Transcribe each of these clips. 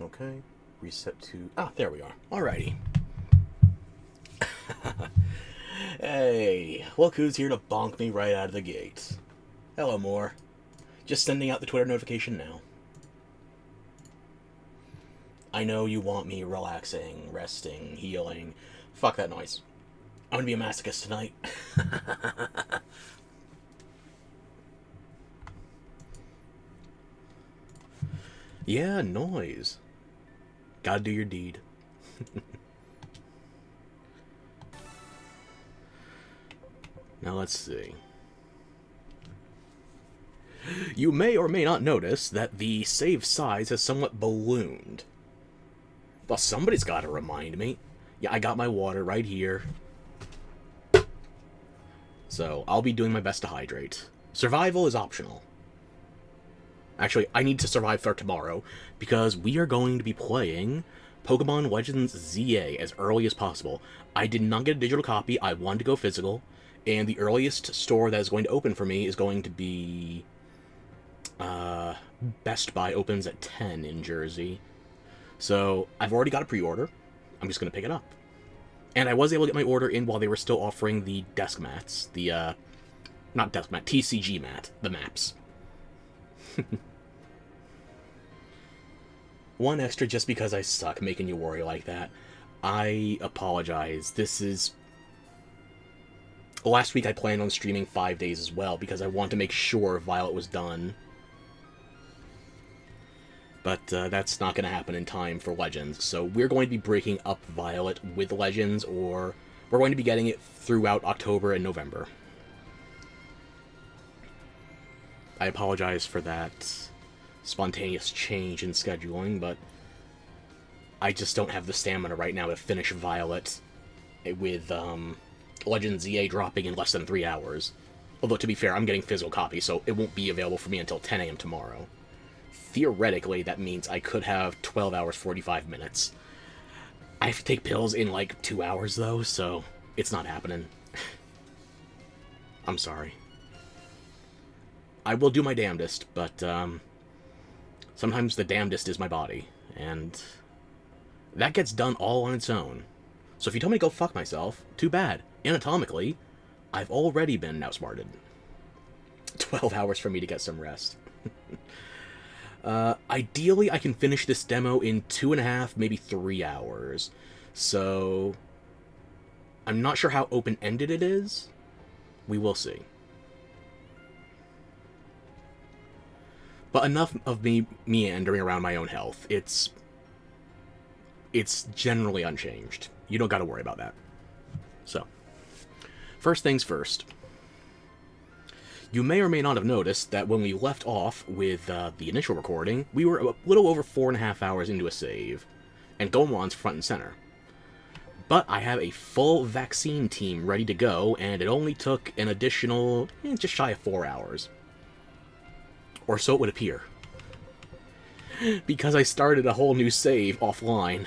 Okay. Reset to... Ah, there we are. Alrighty. Hey, look who's here to bonk me right out of the gate. Hello, Moore. Just sending out the Twitter notification now. I know you want me relaxing, resting, healing. Fuck that noise. I'm gonna be a masochist tonight. Yeah, noise. Gotta do your deed. Now let's see. You may or may not notice that the save size has somewhat ballooned. Well, somebody's got to remind me. Yeah, I got my water right here. So, I'll be doing my best to hydrate. Survival is optional. Actually, I need to survive for tomorrow, because we are going to be playing Pokemon Legends ZA as early as possible. I did not get a digital copy, I wanted to go physical, and the earliest store that is going to open for me is going to be... Best Buy opens at 10 in Jersey. So, I've already got a pre-order. I'm just going to pick it up. And I was able to get my order in while they were still offering the desk mats. The, not desk mat, TCG mat. The maps. One extra just because I suck making you worry like that. I apologize. This is... Last week I planned on streaming 5 days as well because I want to make sure Violet was done. But that's not going to happen in time for Legends, so we're going to be breaking up Violet with Legends, or we're going to be getting it throughout October and November. I apologize for that spontaneous change in scheduling, but I just don't have the stamina right now to finish Violet with Legends ZA dropping in less than 3 hours. Although, to be fair, I'm getting physical copies, so it won't be available for me until 10 a.m. tomorrow. Theoretically, that means I could have 12 hours, 45 minutes. I have to take pills in, like, 2 hours, though, so it's not happening. I'm sorry. I will do my damnedest, but, sometimes the damnedest is my body, and that gets done all on its own. So if you tell me to go fuck myself, too bad. Anatomically, I've already been outsmarted. 12 hours for me to get some rest. Ideally, I can finish this demo in 2.5, maybe 3 hours. So, I'm not sure how open-ended it is. We will see. But enough of me meandering around my own health. It's generally unchanged. You don't gotta worry about that. So, first things first. You may or may not have noticed that when we left off with the initial recording, we were a little over 4.5 hours into a save, and Goemon's front and center. But I have a full vaccine team ready to go, and it only took an additional, just shy of 4 hours. Or so it would appear. Because I started a whole new save offline.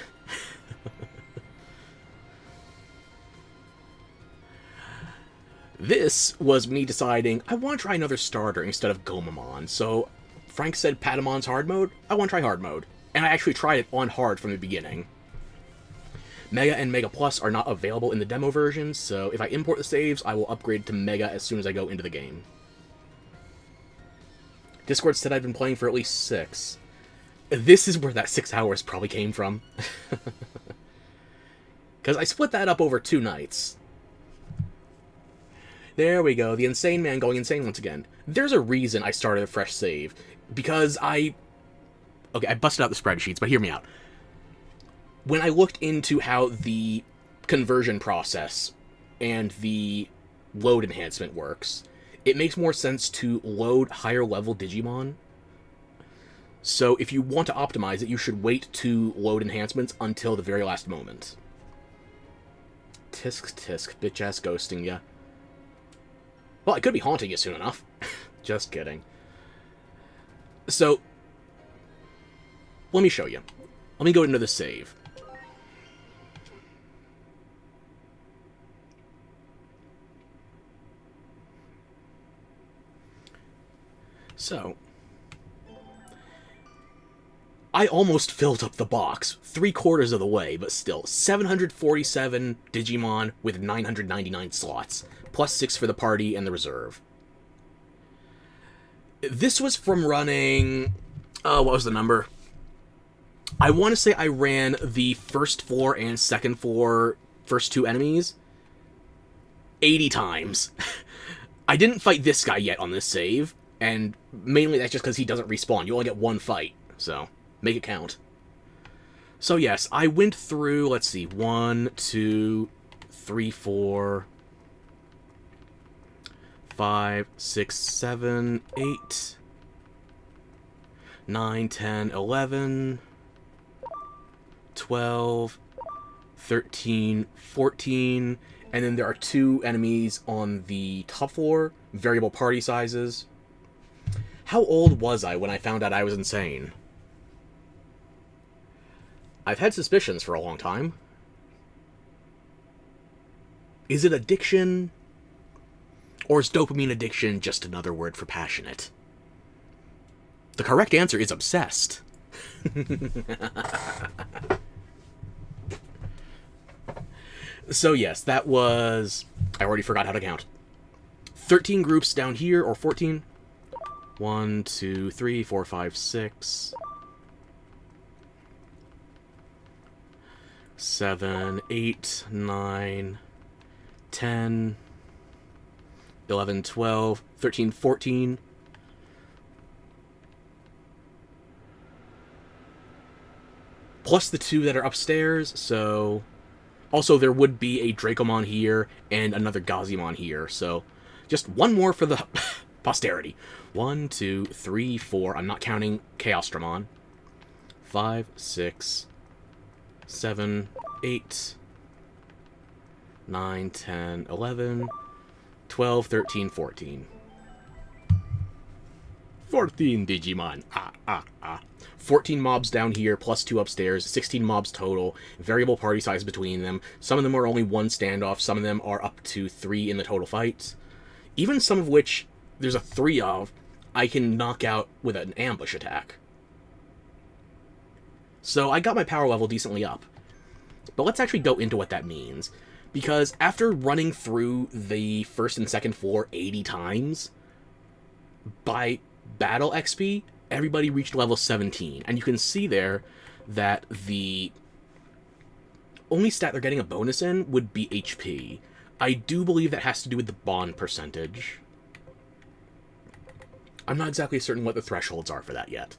This was me deciding I want to try another starter instead of Gomamon, so Frank said Patamon's hard mode, I want to try hard mode. And I actually tried it on hard from the beginning. Mega and Mega Plus are not available in the demo version, so if I import the saves, I will upgrade to Mega as soon as I go into the game. Discord said I've been playing for at least 6. This is where that 6 hours probably came from. Because I split that up over 2 nights. There we go, the insane man going insane once again. There's a reason I started a fresh save. Because I busted out the spreadsheets, but hear me out. When I looked into how the conversion process and the load enhancement works, it makes more sense to load higher level Digimon. So if you want to optimize it, you should wait to load enhancements until the very last moment. Tisk tisk, bitch-ass ghosting ya. Well, I could be haunting you soon enough. Just kidding. So, let me show you. Let me go into the save. So, I almost filled up the box, 3/4 of the way, but still, 747 Digimon with 999 slots, plus 6 for the party and the reserve. This was from running... what was the number? I want to say I ran the first floor and second floor first 2 enemies 80 times. I didn't fight this guy yet on this save, and mainly that's just because he doesn't respawn. You only get 1 fight, so make it count. So yes, I went through, let's see, 1, 2, 3, 4, 5, 6, 7, 8, 9, 10, 11, 12, 13, 14, and then there are 2 enemies on the top floor, variable party sizes. How old was I when I found out I was insane? I've had suspicions for a long time. Is it addiction? Or is dopamine addiction just another word for passionate? The correct answer is obsessed. So yes, that was... I already forgot how to count. 13 groups down here, or 14. 1, 2, 3, 4, 5, 6... 7, 8, 9, 10, 11, 12, 13, 14. Plus the 2 that are upstairs, so... Also, there would be a Dracomon here and another Gazimon here, so... Just 1 more for the posterity. 1, 2, 3, 4. I'm not counting Chaosdramon. 5, 6... 7, 8, 9, 10, 11, 12, 13, 14. 14 Digimon. 14 mobs down here, plus 2 upstairs, 16 mobs total, variable party size between them. Some of them are only 1 standoff, some of them are up to 3 in the total fights. Even some of which, there's a 3 of, I can knock out with an ambush attack. So I got my power level decently up. But let's actually go into what that means. Because after running through the first and second floor 80 times, by battle XP, everybody reached level 17. And you can see there that the only stat they're getting a bonus in would be HP. I do believe that has to do with the bond percentage. I'm not exactly certain what the thresholds are for that yet.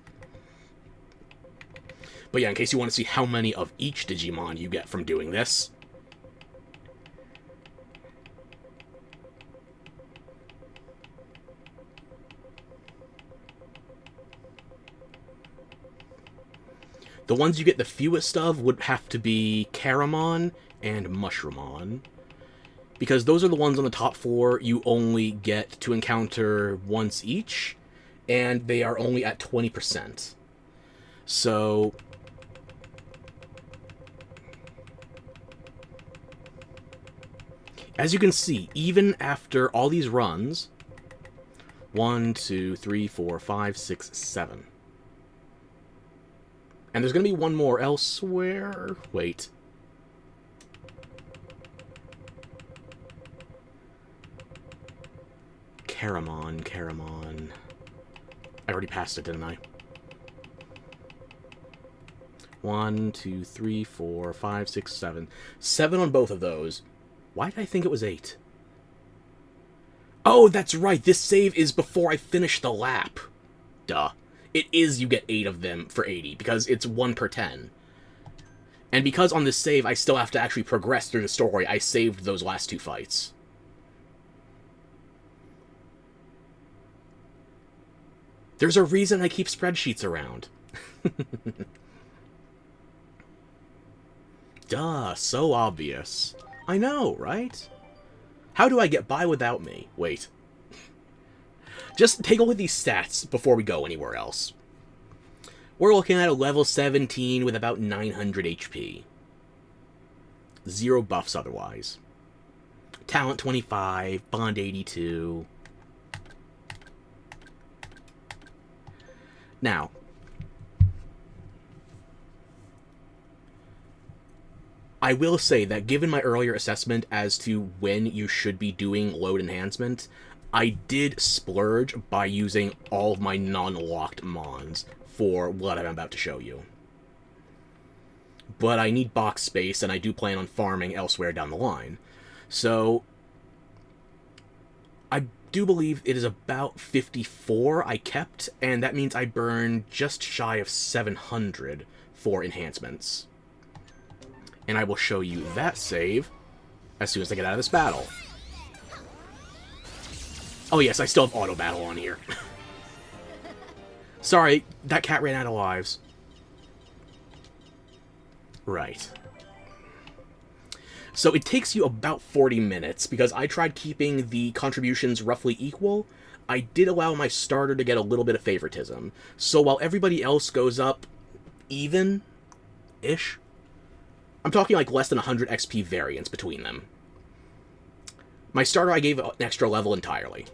But yeah, in case you want to see how many of each Digimon you get from doing this. The ones you get the fewest of would have to be Caramon and Mushroomon. Because those are the ones on the top 4 you only get to encounter once each, and they are only at 20%. So... as you can see, even after all these runs, 1, 2, 3, 4, 5, 6, 7. And there's going to be 1 more elsewhere. Wait. Caramon. I already passed it, didn't I? 1, 2, 3, 4, 5, 6, 7. 7 on both of those. Why did I think it was 8? Oh, that's right. This save is before I finish the lap. Duh. It is you get 8 of them for 80, because it's 1 per 10. And because on this save I still have to actually progress through the story, I saved those last 2 fights. There's a reason I keep spreadsheets around. Duh, so obvious. I know, right? How do I get by without me? Wait. Just take a look at these stats before we go anywhere else. We're looking at a level 17 with about 900 HP. 0 buffs otherwise. Talent 25, Bond 82. Now, I will say that given my earlier assessment as to when you should be doing load enhancement, I did splurge by using all of my non-locked mons for what I'm about to show you. But I need box space, and I do plan on farming elsewhere down the line. So I do believe it is about 54 I kept, and that means I burned just shy of 700 for enhancements. And I will show you that save as soon as I get out of this battle. Oh yes, I still have auto battle on here. Sorry, that cat ran out of lives. Right. So it takes you about 40 minutes, because I tried keeping the contributions roughly equal. I did allow my starter to get a little bit of favoritism. So while everybody else goes up even-ish, I'm talking like less than 100 XP variance between them. My starter I gave an extra level entirely.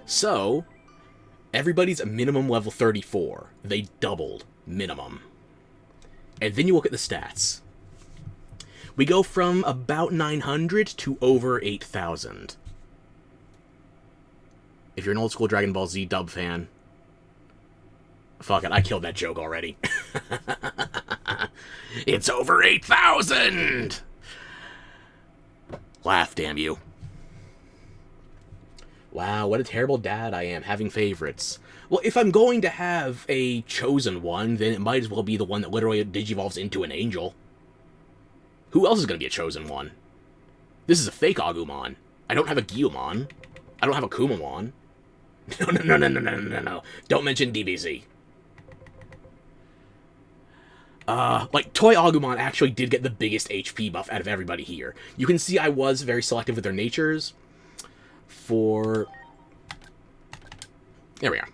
So, everybody's a minimum level 34. They doubled minimum. And then you look at the stats. We go from about 900 to over 8,000. If you're an old school Dragon Ball Z dub fan, fuck it, I killed that joke already. It's over 8,000! Laugh, damn you. Wow, what a terrible dad I am, having favorites. Well, if I'm going to have a chosen one, then it might as well be the one that literally digivolves into an angel. Who else is going to be a chosen one? This is a fake Agumon. I don't have a Gyumon. I don't have a Kumamon. No. Don't mention DBZ. Like, Toy Agumon actually did get the biggest HP buff out of everybody here. You can see I was very selective with their natures. There we are.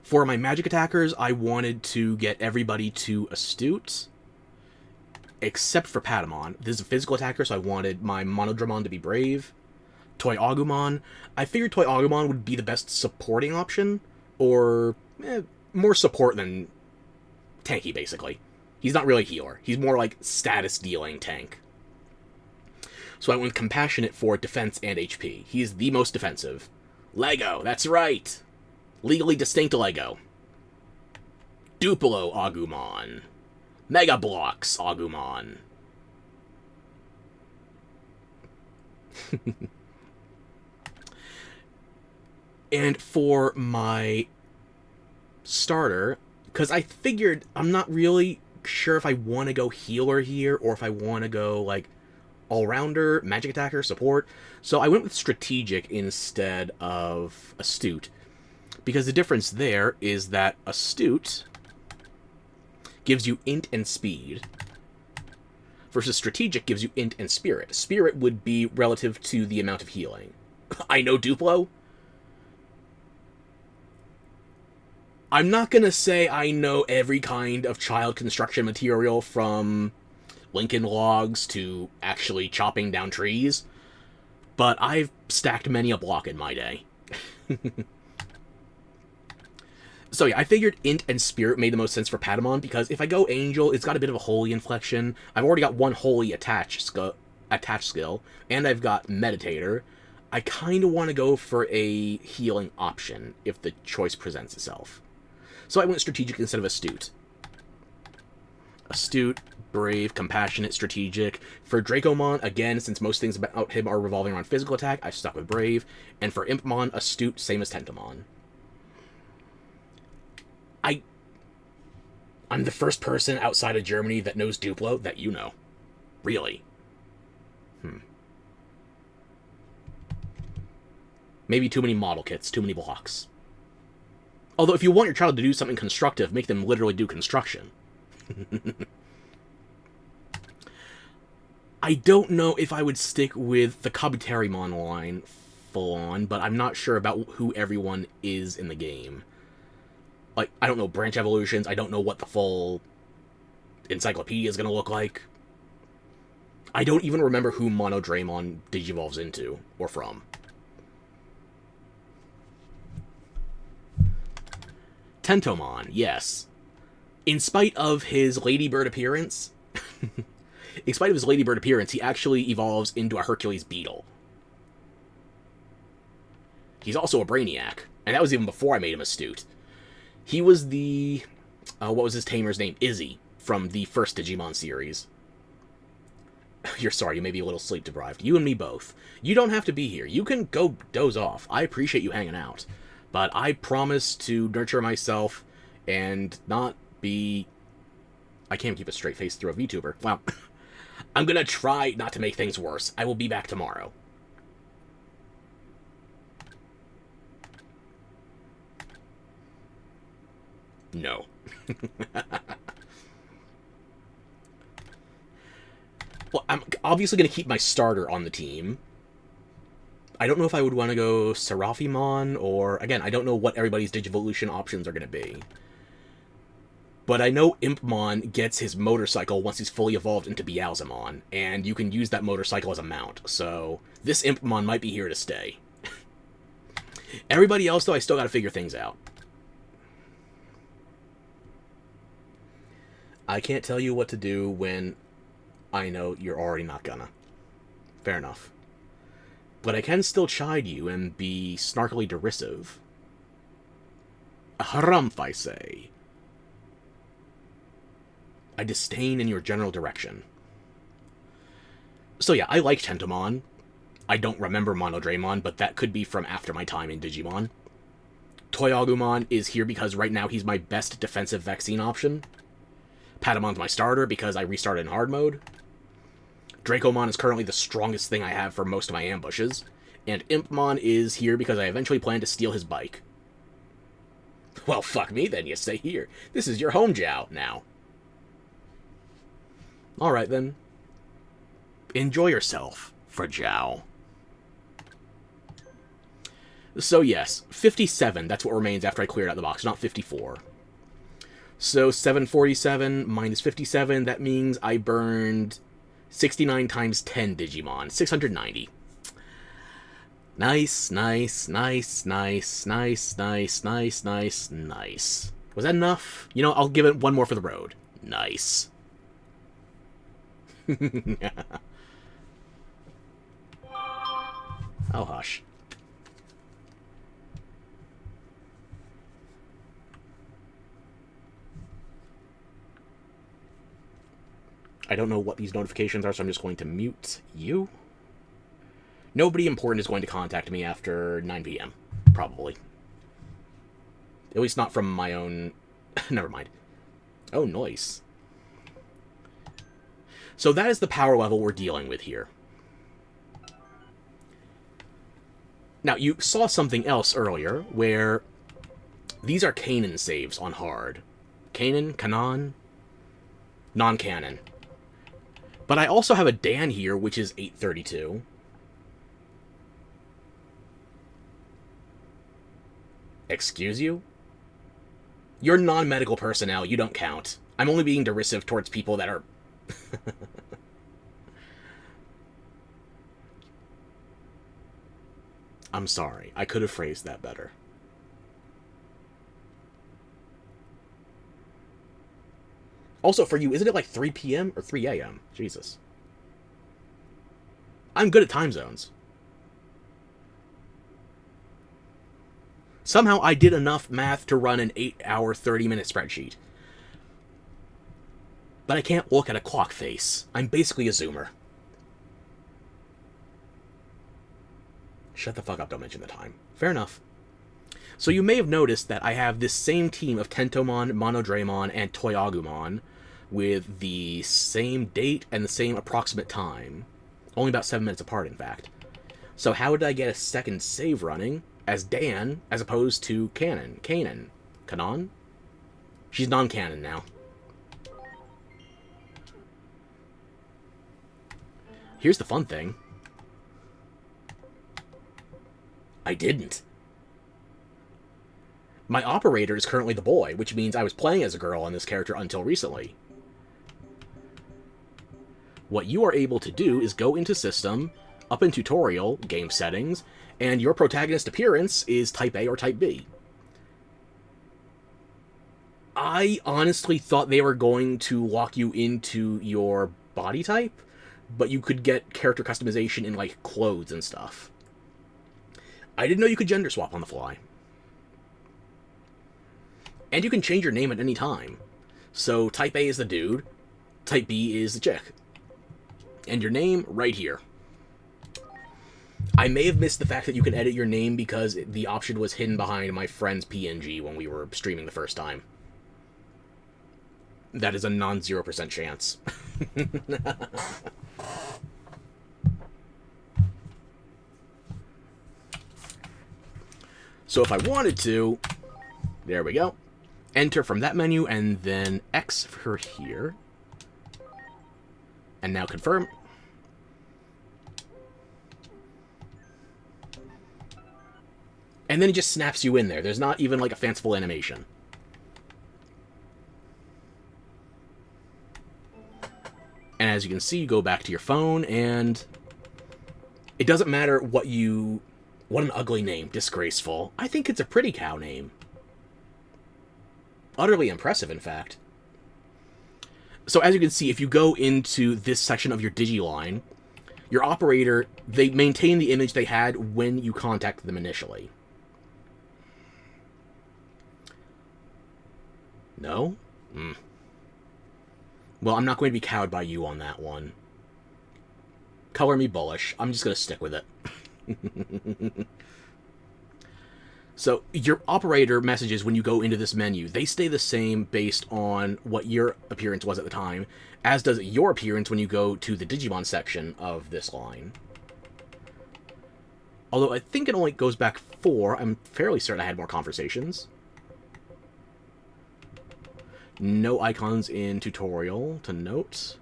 For my magic attackers, I wanted to get everybody to Astute, except for Patamon. This is a physical attacker, so I wanted my Monodramon to be Brave. Toy Agumon, I figured Toy Agumon would be the best supporting option, or more support than tanky, basically. He's not really a healer. He's more like status-dealing tank. So I went Compassionate for defense and HP. He's the most defensive. Lego, that's right! Legally distinct Lego. Duplo Agumon. Mega Blocks Agumon. And for my starter, because I figured I'm not really sure if I want to go healer here, or if I want to go, like, all-rounder, magic attacker, support. So I went with strategic instead of astute, because the difference there is that astute gives you int and speed, versus strategic gives you int and spirit. Spirit would be relative to the amount of healing. I know Duplo. I'm not gonna say I know every kind of child construction material, from Lincoln Logs to actually chopping down trees, but I've stacked many a block in my day. So yeah, I figured int and spirit made the most sense for Patamon, because if I go angel, it's got a bit of a holy inflection. I've already got one holy attached skill, and I've got meditator. I kind of want to go for a healing option if the choice presents itself. So I went strategic instead of astute. Astute, Brave, Compassionate, Strategic. For Dracomon, again, since most things about him are revolving around physical attack, I stuck with Brave. And for Impmon, Astute, same as Tentomon. I'm the first person outside of Germany that knows Duplo that you know. Really. Maybe too many model kits, too many blocks. Although if you want your child to do something constructive, make them literally do construction. I don't know if I would stick with the Kabuterimon line full on, but I'm not sure about who everyone is in the game. Like, I don't know branch evolutions, I don't know what the full encyclopedia is going to look like. I don't even remember who Monodramon digivolves into, or from. Tentomon, yes. In spite of his ladybird appearance, he actually evolves into a Hercules beetle. He's also a Brainiac, and that was even before I made him astute. He was the... what was his tamer's name? Izzy, from the first Digimon series. You're sorry, you may be a little sleep-deprived. You and me both. You don't have to be here. You can go doze off. I appreciate you hanging out. But I promise to nurture myself and not be... I can't keep a straight face through a VTuber. Well, I'm gonna try not to make things worse. I will be back tomorrow. No. Well, I'm obviously going to keep my starter on the team. I don't know if I would want to go Seraphimon or... Again, I don't know what everybody's Digivolution options are going to be. But I know Impmon gets his motorcycle once he's fully evolved into Beelzemon, and you can use that motorcycle as a mount, so this Impmon might be here to stay. Everybody else, though, I still got to figure things out. I can't tell you what to do when I know you're already not gonna. Fair enough. But I can still chide you and be snarkily derisive. A harumph, I say. I disdain in your general direction. So yeah, I like Tentomon. I don't remember Monodramon, but that could be from after my time in Digimon. Toyagumon is here because right now he's my best defensive vaccine option. Patamon's my starter because I restarted in hard mode. Dracomon is currently the strongest thing I have for most of my ambushes. And Impmon is here because I eventually plan to steal his bike. Well, fuck me then, you stay here. This is your home, Jiao, now. Alright then. Enjoy yourself, for Jiao. So yes, 57, that's what remains after I cleared out the box, not 54. So 747 minus 57, that means I burned 69 times 10 Digimon, 690. Nice, nice, nice, nice, nice, nice, nice, nice, nice. Was that enough? You know, I'll give it one more for the road. Nice. Oh, hush. I don't know what these notifications are, so I'm just going to mute you. Nobody important is going to contact me after 9 p.m. Probably. At least not from my own... Never mind. Oh, nice. So that is the power level we're dealing with here. Now, you saw something else earlier, where these are Kanon saves on hard. Kanon? Kanon? Non-canon. But I also have a Dan here, which is 832. Excuse you? You're non-medical personnel, you don't count. I'm only being derisive towards people that are... I'm sorry, I could have phrased that better. Also, for you, isn't it like 3 p.m. or 3 a.m.? Jesus. I'm good at time zones. Somehow I did enough math to run an 8-hour, 30-minute spreadsheet. But I can't look at a clock face. I'm basically a zoomer. Shut the fuck up, don't mention the time. Fair enough. So you may have noticed that I have this same team of Tentomon, Monodramon, and Toyagumon with the same date and the same approximate time. Only about 7 minutes apart, in fact. So how did I get a second save running as Dan, as opposed to Kanon? Kanon? She's non-canon now. Here's the fun thing. I didn't. My operator is currently the boy, which means I was playing as a girl on this character until recently. What you are able to do is go into System, up in Tutorial, Game Settings, and your protagonist appearance is Type A or Type B. I honestly thought they were going to lock you into your body type, but you could get character customization in, like, clothes and stuff. I didn't know you could gender swap on the fly. And you can change your name at any time. So type A is the dude, type B is the chick. And your name, right here. I may have missed the fact that you can edit your name because the option was hidden behind my friend's PNG when we were streaming the first time. That is a non-0% chance. So if I wanted to, there we go. Enter from that menu, and then X for here. And now confirm. And then it just snaps you in there. There's not even like a fanciful animation. And as you can see, you go back to your phone, and it doesn't matter what you... What an ugly name. Disgraceful. I think it's a pretty cow name. Utterly impressive, in fact. So as you can see, if you go into this section of your Digiline, your operator, they maintain the image they had when you contacted them initially. No? Well, I'm not going to be cowed by you on that one. Color me bullish. I'm just going to stick with it. So, your operator messages when you go into this menu, they stay the same based on what your appearance was at the time, as does your appearance when you go to the Digimon section of this line. Although I think it only goes back 4, I'm fairly certain I had more conversations. No icons in tutorial to note.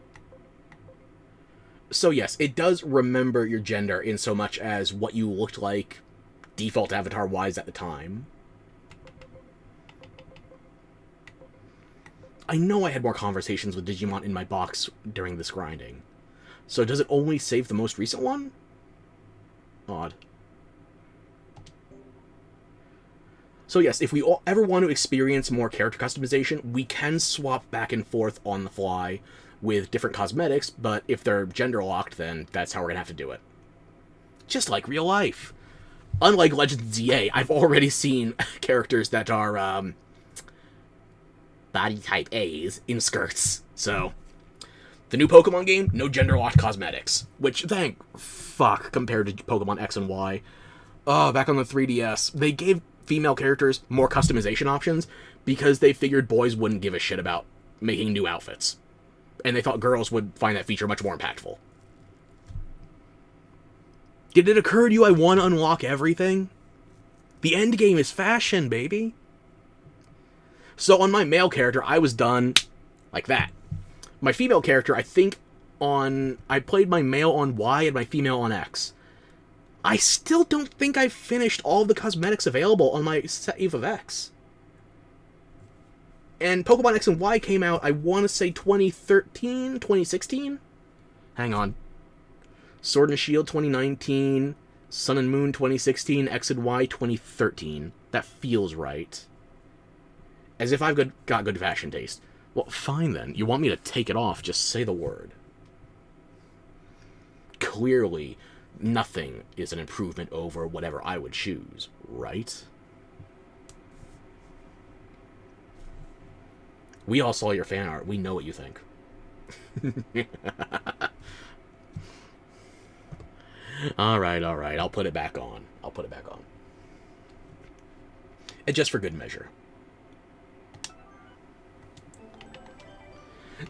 So yes, it does remember your gender in so much as what you looked like default avatar-wise at the time. I know I had more conversations with Digimon in my box during this grinding. So does it only save the most recent one? Odd. So yes, if we ever want to experience more character customization, we can swap back and forth on the fly with different cosmetics, but if they're gender locked, then that's how we're going to have to do it. Just like real life. Unlike Legends ZA, I've already seen characters that are body type A's in skirts. So, the new Pokemon game, no gender locked cosmetics. Which, thank fuck, compared to Pokemon X and Y. Oh, back on the 3DS, they gave female characters more customization options because they figured boys wouldn't give a shit about making new outfits. And they thought girls would find that feature much more impactful. Did it occur to you I want to unlock everything? The end game is fashion, baby. So on my male character, I was done like that. My female character, I think I played my male on Y and my female on X. I still don't think I've finished all of the cosmetics available on my save of X. And Pokemon X and Y came out, I want to say 2013, 2016? Hang on. Sword and Shield 2019, Sun and Moon 2016, X and Y 2013. That feels right. As if I've got good fashion taste. Well, fine then. You want me to take it off, just say the word. Clearly, nothing is an improvement over whatever I would choose, right? We all saw your fan art. We know what you think. Alright. I'll put it back on. And just for good measure.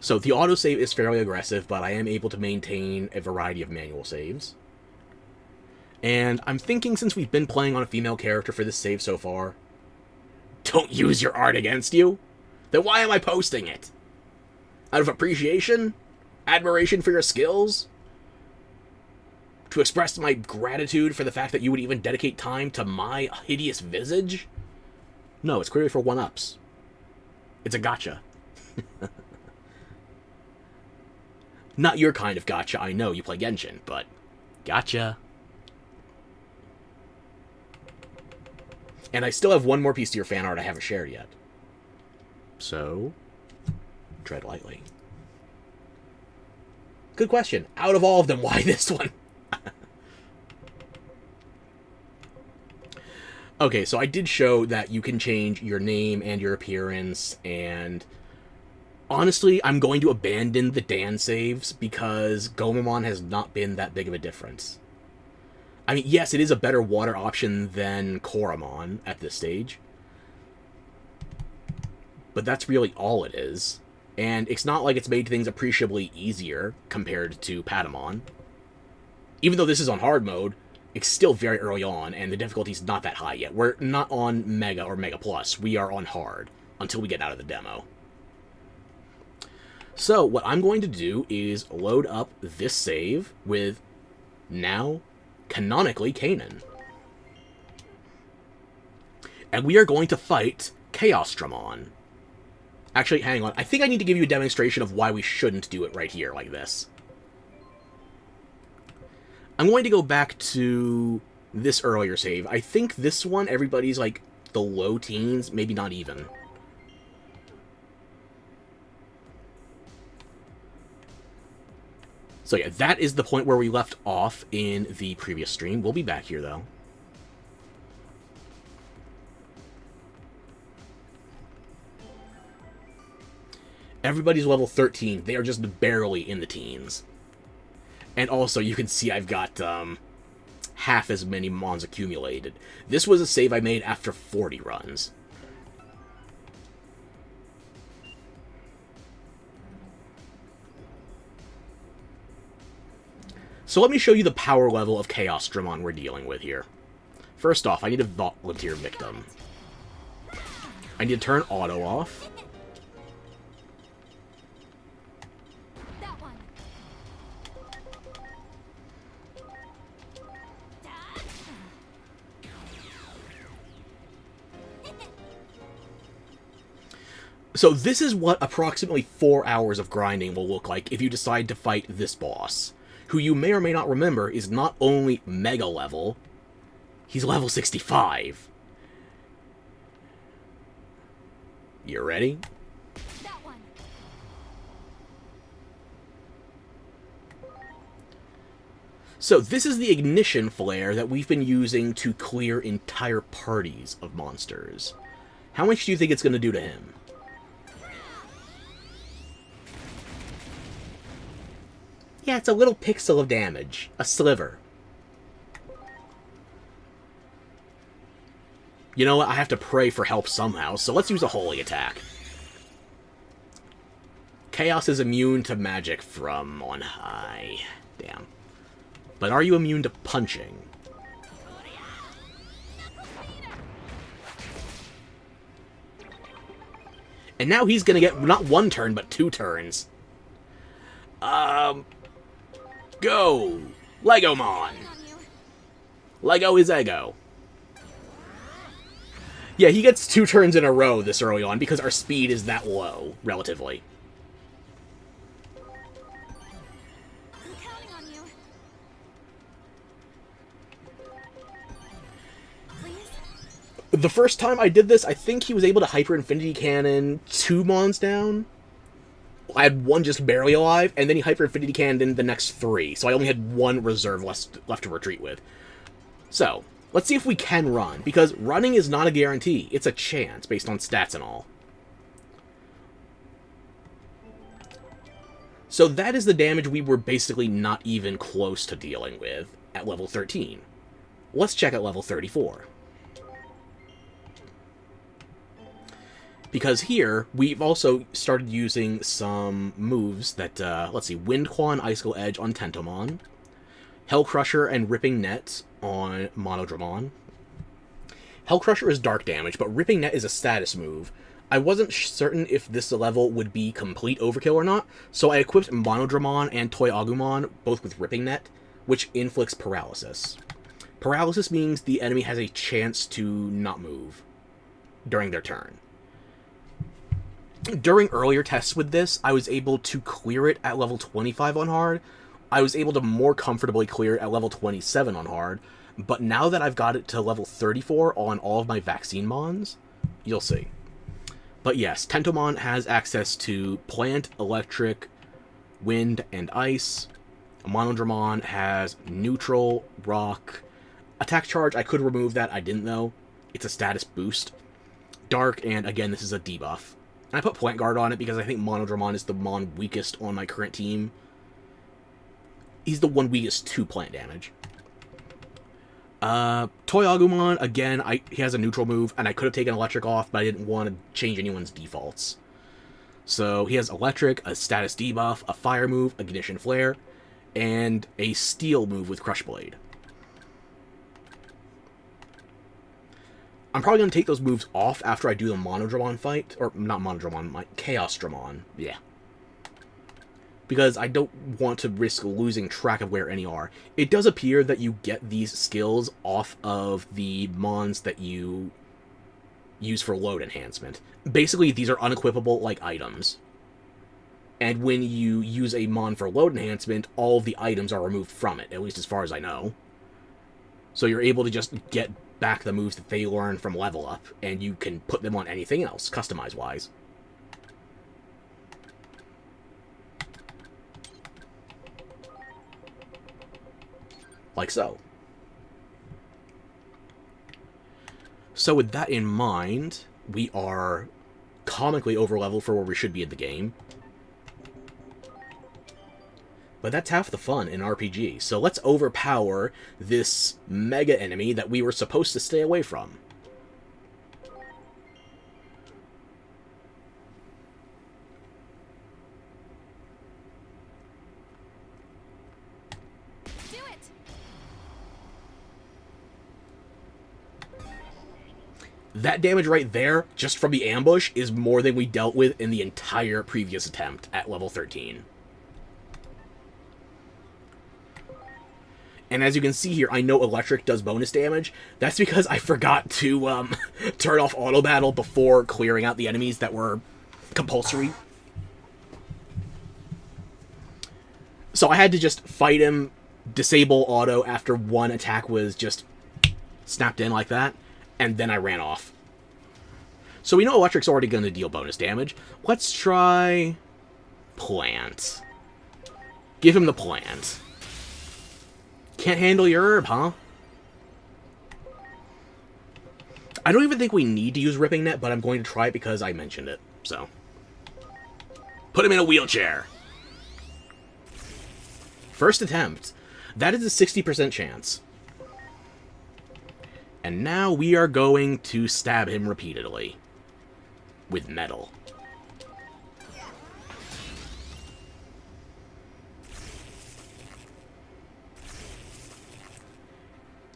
So the autosave is fairly aggressive, but I am able to maintain a variety of manual saves. And I'm thinking, since we've been playing on a female character for this save so far, don't use your art against you? Then why am I posting it? Out of appreciation? Admiration for your skills? To express my gratitude for the fact that you would even dedicate time to my hideous visage? No, it's clearly for one-ups. It's a gotcha. Not your kind of gotcha, I know, you play Genshin, but gotcha. And I still have one more piece of your fan art I haven't shared yet. So, tread lightly. Good question. Out of all of them, why this one? Okay, so I did show that you can change your name and your appearance, and honestly, I'm going to abandon the Dan saves because Gomamon has not been that big of a difference. I mean, yes, it is a better water option than Koromon at this stage, but that's really all it is. And it's not like it's made things appreciably easier compared to Patamon. Even though this is on hard mode, it's still very early on, and the difficulty's not that high yet. We're not on Mega or Mega Plus. We are on hard until we get out of the demo. So what I'm going to do is load up this save with now, canonically, Kanon. And we are going to fight Chaosdramon. Actually, hang on. I think I need to give you a demonstration of why we shouldn't do it right here like this. I'm going to go back to this earlier save. I think this one, everybody's like the low teens, maybe not even. So yeah, that is the point where we left off in the previous stream. We'll be back here, though. Everybody's level 13. They are just barely in the teens. And also, you can see I've got half as many Mons accumulated. This was a save I made after 40 runs. So let me show you the power level of Chaosdramon we're dealing with here. First off, I need a volunteer victim. I need to turn auto off. So this is what approximately 4 hours of grinding will look like if you decide to fight this boss, who you may or may not remember is not only Mega level, he's level 65. You ready? That one. So this is the ignition flare that we've been using to clear entire parties of monsters. How much do you think it's going to do to him? Yeah, it's a little pixel of damage. A sliver. You know what? I have to pray for help somehow, so let's use a holy attack. Chaos is immune to magic from on high. Damn. But are you immune to punching? And now he's gonna get not one turn, but 2 turns. Go! Legomon! Lego is Ego. Yeah, he gets 2 turns in a row this early on because our speed is that low, relatively. I'm counting on you. Please? The first time I did this, I think he was able to Hyper Infinity Cannon 2 Mons down. I had 1 just barely alive, and then he Hyper Infinity Cannoned the next 3, so I only had 1 reserve left to retreat with. So, let's see if we can run, because running is not a guarantee. It's a chance, based on stats and all. So that is the damage we were basically not even close to dealing with at level 13. Let's check at level 34. Because here, we've also started using some moves that, let's see, Wind Claw and Icicle Edge on Tentomon, Hell Crusher and Ripping Net on Monodramon. Hell Crusher is dark damage, but Ripping Net is a status move. I wasn't certain if this level would be complete overkill or not, so I equipped Monodramon and Toy Agumon, both with Ripping Net, which inflicts paralysis. Paralysis means the enemy has a chance to not move during their turn. During earlier tests with this, I was able to clear it at level 25 on hard. I was able to more comfortably clear it at level 27 on hard, but now that I've got it to level 34 on all of my vaccine mons, you'll see. But yes, Tentomon has access to plant, electric, wind, and ice. Monodramon has neutral, rock, attack charge. I could remove that, I didn't though. It's a status boost. Dark, and again, this is a debuff. And I put Plant Guard on it because I think Monodramon is the Mon weakest on my current team. He's the one weakest to plant damage. Toy Agumon, again, he has a neutral move, and I could have taken electric off, but I didn't want to change anyone's defaults. So he has electric, a status debuff, a fire move, a Ignition Flare, and a steel move with Crush Blade. I'm probably going to take those moves off after I do the Monodramon fight. Or, not Monodramon, my Chaos Dramon. Yeah. Because I don't want to risk losing track of where any are. It does appear that you get these skills off of the Mons that you use for load enhancement. Basically, these are unequipable, like, items. And when you use a Mon for load enhancement, all of the items are removed from it, at least as far as I know. So you're able to just get back the moves that they learn from level up, and you can put them on anything else, customize-wise. Like so. So with that in mind, we are comically over-leveled for where we should be in the game. But that's half the fun in RPG, so let's overpower this mega enemy that we were supposed to stay away from. Do it. That damage right there, just from the ambush, is more than we dealt with in the entire previous attempt at level 13. And as you can see here, I know electric does bonus damage. That's because I forgot to turn off auto battle before clearing out the enemies that were compulsory. So I had to just fight him, disable auto after one attack was just snapped in like that, and then I ran off. So we know electric's already going to deal bonus damage. Let's try plant. Give him the plant. Can't handle your herb, huh? I don't even think we need to use Ripping Net, but I'm going to try it because I mentioned it, so. Put him in a wheelchair. First attempt. That is a 60% chance. And now we are going to stab him repeatedly. With metal.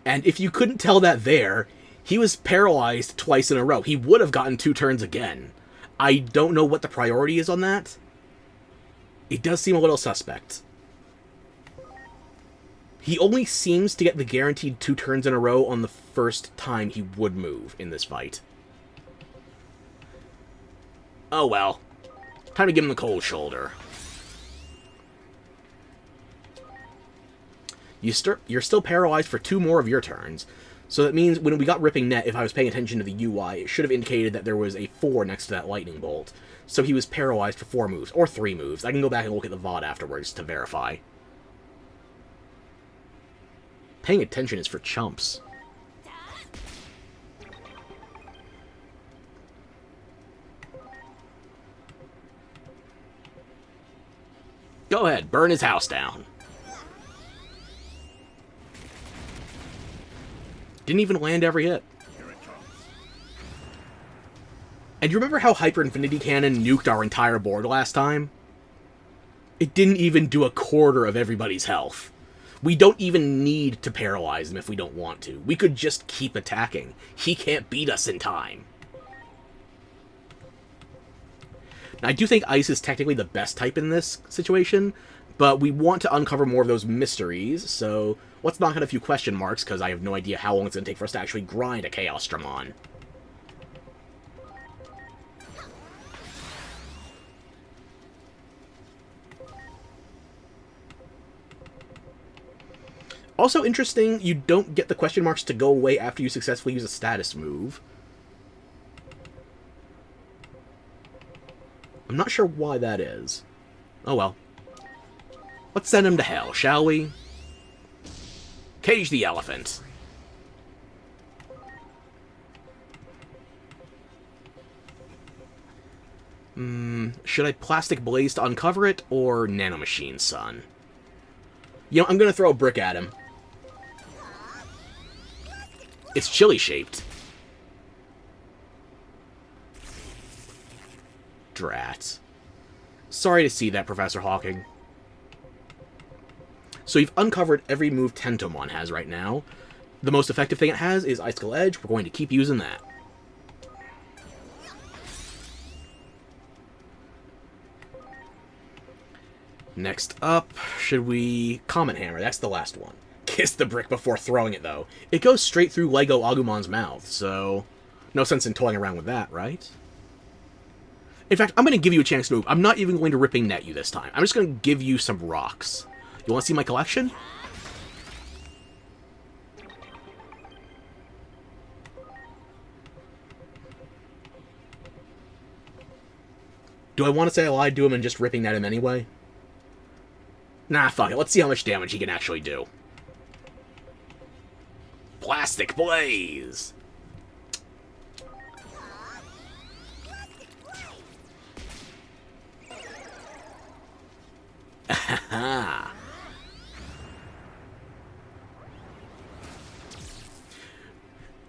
And if you couldn't tell that there, he was paralyzed twice in a row. He would have gotten 2 turns again. I don't know what the priority is on that. It does seem a little suspect. He only seems to get the guaranteed 2 turns in a row on the first time he would move in this fight. Oh well. Time to give him the cold shoulder. You're still paralyzed for 2 more of your turns. So that means when we got Ripping Net, if I was paying attention to the UI, it should have indicated that there was a 4 next to that lightning bolt. So he was paralyzed for 4 moves, or 3 moves. I can go back and look at the VOD afterwards to verify. Paying attention is for chumps. Go ahead, burn his house down. Didn't even land every hit. And you remember how Hyper Infinity Cannon nuked our entire board last time? It didn't even do a quarter of everybody's health. We don't even need to paralyze him if we don't want to. We could just keep attacking. He can't beat us in time. Now, I do think Ice is technically the best type in this situation, but we want to uncover more of those mysteries, so let's knock out a few question marks, because I have no idea how long it's going to take for us to actually grind a Chaos Dramon. Also interesting, you don't get the question marks to go away after you successfully use a status move. I'm not sure why that is. Oh well. Let's send him to hell, shall we? Cage the elephant. Should I plastic blaze to uncover it, or nanomachine, son? You know, I'm gonna throw a brick at him. It's chili-shaped. Drat. Sorry to see that, Professor Hawking. So you've uncovered every move Tentomon has right now. The most effective thing it has is Icicle Edge. We're going to keep using that. Next up, should we... Comet Hammer, that's the last one. Kiss the brick before throwing it, though. It goes straight through Lego Agumon's mouth, so... no sense in toying around with that, right? In fact, I'm going to give you a chance to move. I'm not even going to ripping net you this time. I'm just going to give you some rocks. You want to see my collection? Do I want to say I lied to him and just ripping at him anyway? Nah, fuck it. Let's see how much damage he can actually do. Plastic Blaze! Haha.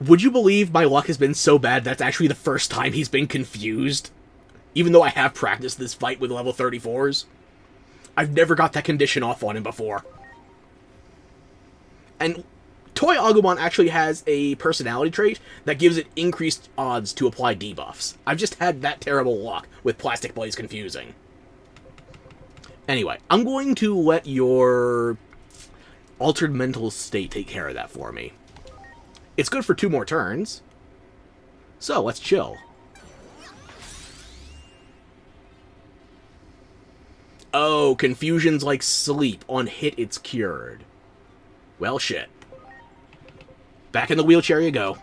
Would you believe my luck has been so bad that's actually the first time he's been confused? Even though I have practiced this fight with level 34s. I've never got that condition off on him before. And Toy Agumon actually has a personality trait that gives it increased odds to apply debuffs. I've just had that terrible luck with Plastic Blaze confusing. Anyway, I'm going to let your altered mental state take care of that for me. It's good for 2 more turns. So, let's chill. Oh, confusion's like sleep. On hit, it's cured. Well, shit. Back in the wheelchair you go.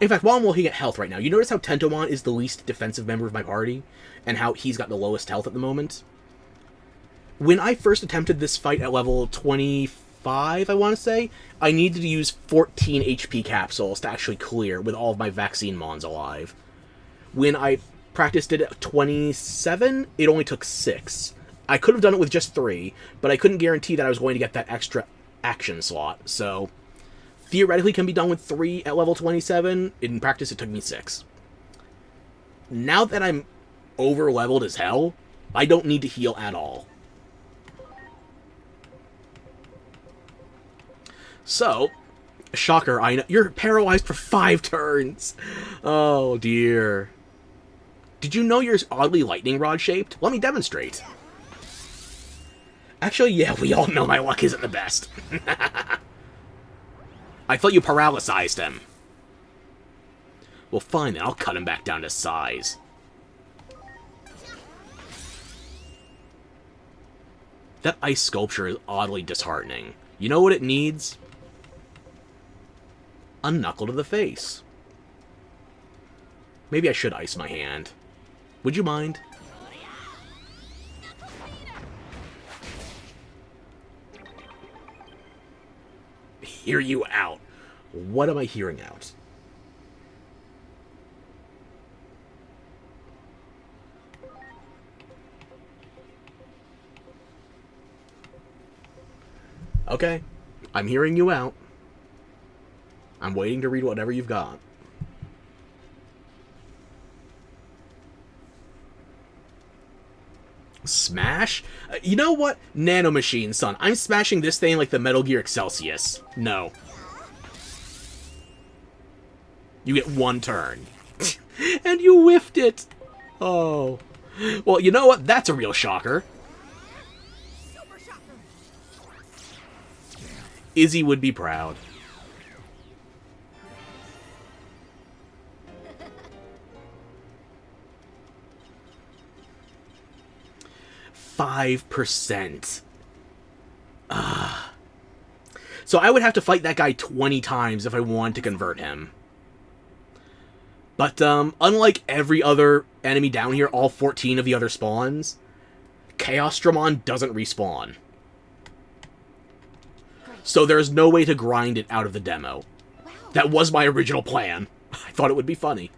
In fact, while I'm looking at health right now, you notice how Tentomon is the least defensive member of my party? And how he's got the lowest health at the moment? When I first attempted this fight at level 25, I want to say, I needed to use 14 HP capsules to actually clear with all of my vaccine mons alive. When I practiced it at 27, it only took 6. I could have done it with just 3, but I couldn't guarantee that I was going to get that extra action slot, so... theoretically can be done with 3 at level 27. In practice, it took me 6. Now that I'm over-leveled as hell, I don't need to heal at all. So, shocker, I know. You're paralyzed for 5 turns. Oh, dear. Did you know you're oddly lightning rod-shaped? Let me demonstrate. Actually, yeah, we all know my luck isn't the best. I thought you paralyzed him. Well, fine then. I'll cut him back down to size. That ice sculpture is oddly disheartening. You know what it needs? A knuckle to the face. Maybe I should ice my hand. Would you mind? Hear you out. What am I hearing out? Okay. I'm hearing you out. I'm waiting to read whatever you've got. Smash? You know what? Nanomachine, son. I'm smashing this thing like the Metal Gear Excelsius. No. You get 1 turn. And you whiffed it. Oh. Well, you know what? That's a real shocker. Izzy would be proud. $5%. So I would have to fight that guy 20 times if I wanted to convert him. But unlike every other enemy down here, all 14 of the other spawns, Chaos Dramon doesn't respawn. So there's no way to grind it out of the demo. Wow. That was my original plan. I thought it would be funny.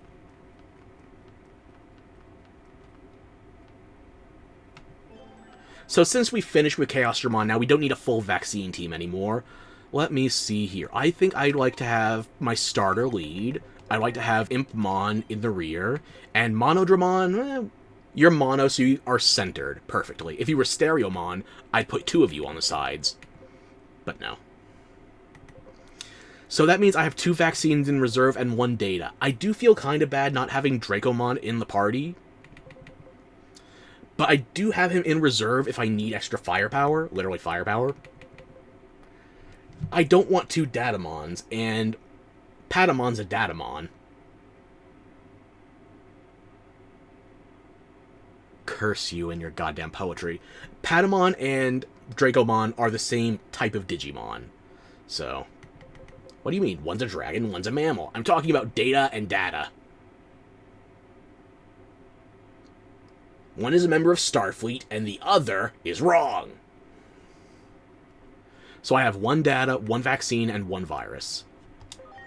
So since we finished with Chaos Dramon, now we don't need a full vaccine team anymore. Let me see here. I think I'd like to have my starter lead. I'd like to have Impmon in the rear. And Monodramon, you're mono, so you are centered perfectly. If you were Stereomon, I'd put 2 of you on the sides. But no. So that means I have 2 vaccines in reserve and 1 data. I do feel kind of bad not having Dracomon in the party. But I do have him in reserve if I need extra firepower. Literally firepower. I don't want 2 Datamons, and Patamon's a Datamon. Curse you and your goddamn poetry. Patamon and Dracomon are the same type of Digimon. So, what do you mean? One's a dragon, one's a mammal. I'm talking about data and data. One is a member of Starfleet, and the other is wrong. So I have 1 data, 1 vaccine, and 1 virus.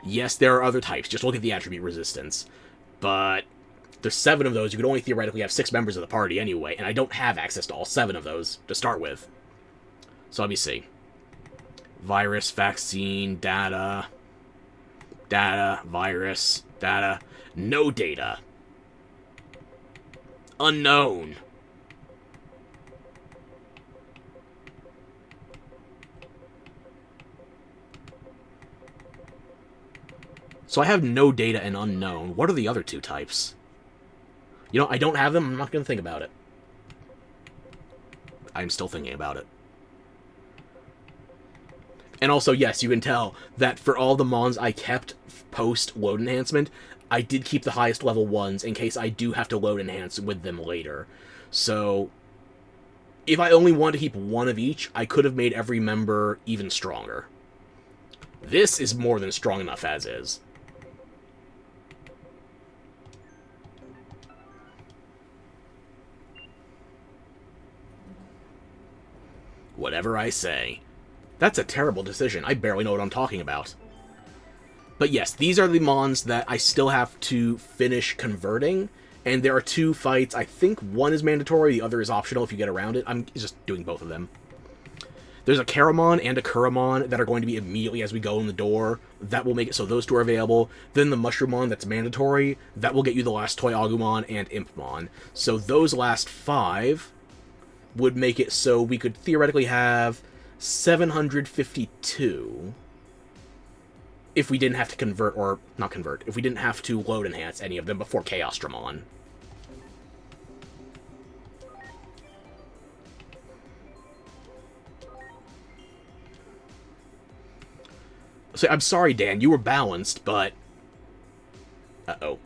Yes, there are other types. Just look at the attribute resistance. But there's 7 of those. You could only theoretically have 6 members of the party anyway, and I don't have access to all 7 of those to start with. So let me see. Virus, vaccine, data, data, virus, data, no data. Unknown. So I have no data and unknown. What are the other 2 types? You know, I don't have them. I'm not going to think about it. I'm still thinking about it. And also, yes, you can tell that for all the Mons I kept post-load enhancement, I did keep the highest level ones in case I do have to load enhance with them later. So, if I only wanted to keep 1 of each, I could have made every member even stronger. This is more than strong enough as is. Whatever I say. That's a terrible decision. I barely know what I'm talking about. But yes, these are the Mons that I still have to finish converting. And there are 2 fights. I think 1 is mandatory, the other is optional if you get around it. I'm just doing both of them. There's a Karamon and a Kuramon that are going to be immediately as we go in the door. That will make it so those 2 are available. Then the Mushroomon that's mandatory. That will get you the last Toy Agumon and Impmon. So those last 5 would make it so we could theoretically have 752 if we didn't have to convert, or not convert, if we didn't have to load enhance any of them before Chaos Dramon. So I'm sorry, Dan, you were balanced, but... Uh-oh.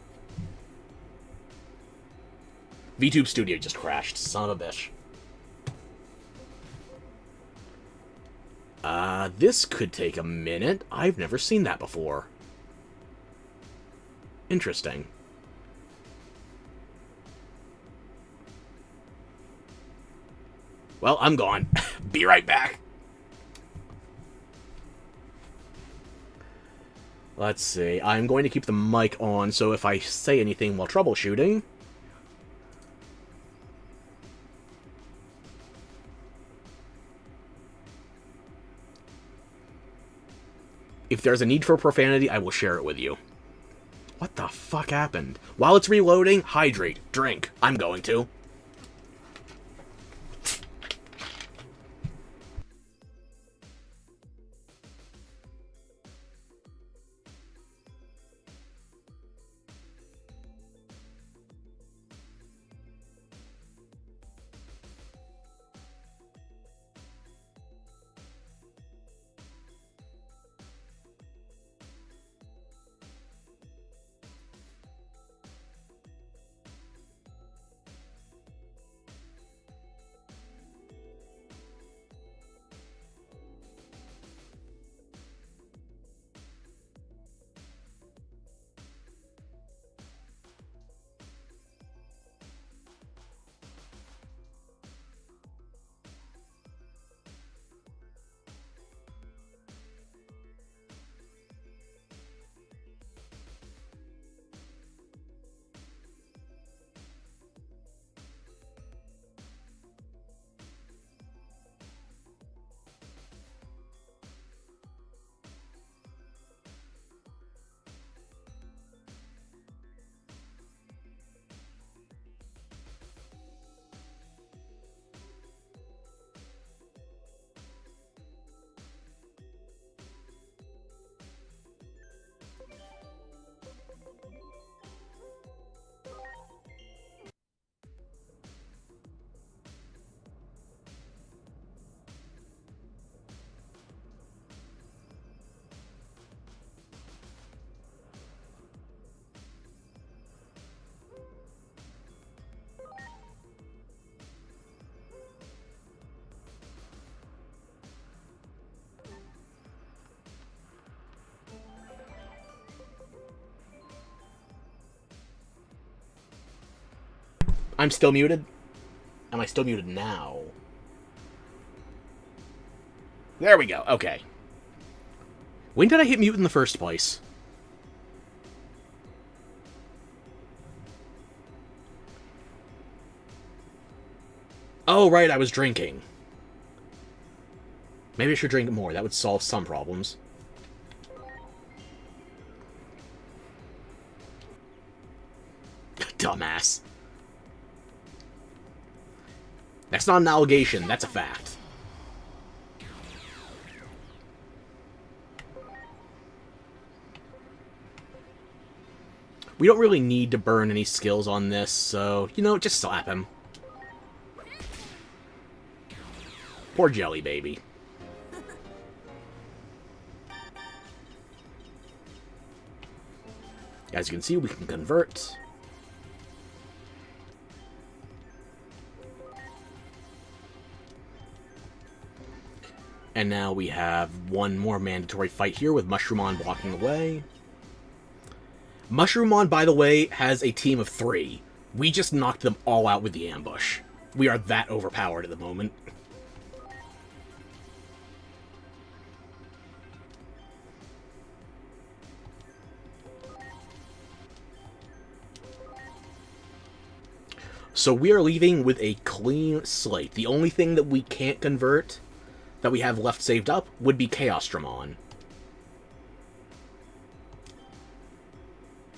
VTube Studio just crashed, son of a bitch. This could take a minute. I've never seen that before. Interesting. Well, I'm gone. Be right back. Let's see. I'm going to keep the mic on, so if I say anything while troubleshooting... If there's a need for profanity, I will share it with you. What the fuck happened? While it's reloading, hydrate, drink. I'm going to. I'm still muted? Am I still muted now? There we go. Okay. When did I hit mute in the first place? Oh, right, I was drinking. Maybe I should drink more. That would solve some problems. Dumbass. That's not an allegation, that's a fact. We don't really need to burn any skills on this, so, you know, just slap him. Poor Jelly Baby. As you can see, we can convert. And now we have one more mandatory fight here with Mushroomon blocking away. Mushroomon, by the way, has a team of 3. We just knocked them all out with the ambush. We are that overpowered at the moment. So we are leaving with a clean slate. The only thing that we can't convert, that we have left saved up, would be Chaosdramon.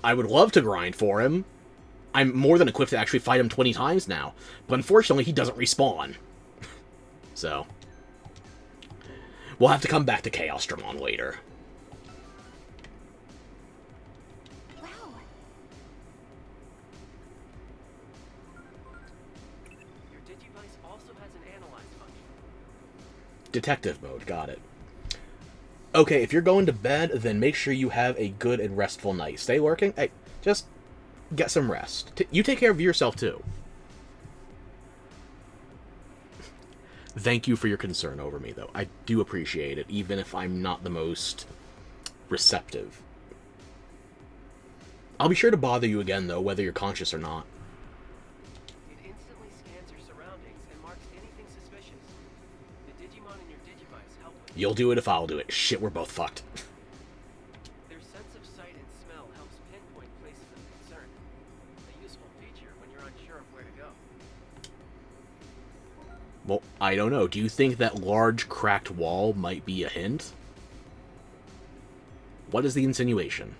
I would love to grind for him. I'm more than equipped to actually fight him 20 times now. But unfortunately, he doesn't respawn. So, we'll have to come back to Chaosdramon later. Wow. Your Digivice also has an analyze function. Detective mode, got it. Okay, if you're going to bed, then make sure you have a good and restful night. Stay working. Hey, just get some rest. You take care of yourself, too. Thank you for your concern over me, though. I do appreciate it, even if I'm not the most receptive. I'll be sure to bother you again, though, whether you're conscious or not. It instantly scans your surroundings and marks anything suspicious. The Digimon in your Digivice help with You'll do it if I'll do it. Shit, we're both fucked. Their sense of sight and smell helps pinpoint places of concern. A useful feature when you're unsure of where to go. Well, I don't know. Do you think that large, cracked wall might be a hint? What is the insinuation?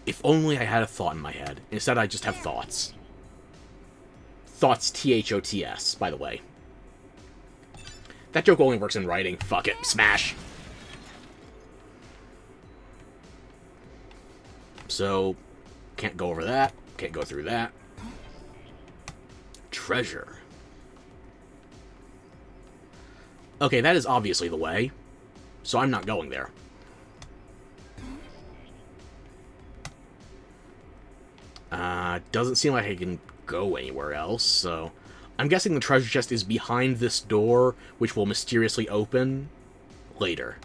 If only I had a thought in my head. Instead, I just have thoughts. Thoughts, T-H-O-T-S, by the way. That joke only works in writing. Fuck it. Smash. So, can't go over that. Can't go through that. Treasure. Okay, that is obviously the way. So I'm not going there. Doesn't seem like I can go anywhere else, so... I'm guessing the treasure chest is behind this door, which will mysteriously open later.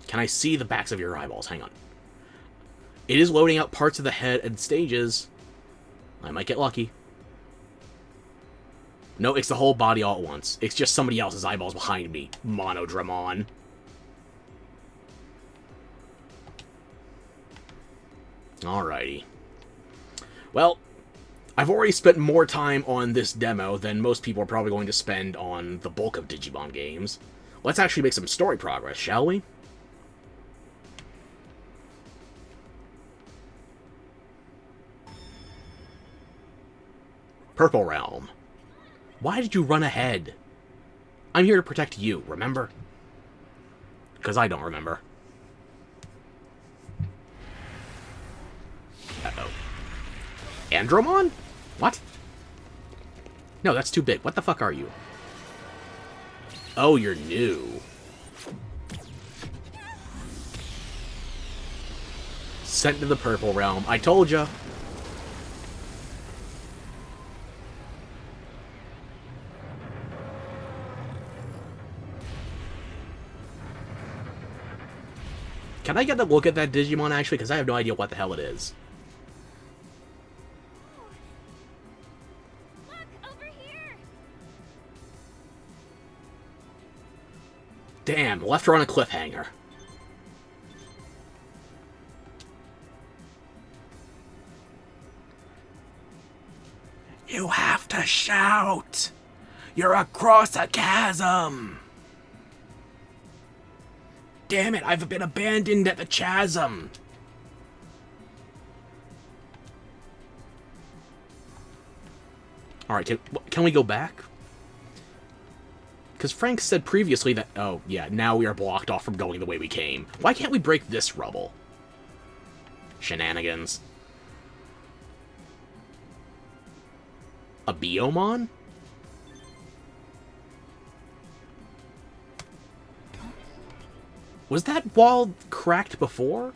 Can I see the backs of your eyeballs? Hang on. It is loading out parts of the head and stages. I might get lucky. No, it's the whole body all at once. It's just somebody else's eyeballs behind me. Monodramon. Alrighty. Well, I've already spent more time on this demo than most people are probably going to spend on the bulk of Digimon games. Let's actually make some story progress, shall we? Purple Realm. Why did you run ahead? I'm here to protect you, remember? Because I don't remember. Uh-oh. Andromon? What? No, that's too big. What the fuck are you? Oh, you're new. Sent to the Purple Realm. I told ya. Can I get a look at that Digimon, actually? Because I have no idea what the hell it is. Look, over here! Damn, left her on a cliffhanger. You have to shout! You're across a chasm! Damn it, I've been abandoned at the chasm! Alright, can we go back? Because Frank said previously that... Oh, yeah, now we are blocked off from going the way we came. Why can't we break this rubble? Shenanigans. A Biomon? Was that wall cracked before?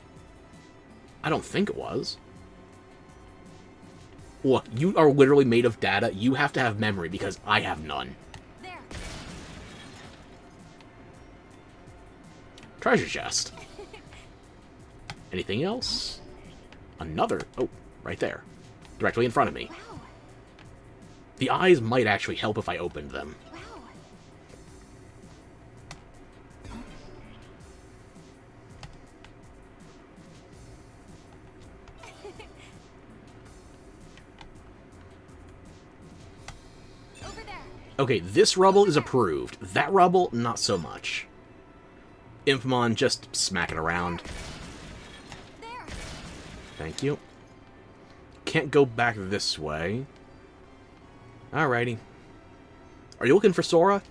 I don't think it was. Look, you are literally made of data. You have to have memory because I have none. There. Treasure chest. Anything else? Another. Oh, right there. Directly in front of me. Wow. The eyes might actually help if I opened them. Wow. Over there. Okay, this rubble is approved. That rubble, not so much. Impmon just smacking around. There. Thank you. Can't go back this way. Alrighty. Are you looking for Sora?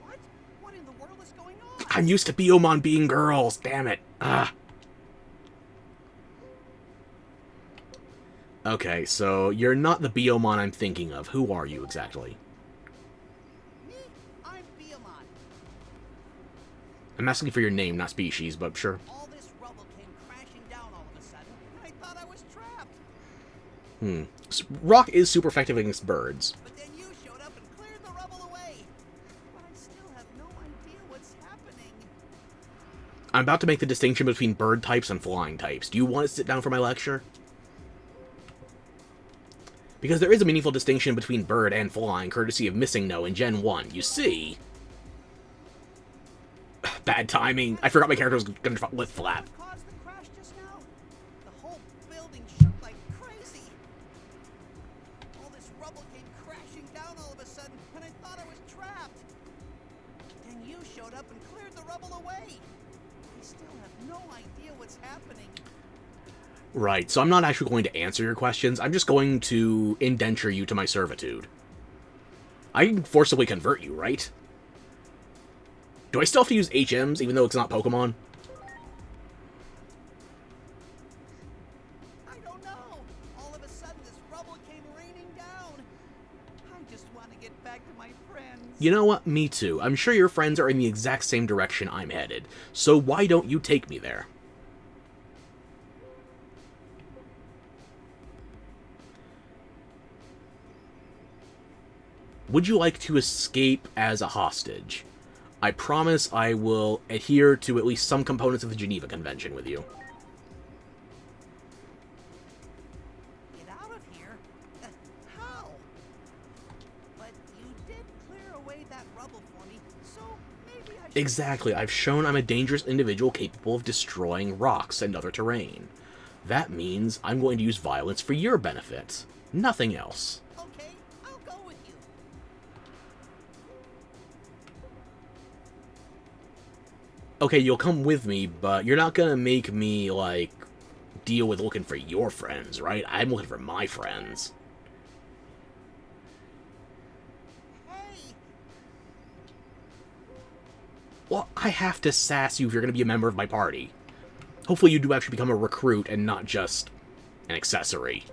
What? What in the world is going on? I'm used to Biomon being girls, damn it. Ah. Okay, so you're not the Biomon I'm thinking of. Who are you exactly? Me? I'm Biomon. I'm asking for your name, not species, but sure. All this rubble came crashing down all of a sudden, and I thought I was trapped. Rock is super effective against birds. But then you showed up and cleared the rubble away. But I still have no idea what's happening. I'm about to make the distinction between bird types and flying types. Do you want to sit down for my lecture? Because there is a meaningful distinction between bird and flying, courtesy of Missing No in Gen 1. You see... Bad timing. I forgot my character was going to lip flap. What caused the crash just now? The whole building shook like crazy. All this rubble came crashing down all of a sudden, and I thought I was trapped. Then you showed up and cleared the rubble away. I still have no idea what's happening. Right, so I'm not actually going to answer your questions. I'm just going to indenture you to my servitude. I can forcibly convert you, right? Do I still have to use HMs, even though it's not Pokemon? I don't know. All of a sudden, this rubble came raining down. I just want to get back to my friends. You know what? Me too. I'm sure your friends are in the exact same direction I'm headed. So why don't you take me there? Would you like to escape as a hostage? I promise I will adhere to at least some components of the Geneva Convention with you. Get out of here? How? But you did clear away that rubble for me, so maybe I should... Exactly. I've shown I'm a dangerous individual capable of destroying rocks and other terrain. That means I'm going to use violence for your benefit. Nothing else. Okay, I'll go with you. Okay, you'll come with me, but you're not gonna make me, like, deal with looking for your friends, right? I'm looking for my friends. Hey! Well, I have to sass you if you're gonna be a member of my party. Hopefully you do actually become a recruit and not just an accessory.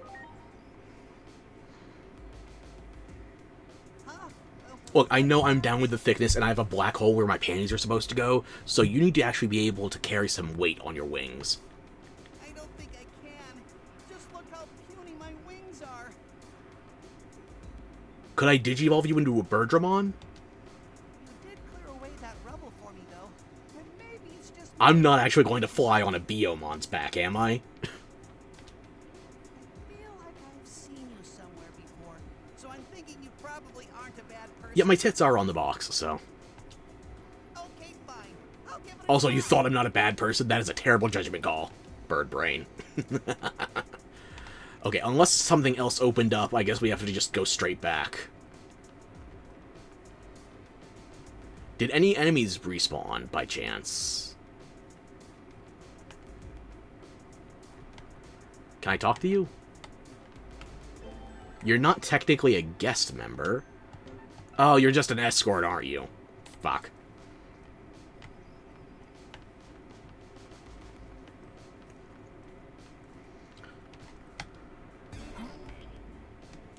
Huh? Look, I know I'm down with the thickness and I have a black hole where my panties are supposed to go, so you need to actually be able to carry some weight on your wings. I don't think I can. Just look how puny my wings are. Could I digivolve you into a Birdramon? You did clear away that rubble for me, though. And maybe it's just I'm not actually going to fly on a Biomon's back, am I? I feel like I've seen you somewhere before, so I'm thinking you probably aren't a bad person. Yeah, my tits are on the box, so... Okay, fine. I'll give it a Also, you try. thought I'm not a bad person? That is a terrible judgment call. Bird brain. Okay, unless something else opened up, I guess we have to just go straight back. Did any enemies respawn, by chance? Can I talk to you? You're not technically a guest member. Oh, you're just an escort, aren't you? Fuck.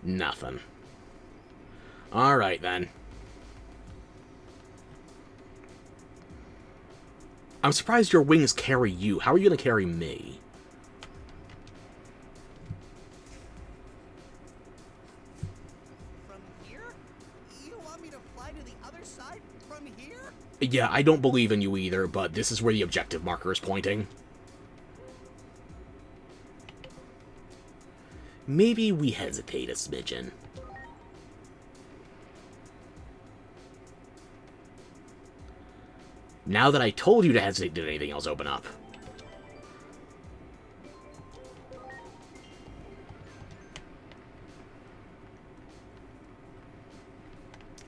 Nothing. Alright, then. I'm surprised your wings carry you. How are you going to carry me? From here? You want me to fly to the other side from here? Yeah, I don't believe in you either, but this is where the objective marker is pointing. Maybe we hesitate a smidgen. Now that I told you to hesitate, did anything else open up?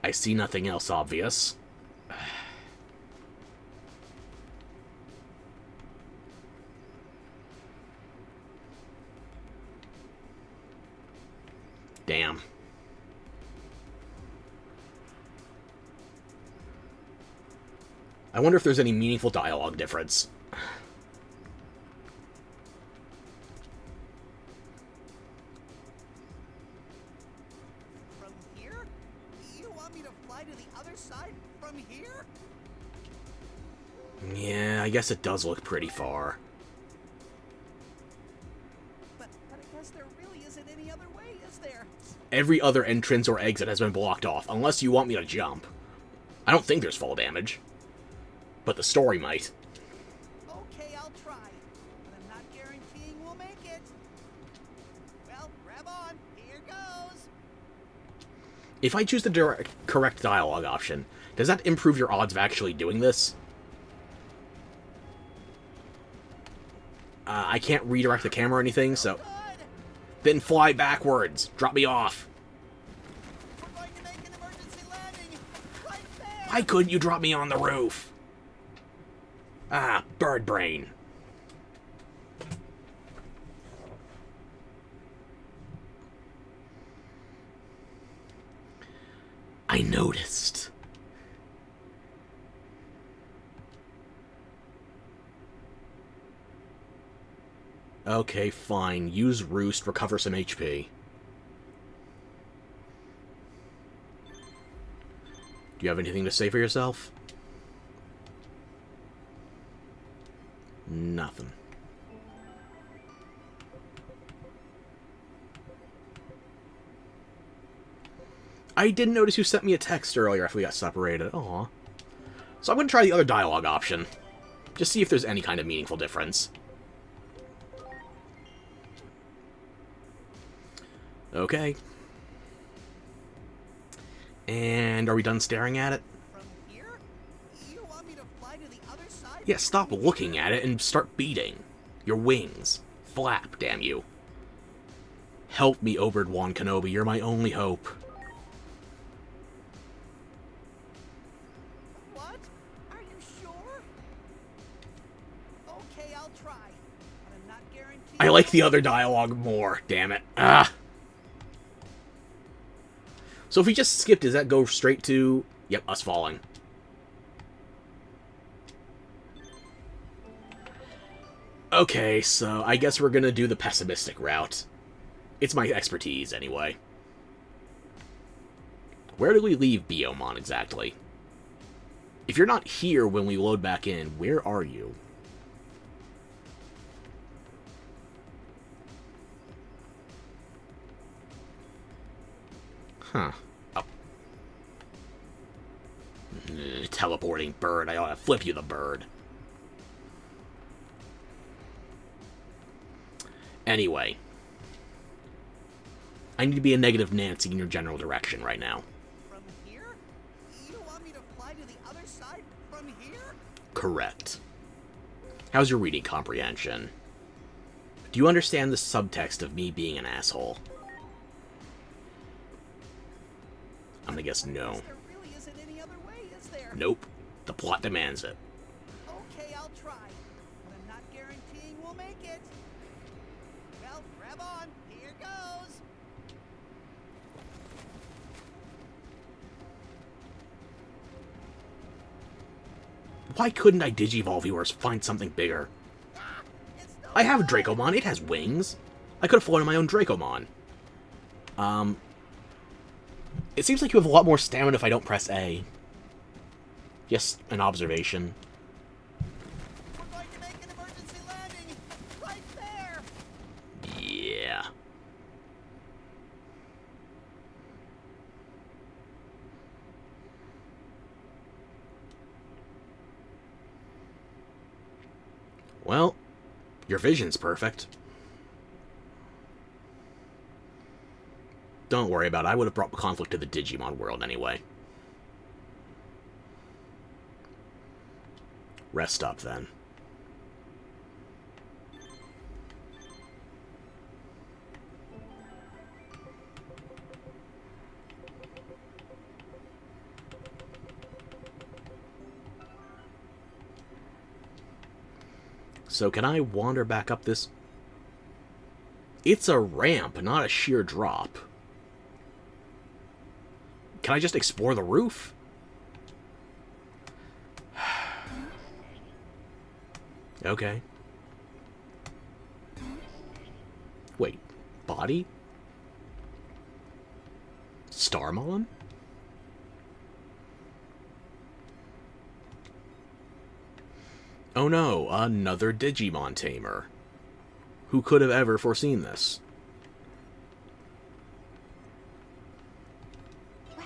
I see nothing else obvious. Damn. I wonder if there's any meaningful dialogue difference. From here? You want me to fly to the other side from here? Yeah, I guess it does look pretty far. But I guess there really isn't any other way, is there? Every other entrance or exit has been blocked off, unless you want me to jump. I don't think there's fall damage. But the story might. Okay, I'll try. But I'm not guaranteeing we'll make it. Well, grab on. Here goes. If I choose the correct dialogue option, does that improve your odds of actually doing this? I can't redirect the camera or anything, so... Good. Then fly backwards. Drop me off. We're going to make an emergency landing. Right there. Why couldn't you drop me on the roof? Ah, bird brain. I noticed. Okay, fine. Use Roost, recover some HP. Do you have anything to say for yourself? Nothing. I didn't notice you sent me a text earlier after we got separated. Aw. So I'm going to try the other dialogue option. Just see if there's any kind of meaningful difference. Okay. And are we done staring at it? From here? You want me to fly to the other side? Yeah, stop looking at it and start beating. Your wings. Flap, damn you. Help me, Obi-Wan Kenobi. You're my only hope. What? Are you sure? Okay, I'll try. But I'm not guaranteeing. I like the other dialogue more, damn it. Ah. So if we just skip, does that go straight to... Yep, us falling. Okay, so I guess we're gonna do the pessimistic route. It's my expertise, anyway. Where do we leave Biomon, exactly? If you're not here when we load back in, where are you? Huh. Oh. Teleporting bird. I ought to flip you the bird. Anyway. I need to be a negative Nancy in your general direction right now. From here? You want me to fly to the other side from here? Correct. How's your reading comprehension? Do you understand the subtext of me being an asshole? I'm gonna guess no. There really isn't any other way, is there? Nope. The plot demands it. Okay, I'll try. But I'm not guaranteeing we'll make it. Well, grab on. Here goes. Why couldn't I Digivolve you or find something bigger? It's no I have a fun. Dracomon. It has wings. I could have flown on my own Dracomon. It seems like you have a lot more stamina if I don't press A. Just an observation. We're going to make an emergency landing right there. Yeah. Well, your vision's perfect. Don't worry about it. I would have brought conflict to the Digimon world anyway. Rest up, then. So can I wander back up this? It's a ramp, not a sheer drop. Can I just explore the roof? Okay. Wait, body? Starmon? Oh no, another Digimon tamer. Who could have ever foreseen this? Wow.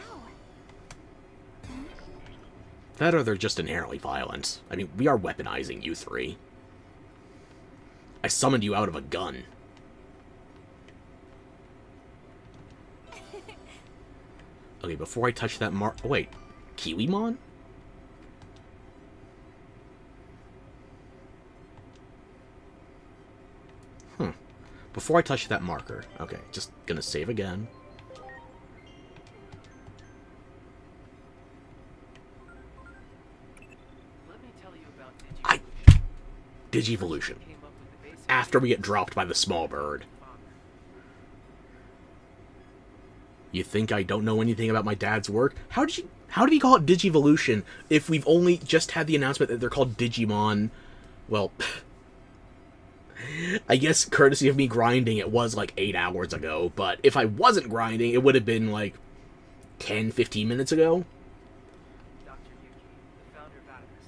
That or they're just inherently violent. I mean, we are weaponizing you three. I summoned you out of a gun. Okay, before I touch that oh, wait. Kiwimon? Before I touch that marker. Okay, just gonna save again. Let me tell you about Digivolution. Came up with the basic After we get dropped by the small bird. father. You think I don't know anything about my dad's work? How did he call it Digivolution if we've only just had the announcement that they're called Digimon? Well, I guess courtesy of me grinding, it was like 8 hours ago, but if I wasn't grinding, it would have been like 10, 15 minutes ago. Dr. Yuki, the founder of Atticus.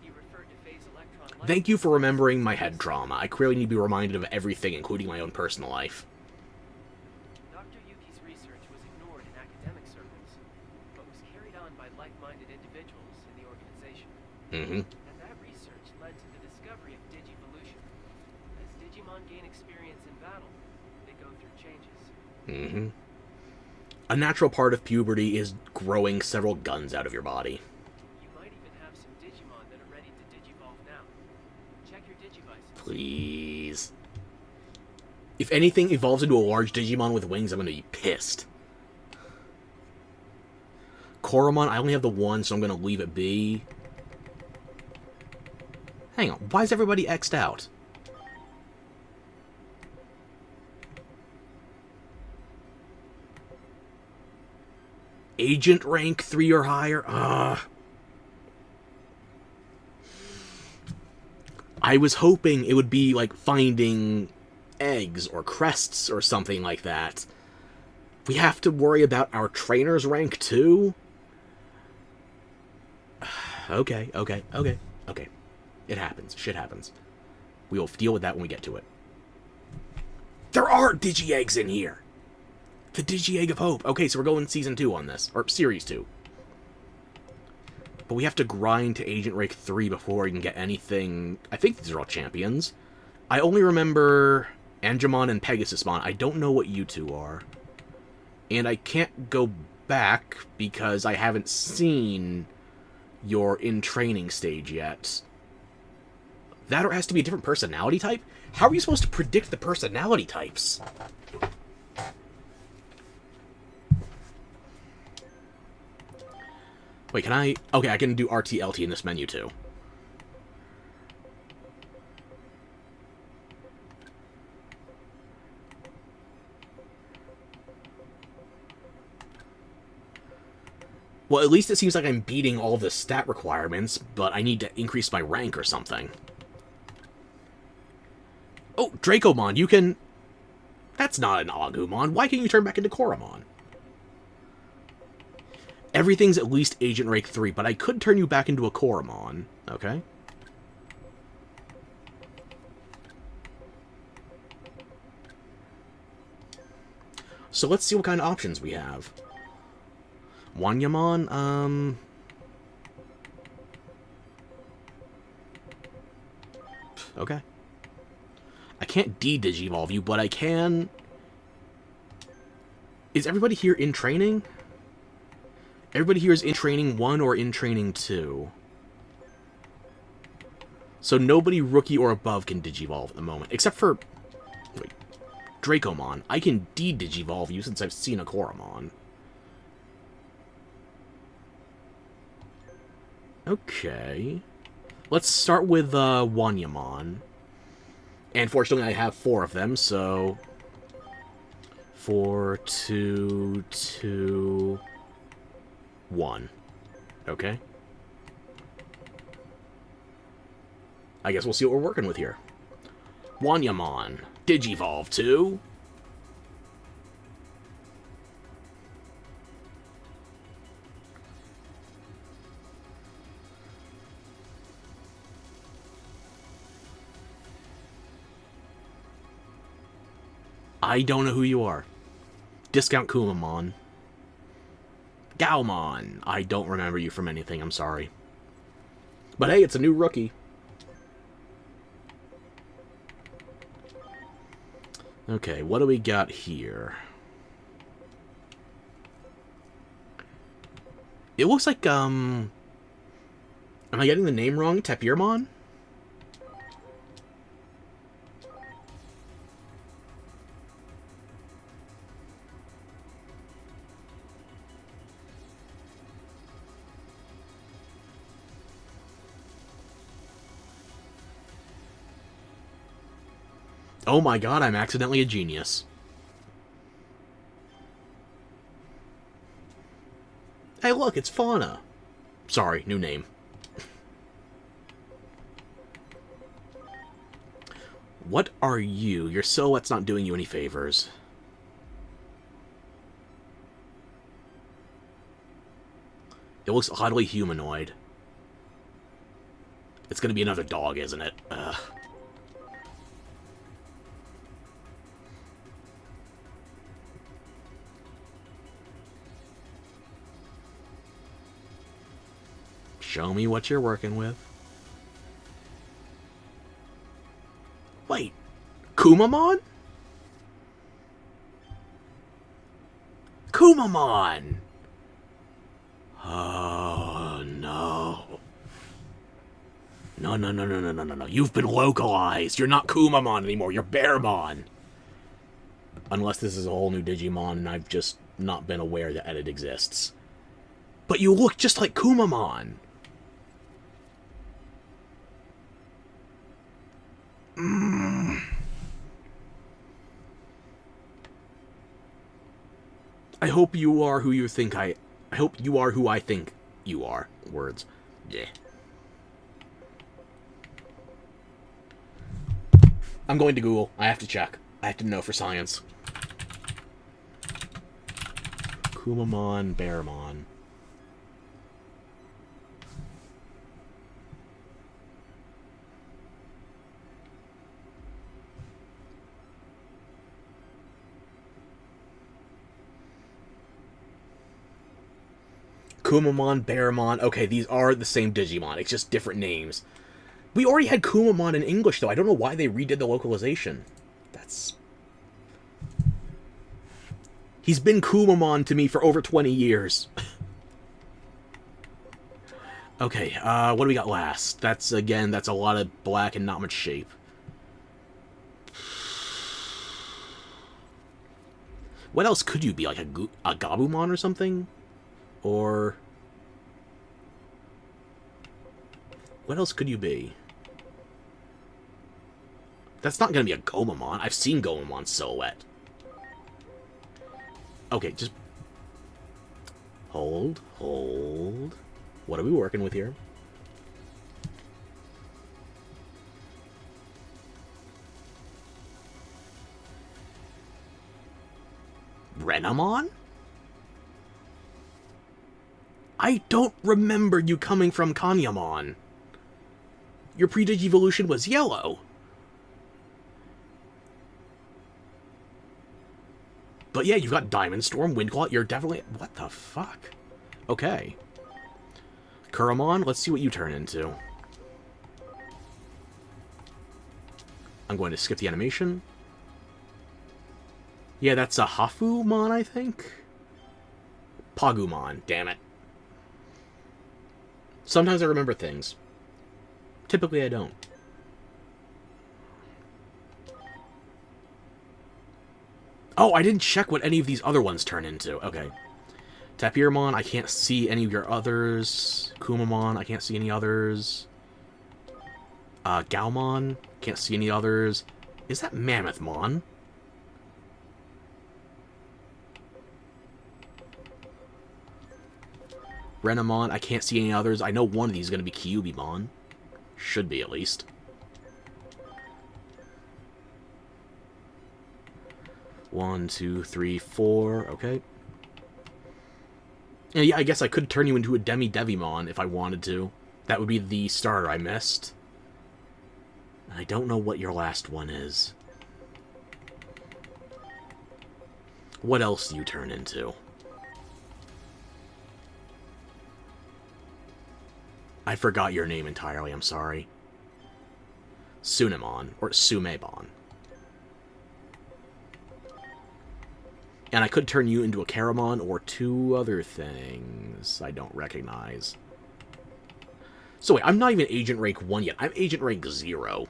He referred to phase electron light. Thank you for remembering my head trauma. I clearly need to be reminded of everything, including my own personal life. Dr. Yuki's research was ignored in academic circles, but was carried on by like-minded individuals in the organization. Mm-hmm. And that research led to the discovery of Digivolution. As Digimon gain experience in battle, they go through changes. Mm-hmm. A natural part of puberty is growing several guns out of your body. You might even have some Digimon that are ready to Digivolve now. Check your Digivices. Please. If anything evolves into a large Digimon with wings, I'm going to be pissed. Koromon, I only have the one, so I'm going to leave it be. Hang on, why is everybody X'd out? Agent rank 3 or higher? I was hoping it would be like finding eggs or crests or something like that. We have to worry about our trainer's rank too? Okay. It happens. Shit happens. We will deal with that when we get to it. There are Digi-Eggs in here! The Digi-Egg of Hope. Okay, so we're going Season 2 on this. Or Series 2. But we have to grind to Agent Rank 3 before we can get anything. I think these are all champions. I only remember Angemon and Pegasusmon. I don't know what you two are. And I can't go back because I haven't seen your in-training stage yet. That or it has to be a different personality type? How are you supposed to predict the personality types? Wait, can I... Okay, I can do RT-LT in this menu, too. Well, at least it seems like I'm beating all the stat requirements, but I need to increase my rank or something. Oh, Dracomon, you can... That's not an Agumon. Why can't you turn back into Koromon? Everything's at least Agent Rank 3, but I could turn you back into a Koromon. Okay. So let's see what kind of options we have. Wanyamon, okay. I can't de-digivolve you, but I can... Is everybody here in training? Everybody here is in training 1 or in training 2. So nobody rookie or above can digivolve at the moment, except for... Wait. Dracomon. I can de-digivolve you since I've seen a Koromon. Okay. Let's start with Wanyamon. And fortunately, I have 4 of them, so... 4, 2, 2... 1. Okay. I guess we'll see what we're working with here. Wanyamon. Digivolve to... I don't know who you are. Discount Kumamon. Gaomon. I don't remember you from anything, I'm sorry. But hey, it's a new rookie. Okay, what do we got here? It looks like, am I getting the name wrong? Tapirmon? Oh my god, I'm accidentally a genius. Hey look, it's Fauna. Sorry, new name. What are you? Your silhouette's not doing you any favors. It looks oddly humanoid. It's gonna be another dog, isn't it? Ugh. Show me what you're working with. Wait, Kumamon? Kumamon! Oh, no. No. You've been localized. You're not Kumamon anymore. You're Bearmon. Unless this is a whole new Digimon and I've just not been aware that it exists. But you look just like Kumamon. I hope you are who you think I hope you are who I think you are. Words. Yeah. I'm going to Google. I have to check. I have to know for science. Kumamon, Bearmon. Kumamon, Bearmon. Okay, these are the same Digimon. It's just different names. We already had Kumamon in English, though. I don't know why they redid the localization. That's... He's been Kumamon to me for over 20 years. Okay, what do we got last? That's, again, that's a lot of black and not much shape. What else could you be? Like a Gabumon or something? Or... What else could you be? That's not gonna be a Gomamon. I've seen Gomamon silhouette. Okay, just... Hold. What are we working with here? Renamon? I don't remember you coming from Kanyamon. Your pre-Digivolution was yellow. But yeah, you've got Diamond Storm, Windclaw, you're definitely... What the fuck? Okay. Kuramon, let's see what you turn into. I'm going to skip the animation. Yeah, that's a Hafumon, I think? Pagumon, damn it. Sometimes I remember things. Typically I don't. Oh, I didn't check what any of these other ones turn into. Okay. Tapirmon, I can't see any of your others. Kumamon, I can't see any others. Gaomon, can't see any others. Is that Mammothmon? Renamon, I can't see any others. I know one of these is going to be Kyubimon. Should be, at least. One, two, three, four. Okay. Yeah, I guess I could turn you into a Demi-Devimon if I wanted to. That would be the starter I missed. I don't know what your last one is. What else do you turn into? I forgot your name entirely, I'm sorry. Sunamon, or Sumebon. And I could turn you into a Karamon or two other things I don't recognize. So wait, I'm not even Agent Rank 1 yet. I'm Agent Rank 0.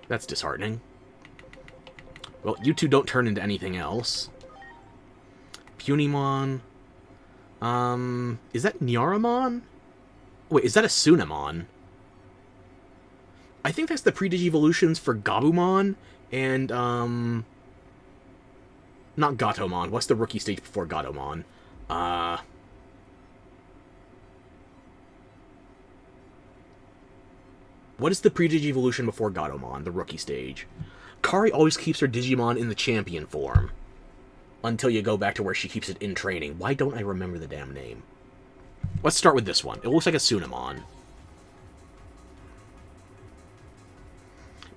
That's disheartening. Well, you two don't turn into anything else. Punimon. Is that Nyaramon? Wait, is that a Sunamon? I think that's the pre-Digivolutions for Gabumon and, not Gatomon. What's the rookie stage before Gatomon? What is the pre-Digivolution before Gatomon, the rookie stage? Kari always keeps her Digimon in the champion form. Until you go back to where she keeps it in training. Why don't I remember the damn name? Let's start with this one. It looks like a Sunamon.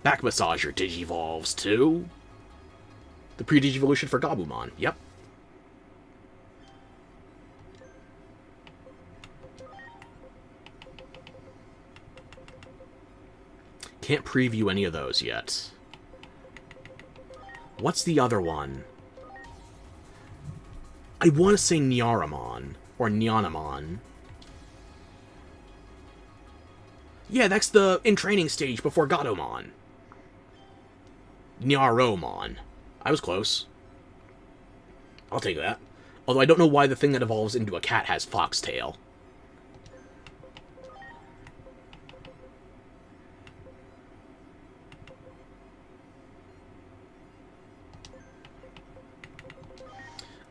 Back Massager Digivolves too. The pre-Digivolution for Gabumon. Yep. Can't preview any of those yet. What's the other one? I want to say Nyaramon. Or Nyanamon. Yeah, that's the in-training stage before Gatomon. Nyaromon. I was close. I'll take that. Although I don't know why the thing that evolves into a cat has foxtail.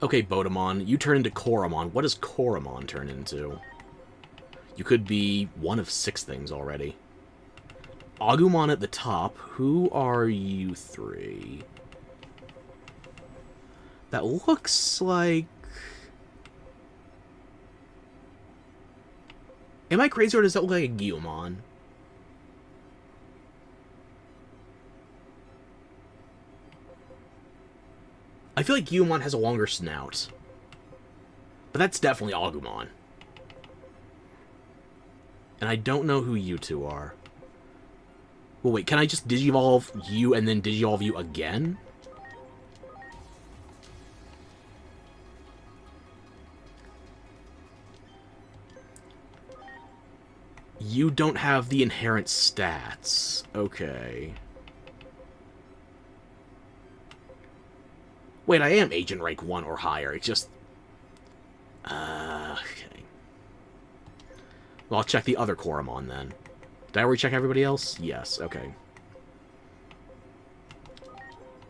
Okay, Bodamon, you turn into Koramon. What does Koramon turn into? You could be one of 6 things already. Agumon at the top. Who are you 3? That looks like... Am I crazy, or does that look like a Gyumon? I feel like Gyumon has a longer snout. But that's definitely Agumon. And I don't know who you two are. Well, wait, can I just Digivolve you and then Digivolve you again? You don't have the inherent stats. Okay. Wait, I am Agent Rank 1 or higher. It's just... okay. Well, I'll check the other Koromon then. Did I already check everybody else? Yes, okay.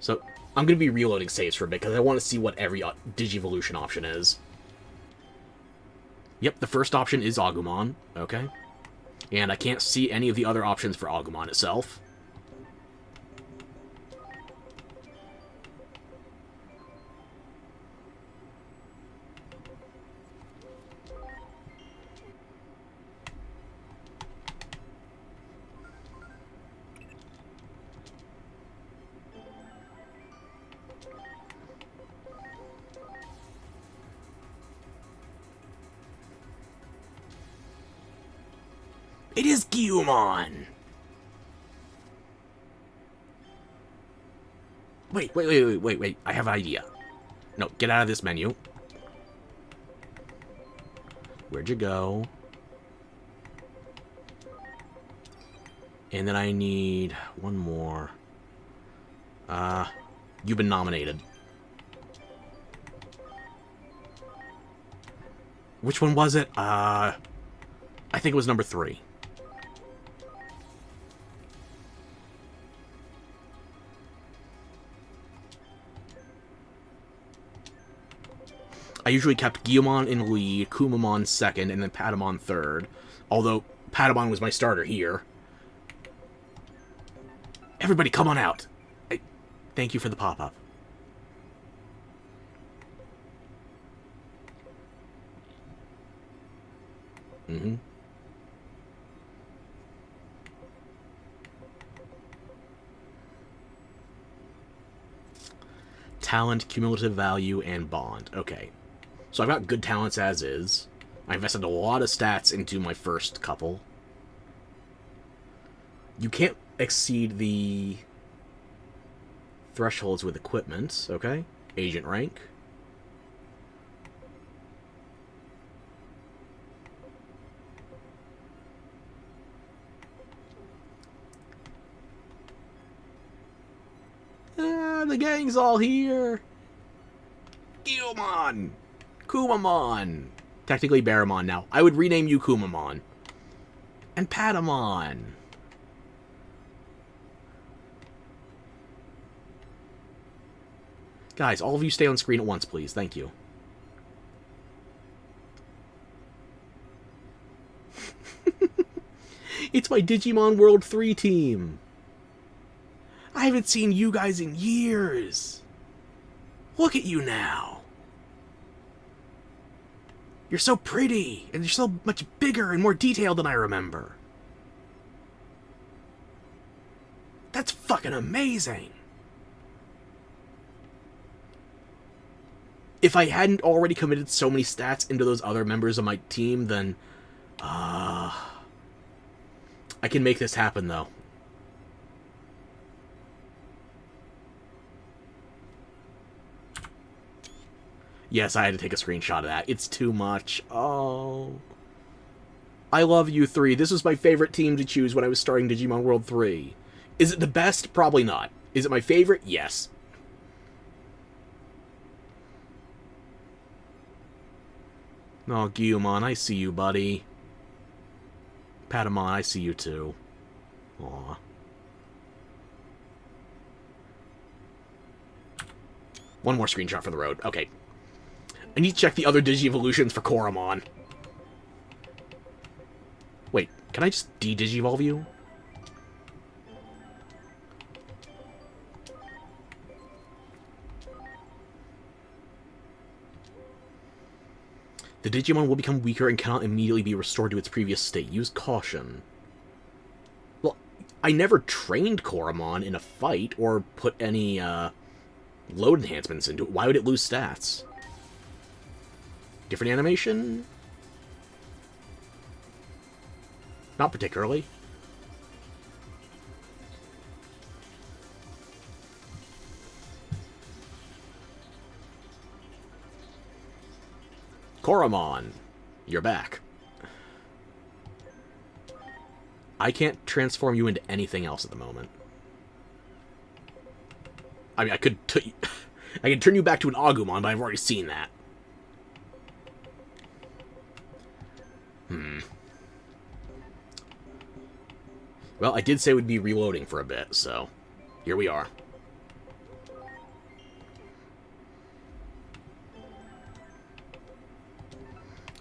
So, I'm going to be reloading saves for a bit, because I want to see what every Digivolution option is. Yep, the first option is Agumon. Okay. And I can't see any of the other options for Agumon itself. It is Gyumon! Wait. I have an idea. No, get out of this menu. Where'd you go? And then I need one more. You've been nominated. Which one was it? I think it was number 3. I usually kept Gyumon in lead, Kumamon second, and then Patamon third. Although, Patamon was my starter here. Everybody, come on out! Thank you for the pop-up. Mm-hmm. Talent, cumulative value, and bond. Okay. So I've got good talents as is. I invested a lot of stats into my first couple. You can't exceed the thresholds with equipment, okay? Agent rank. The gang's all here. Gyumon! Kumamon! Technically Barramon now. I would rename you Kumamon. And Patamon. Guys, all of you stay on screen at once, please. Thank you. It's my Digimon World 3 team. I haven't seen you guys in years. Look at you now. You're so pretty, and you're so much bigger and more detailed than I remember. That's fucking amazing. If I hadn't already committed so many stats into those other members of my team, then... I can make this happen, though. Yes, I had to take a screenshot of that. It's too much. Oh. I love you 3. This was my favorite team to choose when I was starting Digimon World 3. Is it the best? Probably not. Is it my favorite? Yes. Oh, Gyumon, I see you, buddy. Patamon, I see you too. Aw. One more screenshot for the road. Okay. I need to check the other Digi-evolutions for Koromon. Wait, can I just de-Digivolve you? The Digimon will become weaker and cannot immediately be restored to its previous state. Use caution. Well, I never trained Koromon in a fight or put any load enhancements into it. Why would it lose stats? Different animation? Not particularly. Koromon, you're back. I can't transform you into anything else at the moment. I mean, I could turn you back to an Agumon, but I've already seen that. Well, I did say we'd be reloading for a bit, so here we are.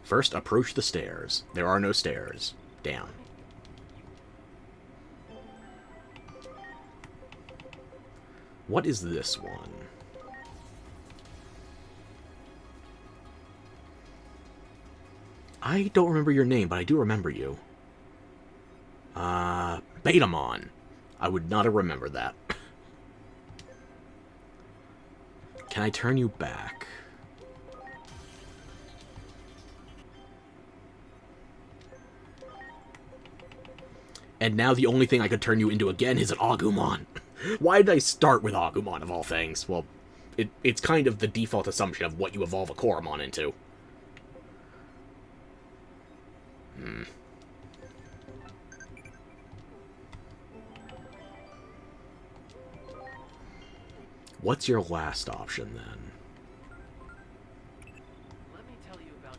First, approach the stairs. There are no stairs. Down. What is this one? I don't remember your name, but I do remember you. Betamon. I would not have remembered that. Can I turn you back? And now the only thing I could turn you into again is an Agumon. Why did I start with Agumon, of all things? Well, it's kind of the default assumption of what you evolve a Koromon into. What's your last option, then? Let me tell you about...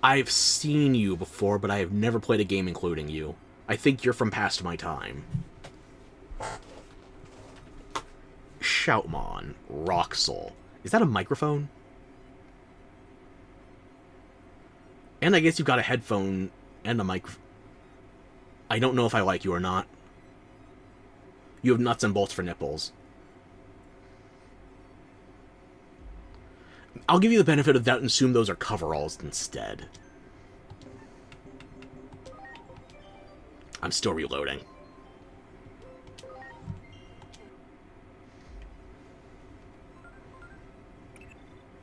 I've seen you before, but I have never played a game including you. I think you're from past my time. Shoutmon. Roxel. Is that a microphone? And I guess you've got a headphone and a mic. I don't know if I like you or not. You have nuts and bolts for nipples. I'll give you the benefit of the doubt and assume those are coveralls instead. I'm still reloading.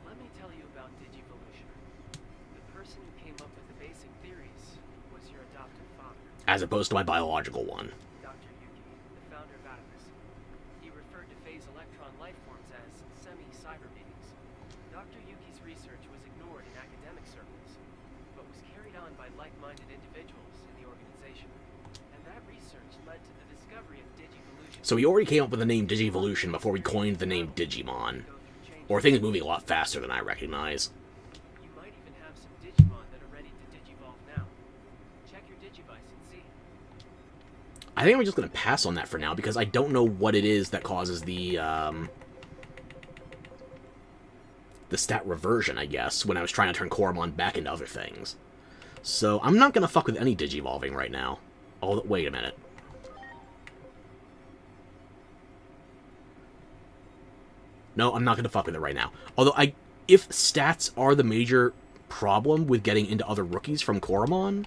Let me tell you about Digivolution. The person who came up with the basic theories was your adoptive father, As opposed to my biological one. Dr. Yuki, the founder of Atticus. He referred to phase electron lifeforms as semi-cyber beings. Dr. Yuki's research was ignored in academic circles, but was carried on by like-minded individuals in the organization. And that research led to the discovery of Digivolution. So he already came up with the name Digivolution before we coined the name Digimon. Or things moving a lot faster than I recognize. You might even have some Digimon that are ready to Digivolve now. Check your Digivice and see. I think I'm just going to pass on that for now, because I don't know what it is that causes the stat reversion, I guess, when I was trying to turn Koromon back into other things. So I'm not going to fuck with any Digivolving right now. Oh, wait a minute. No, I'm not going to fuck with it right now. Although, if stats are the major problem with getting into other rookies from Koromon...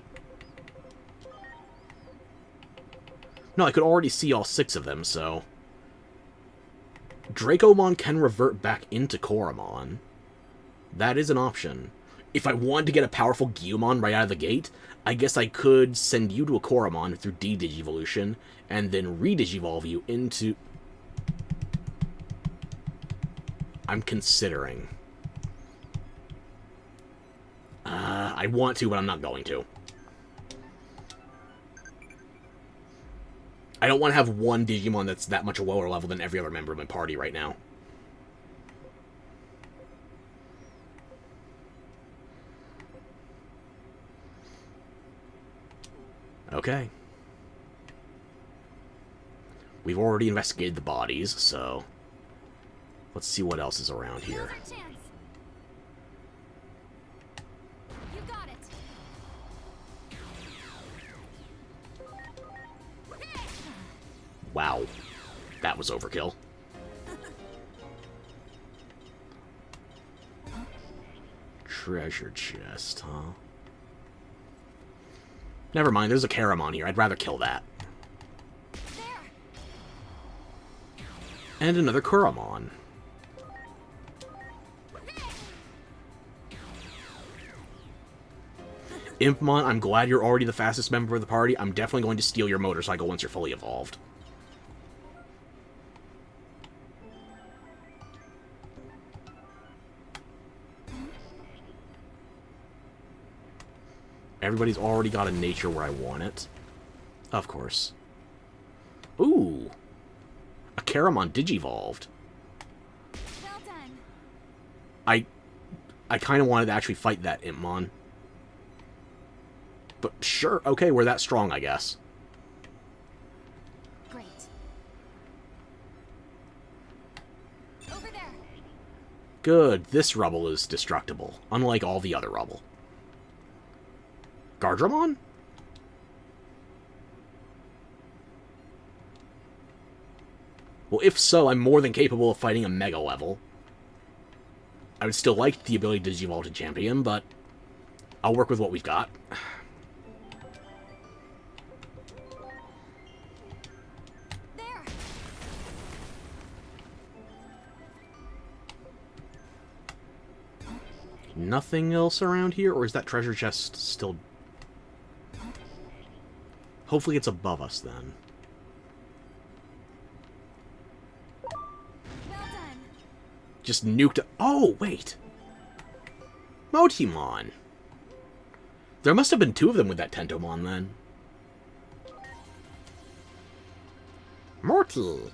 No, I could already see all 6 of them, so... Dracomon can revert back into Koromon. That is an option. If I wanted to get a powerful Gyumon right out of the gate, I guess I could send you to a Koromon through D-Digivolution, and then re-Digivolve you into... I'm considering. I want to, but I'm not going to. I don't want to have one Digimon that's that much lower level than every other member of my party right now. Okay. We've already investigated the bodies, so... Let's see what else is around here. Now's our chance. You got it. Wow. That was overkill. Treasure chest, huh? Never mind, there's a Karamon here. I'd rather kill that. There. And another Kuramon. Impmon, I'm glad you're already the fastest member of the party. I'm definitely going to steal your motorcycle once you're fully evolved. Everybody's already got a nature where I want it. Of course. Ooh. A Caramon Digivolved. Well done. I kind of wanted to actually fight that Impmon. But sure, okay, we're that strong, I guess. Great. Over there. Good, this rubble is destructible, unlike all the other rubble. Gardramon? Well, if so, I'm more than capable of fighting a Mega level. I would still like the ability to Digivolve to Champion, but I'll work with what we've got. There. Nothing else around here, or is that treasure chest still... Hopefully it's above us, then. Well done. Just nuked... Oh, wait! Motimon! There must have been two of them with that Tentomon, then. Morty!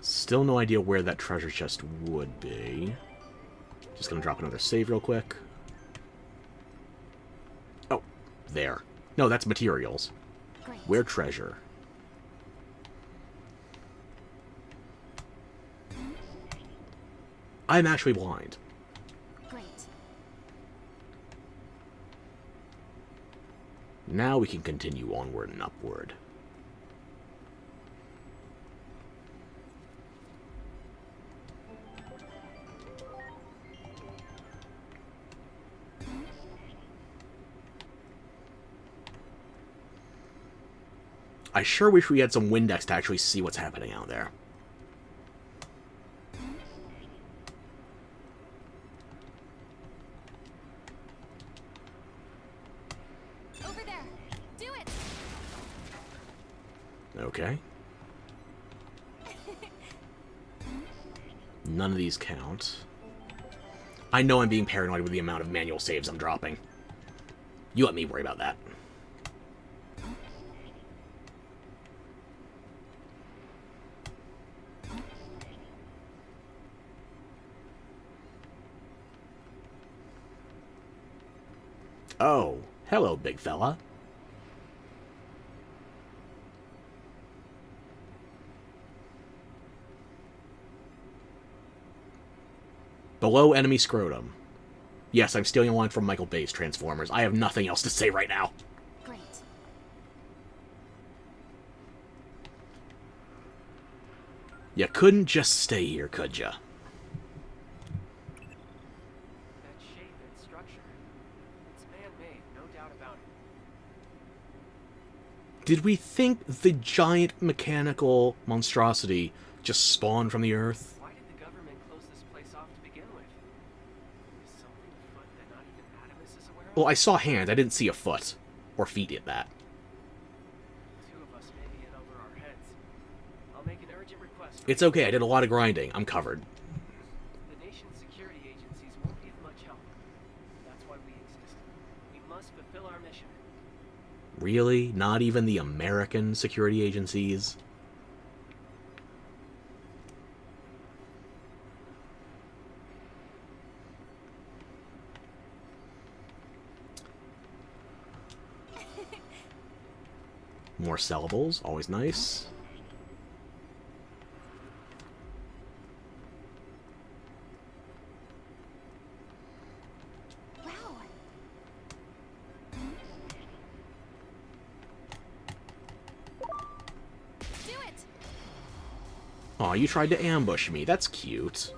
Still no idea where that treasure chest would be. Just gonna drop another save real quick. Oh, there. No, that's materials. Great. Where treasure? I'm actually blind. Great. Now we can continue onward and upward. I sure wish we had some Windex to actually see what's happening out there. Over there. Do it. Okay. None of these count. I know I'm being paranoid with the amount of manual saves I'm dropping. You let me worry about that. Oh, hello, big fella. Below enemy scrotum. Yes, I'm stealing a line from Michael Bay's Transformers. I have nothing else to say right now. Great. You couldn't just stay here, could ya? That shape and structure. It's man-made, no doubt about it. Did we think the giant mechanical monstrosity just spawned from the earth? Why did the government close this place off to begin with? Is something afoot that not even Adamus is aware of? Well, I saw hands. I didn't see a foot. Or feet at that. Two of us may be in over our heads. I'll make an urgent request. It's okay. I did a lot of grinding. I'm covered. The nation's security agencies won't give much help. That's why we exist. We must fulfill our mission. Really? Not even the American security agencies? More syllables, always nice. Wow. Do it. Aw, you tried to ambush me. That's cute.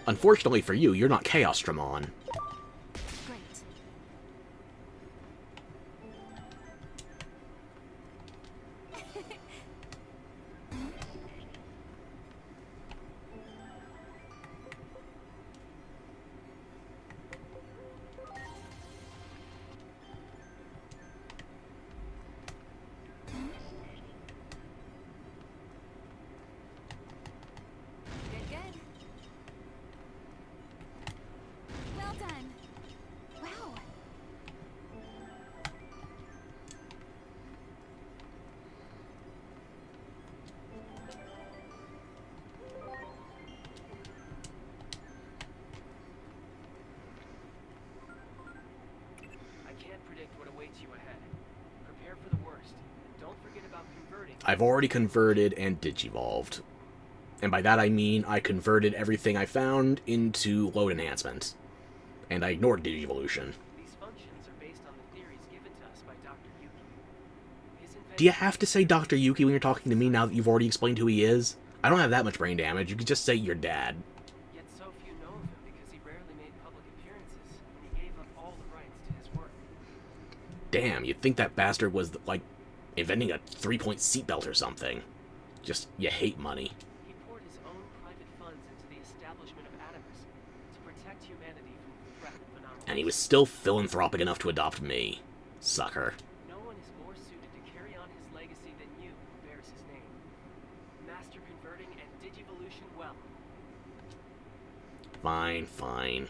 Unfortunately for you, you're not Chaos Dramon. Great. Good, good. Well done. Wow. I can't predict what awaits you ahead. Prepare for the worst, and don't forget about converting. I've already converted and digivolved. And by that I mean I converted everything I found into load enhancement. And I ignored Digivolution. These functions are based on the theories given to us by Dr. Yuki. His Do you have to say Dr. Yuki when you're talking to me now that you've already explained who he is? I don't have that much brain damage. You could just say your dad. Yet so few know of him because he rarely made public appearances, and he gave up all the rights to his work. Damn, you'd think that bastard was, like, inventing a 3-point seatbelt or something. Just, you hate money. He poured his own private funds into the establishment of Adamus to protect humanity from the threat of phenomena. And he was still philanthropic enough to adopt me. Sucker. No one is more suited to carry on his legacy than you who bears his name. Master converting and digivolution well. Fine, fine.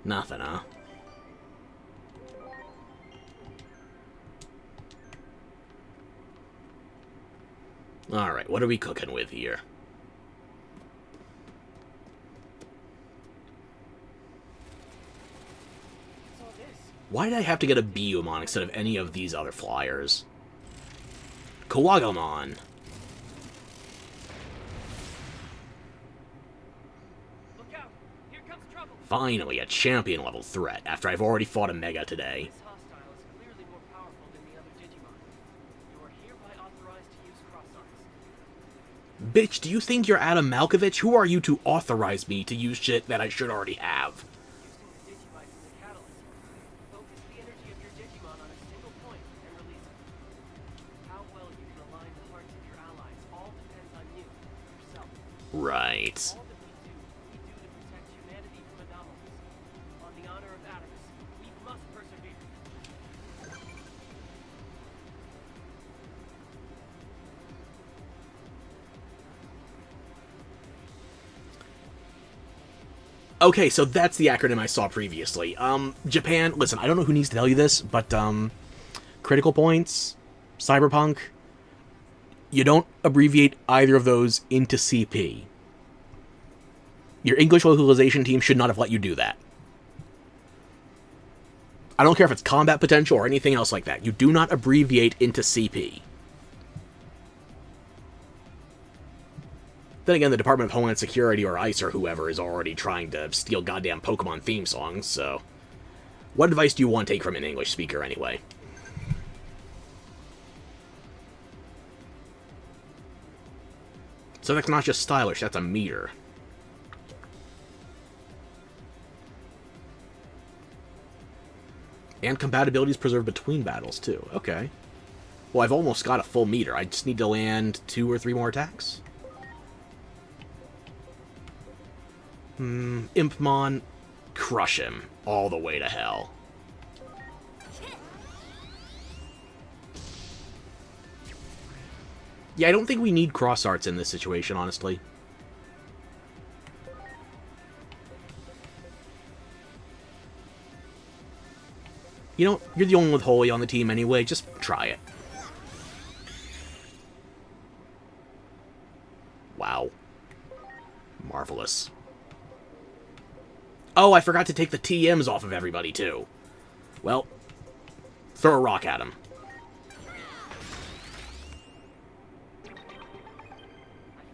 Nothing, huh? Alright, what are we cooking with here? What's all this? Why did I have to get a Biyumon instead of any of these other flyers? Kawagamon! Look out! Here comes trouble! Finally, a champion-level threat, after I've already fought a Mega today. This hostile is clearly more powerful than the other Digimon. You are hereby authorized to use cross arts. Bitch, do you think you're Adam Malkovich? Who are you to authorize me to use shit that I should already have? Using the Digivice as a catalyst, focus the energy of your Digimon on a single point and release it. How well you can align the hearts of your allies all depends on you, yourself. Right. All that we do to protect humanity from anomalies. On the honor of Adamus, we must persevere. Okay, so that's the acronym I saw previously. Japan, listen, I don't know who needs to tell you this, but, critical points, cyberpunk, you don't abbreviate either of those into CP. Your English localization team should not have let you do that. I don't care if it's combat potential or anything else like that. You do not abbreviate into CP. Then again, the Department of Homeland Security or ICE or whoever is already trying to steal goddamn Pokemon theme songs, so... What advice do you want to take from an English speaker, anyway? So that's not just stylish, that's a meter. And compatibility is preserved between battles, too. Okay. Well, I've almost got a full meter. I just need to land 2 or 3 more attacks. Impmon, crush him all the way to hell. Yeah, I don't think we need cross arts in this situation, honestly. You know, you're the only one with Holy on the team anyway, just try it. Wow. Marvelous. Oh, I forgot to take the TMs off of everybody, too. Well, throw a rock at him. I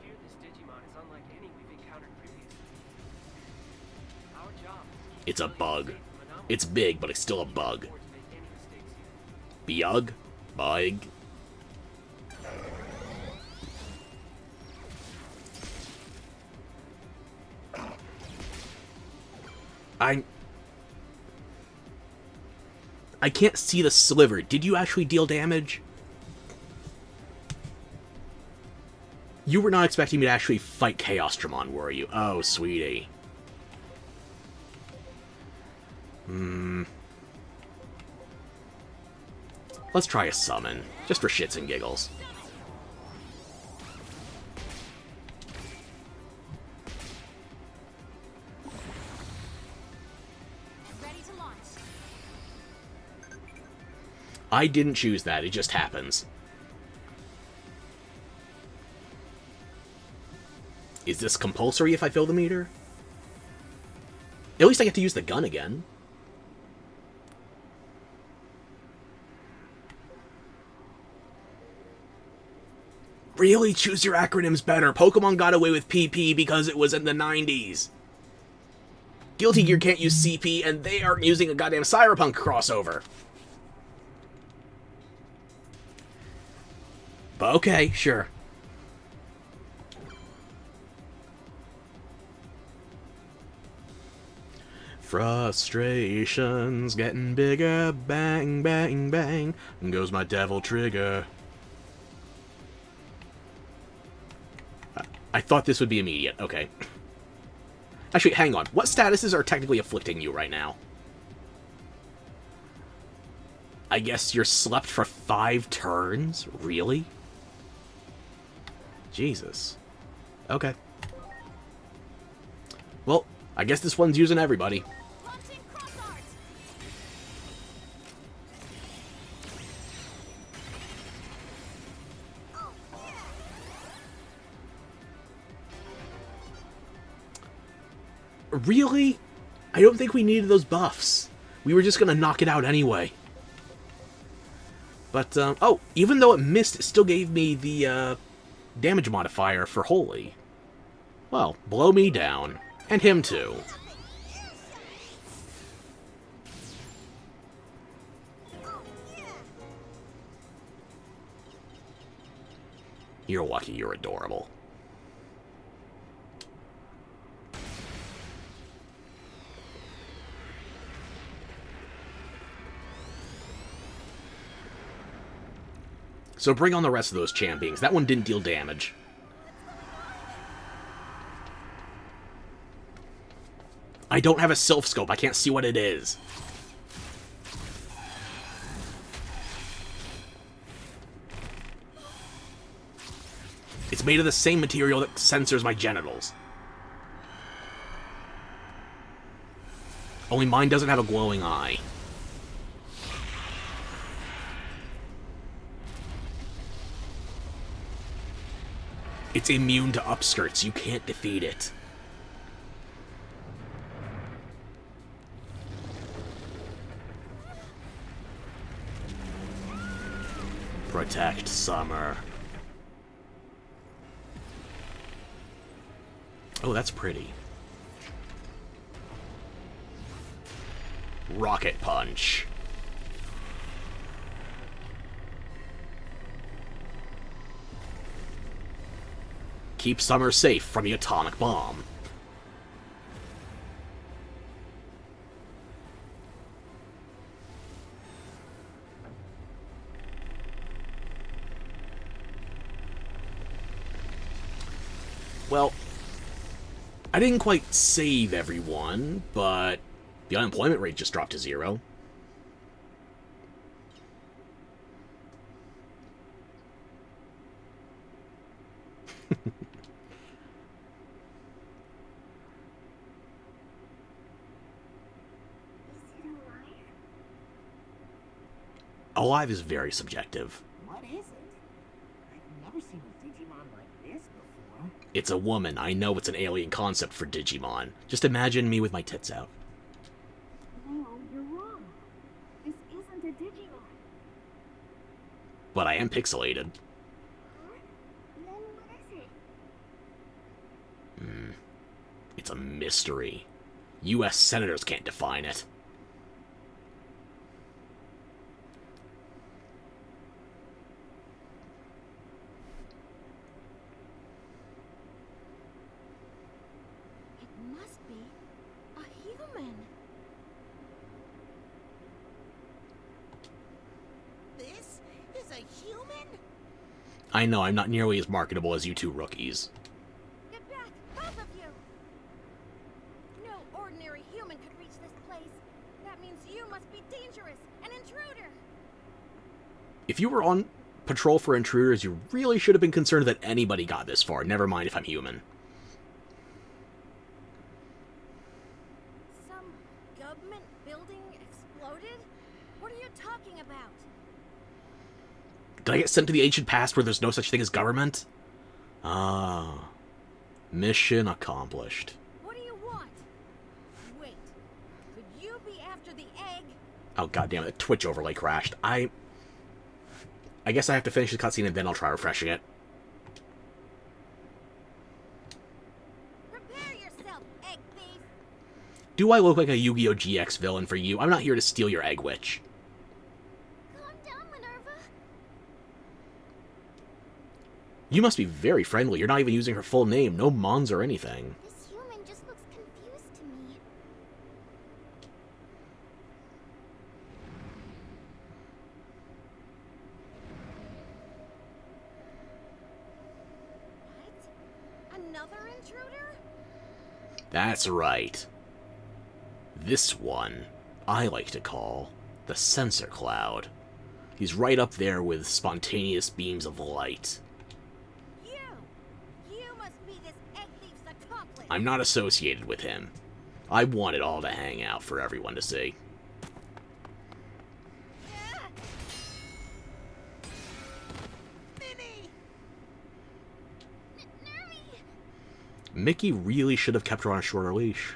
fear this Digimon is unlike any we've encountered previously. Our job is to keep It's a Billy bug. safe from anomalies It's big, but it's still a bug. before to make any mistakes here. Bug? Bug? I can't see the sliver. Did you actually deal damage? You were not expecting me to actually fight Chaosdramon, were you? Oh, sweetie. Let's try a summon, just for shits and giggles. Ready to launch. I didn't choose that, it just happens. Is this compulsory if I fill the meter? At least I get to use the gun again. Really? Choose your acronyms better. Pokemon got away with PP because it was in the 90s. Guilty Gear can't use CP, and they aren't using a goddamn Cyberpunk crossover. But okay, sure. Frustrations getting bigger, bang, bang, bang, and goes my devil trigger. I thought this would be immediate, okay. Actually, hang on, what statuses are technically afflicting you right now? I guess you're slept for 5 turns? Really? Jesus. Okay. Well, I guess this one's using everybody. Launching cross art. Really? I don't think we needed those buffs. We were just gonna knock it out anyway. But, oh, even though it missed, it still gave me the, damage modifier for Holy. Well, blow me down. And him too. You're lucky you're adorable. So bring on the rest of those champions. That one didn't deal damage. I don't have a Sylph Scope. I can't see what it is. It's made of the same material that censors my genitals. Only mine doesn't have a glowing eye. It's immune to upskirts. You can't defeat it. Protect Summer. Oh, that's pretty. Rocket Punch. Keep Summer safe from the atomic bomb. Well, I didn't quite save everyone, but the unemployment rate just dropped to 0. Alive is very subjective. What is it? I've never seen a Digimon like this before. It's a woman. I know it's an alien concept for Digimon. Just imagine me with my tits out. No, you're wrong. This isn't a Digimon. But I am pixelated. Then what is it? It's a mystery. U.S. senators can't define it. It must be a human. a human? I know, I'm not nearly as marketable as you two rookies. Get back, both of you! No ordinary human could reach this place. That means you must be dangerous, an intruder! If you were on patrol for intruders, you really should have been concerned that anybody got this far, never mind if I'm human. Some government building exploded? What are you talking about? Did I get sent to the ancient past where there's no such thing as government? Ah. Mission accomplished. What do you want? Wait, could you be after the egg? Oh, goddammit, the Twitch overlay crashed. I guess I have to finish the cutscene and then I'll try refreshing it. Prepare yourself, egg thief! Do I look like a Yu-Gi-Oh! GX villain for you? I'm not here to steal your egg witch. Calm down, Minerva. You must be very friendly. You're not even using her full name. No mons or anything. This human just looks confused to me. What? Another intruder? That's right. This one, I like to call the Sensor Cloud. He's right up there with spontaneous beams of light. You must be this egg thief's accomplice. I'm not associated with him. I want it all to hang out for everyone to see. Minnie! Nervy! Mickey really should have kept her on a shorter leash.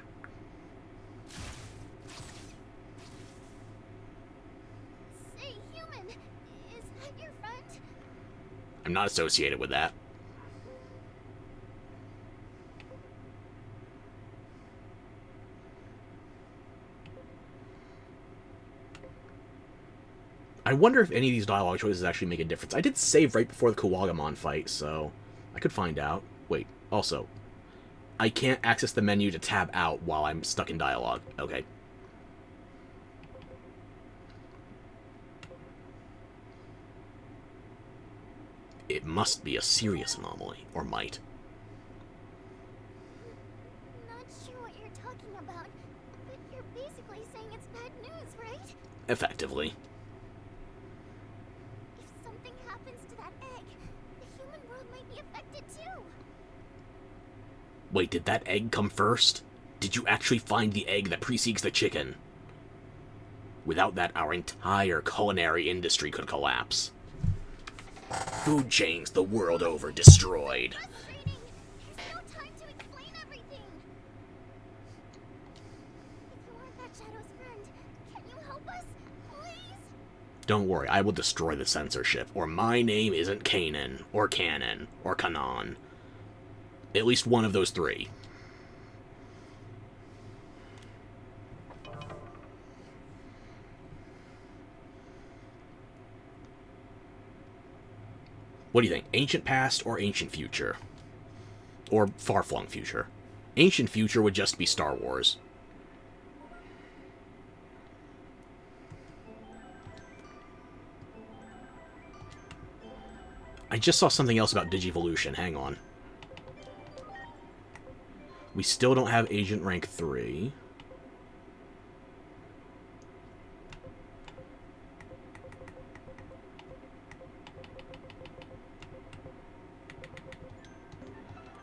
Say, human, is that your friend? I'm not associated with that. I wonder if any of these dialogue choices actually make a difference. I did save right before the Kawagamon fight, so I could find out. Wait, also, I can't access the menu to tab out while I'm stuck in dialogue. Okay. It must be a serious anomaly, or might. Not sure what you're talking about, but you're basically saying it's bad news, right? Effectively. If something happens to that egg, the human world might be affected too. Wait, did that egg come first? Did you actually find the egg that precedes the chicken? Without that, our entire culinary industry could collapse. Food chains the world over destroyed. Frustrating. There's no time to explain everything. If you aren't that Shadow's friend, can you help us, please? Don't worry, I will destroy the censorship, or my name isn't Kanan, or Canon, or Kanan. At least one of those three. What do you think? Ancient past or ancient future? Or far-flung future? Ancient future would just be Star Wars. I just saw something else about Digivolution. Hang on. We still don't have Agent Rank 3.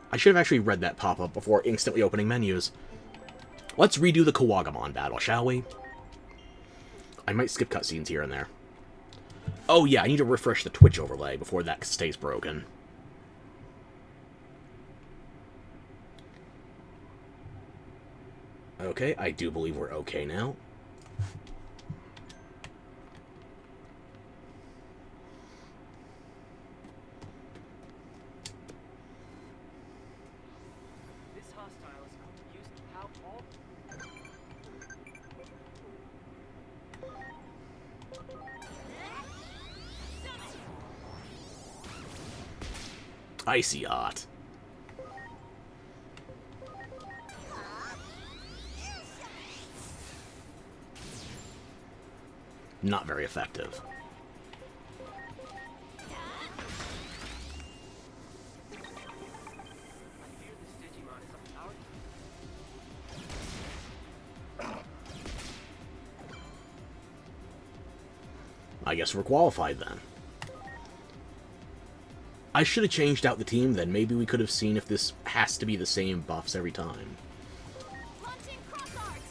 I should have actually read that pop-up before instantly opening menus. Let's redo the Kawagamon battle, shall we? I might skip cutscenes here and there. Oh yeah, I need to refresh the Twitch overlay before that stays broken. Okay, I do believe we're okay now. This hostile is used how all Icy hot. Not very effective. I guess we're qualified then. I should have changed out the team then. Maybe we could have seen if this has to be the same buffs every time. Launching cross arts.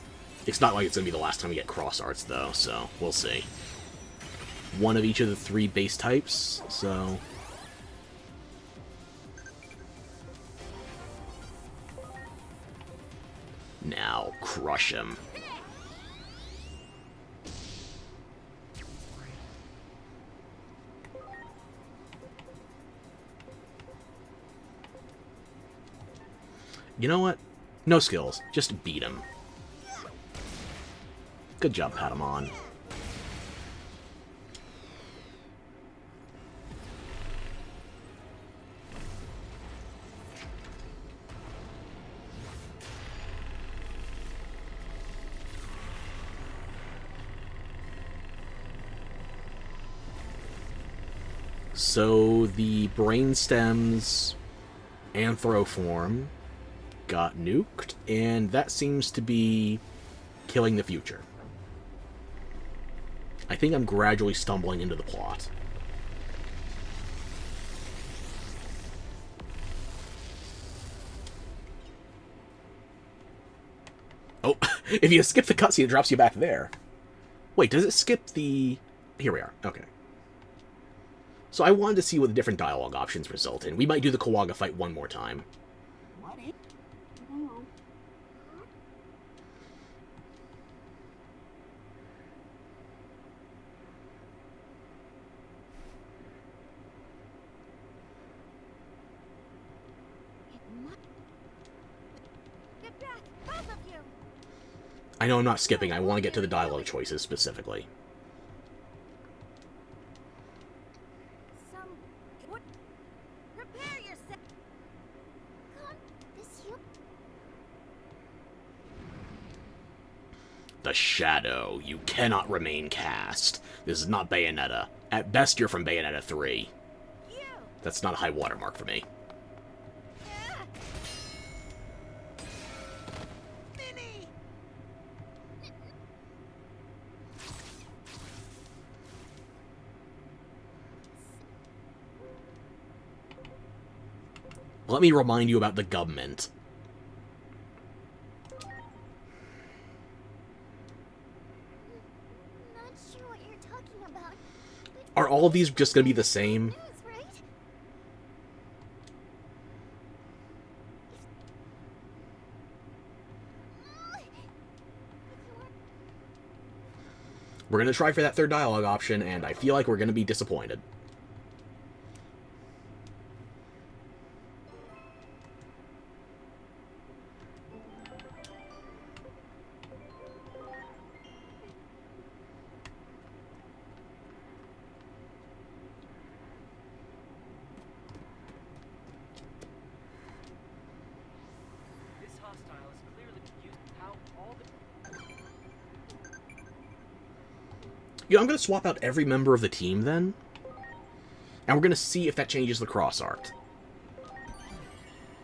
It's not like it's going to be the last time we get cross arts, though, so we'll see. One of each of the 3 base types, so... Now, crush him. You know what? No skills. Just beat him. Good job, Patamon. So the Brainstem's Anthroform got nuked, and that seems to be killing the future. I think I'm gradually stumbling into the plot. Oh, if you skip the cutscene, it drops you back there. Wait, does it skip the... Here we are. Okay. So I wanted to see what the different dialogue options result in. We might do the Kawaga fight one more time. What is... No. Get back, both of you. I know I'm not skipping. I want to get to the dialogue choices specifically. Some. What? Prepare yourself. Come, this you. The Shadow. You cannot remain cast. This is not Bayonetta. At best, you're from Bayonetta 3. You. That's not a high watermark for me. Minnie! Let me remind you about the government. Not sure what you're talking about. Are all of these just going to be the same? News, right? We're going to try for that third dialogue option, and I feel like we're going to be disappointed. This hostile is clearly used how all the You know, I'm going to swap out every member of the team, then. And we're going to see if that changes the cross art.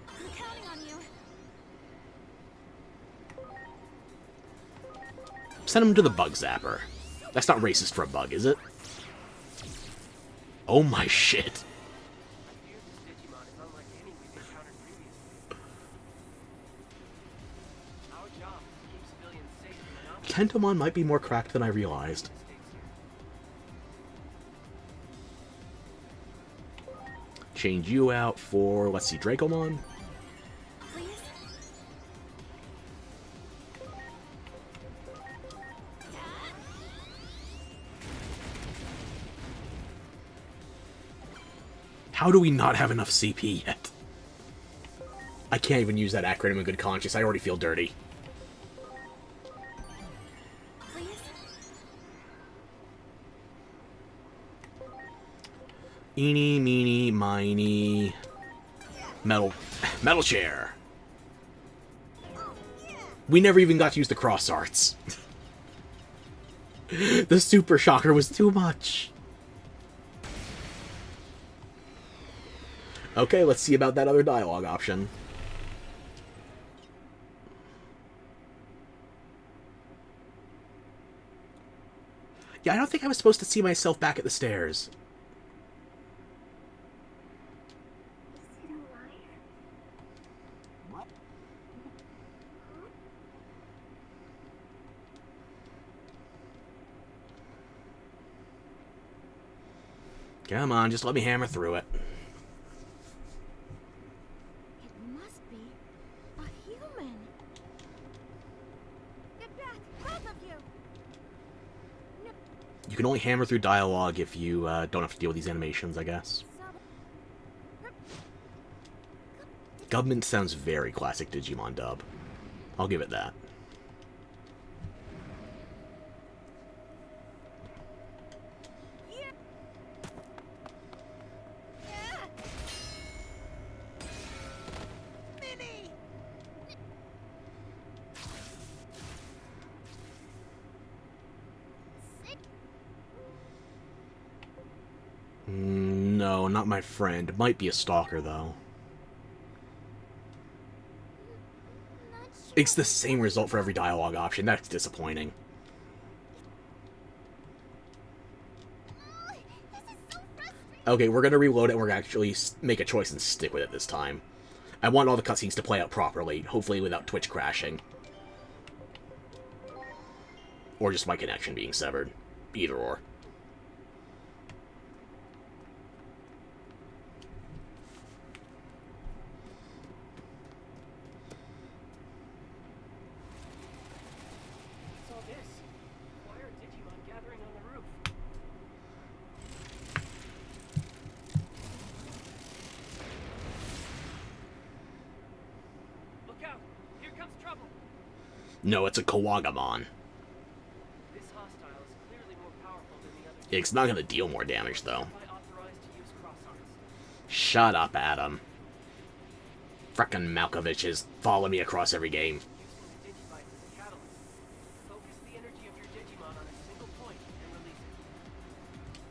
I'm counting on you. Send him to the Bug Zapper. That's not racist for a bug, is it? Oh my shit. I fear this Digimon is unlike any we've encountered previously. Our job is to keep civilians safe from monopolies Kentomon might be more cracked than I realized. in the States here. Change you out for, let's see, Dracomon? Please? How do we not have enough CP yet? I can't even use that acronym in good conscience. I already feel dirty. Please? Eeny, meeny, miny. Metal chair. We never even got to use the cross arts. The Super Shocker was too much. Okay, let's see about that other dialogue option. Yeah, I don't think I was supposed to see myself back at the stairs. Is it alive? What? Come on, just let me hammer through it. It must be a human. Get back, both of you. No, You can only hammer through dialogue if you don't have to deal with these animations, I guess. Government sounds very classic Digimon dub. I'll give it that. yeah. Yeah. Minnie. Sick. No, not my friend. Might be a stalker, though. Not sure. It's the same result for every dialogue option. That's disappointing. Oh, this is so frustrating. Okay, we're gonna reload it and we're gonna actually make a choice and stick with it this time. I want all the cutscenes to play out properly, hopefully without Twitch crashing. Or just my connection being severed. Either or. What's all this? Why are Digimon gathering on the roof? Look out! Here comes trouble! No, it's a Kawagamon. This hostile is clearly more powerful than the other. It's not gonna deal more damage, though. Am I authorized to use cross arms? Shut up, Adam. Frickin' Malkoviches follow me across every game. Using the Digivice as a catalyst. Focus the energy of your Digimon on a single point and release it.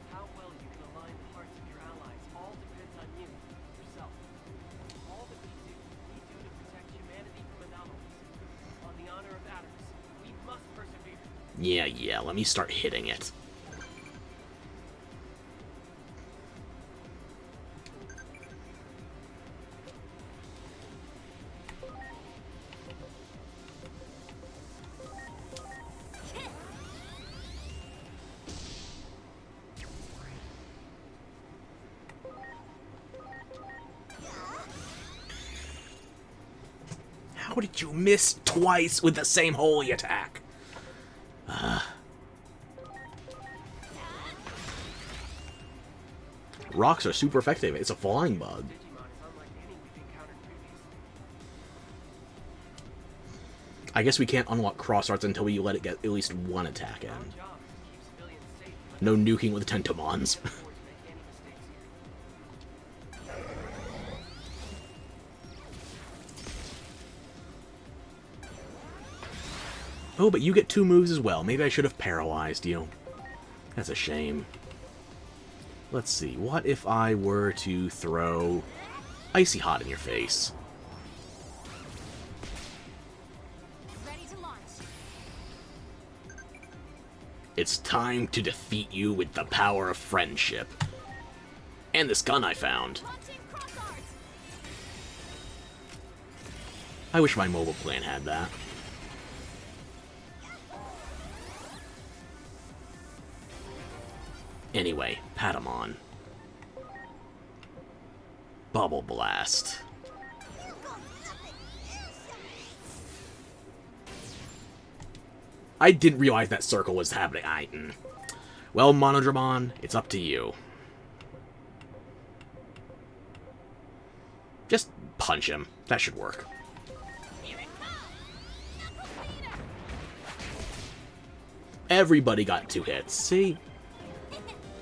How well you can align the hearts of your allies all depends on you, yourself. All that we do to protect humanity from anomalies. On the honor of atoms, we must persevere. Yeah, let me start hitting it. How did you miss twice with the same holy attack? Rocks are super effective. It's a flying bug. Digimon is unlike any we've encountered previously. I guess we can't unlock cross arts until we let it get at least one attack in. Our job is to keep civilians safe from No nuking with Tentomons. afford to make any mistakes here. Oh, but you get 2 moves as well. Maybe I should have paralyzed you. That's a shame. Let's see. What if I were to throw Icy Hot in your face? Ready to launch. It's time to defeat you with the power of friendship. And this gun I found. Launching cross arts. I wish my mobile plan had that. Anyway, Patamon. Bubble Blast. I didn't realize that circle was happening. Well, Monodramon, it's up to you. Just punch him. That should work. Here it comes. Knuckle beater. Everybody got 2 hits. See?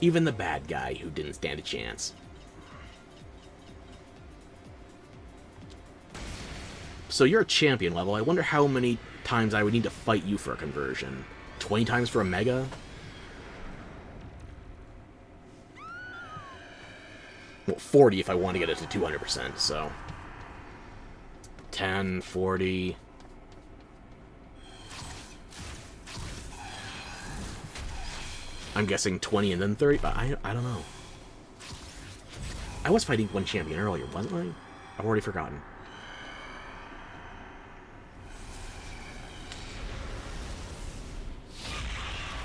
Even the bad guy who didn't stand a chance. So you're a champion level. I wonder how many times I would need to fight you for a conversion. 20 times for a Mega? Well, 40 if I want to get it to 200%, so... 10, 40... I'm guessing 20 and then 30, but I don't know. I was fighting one champion earlier, wasn't I? I've already forgotten.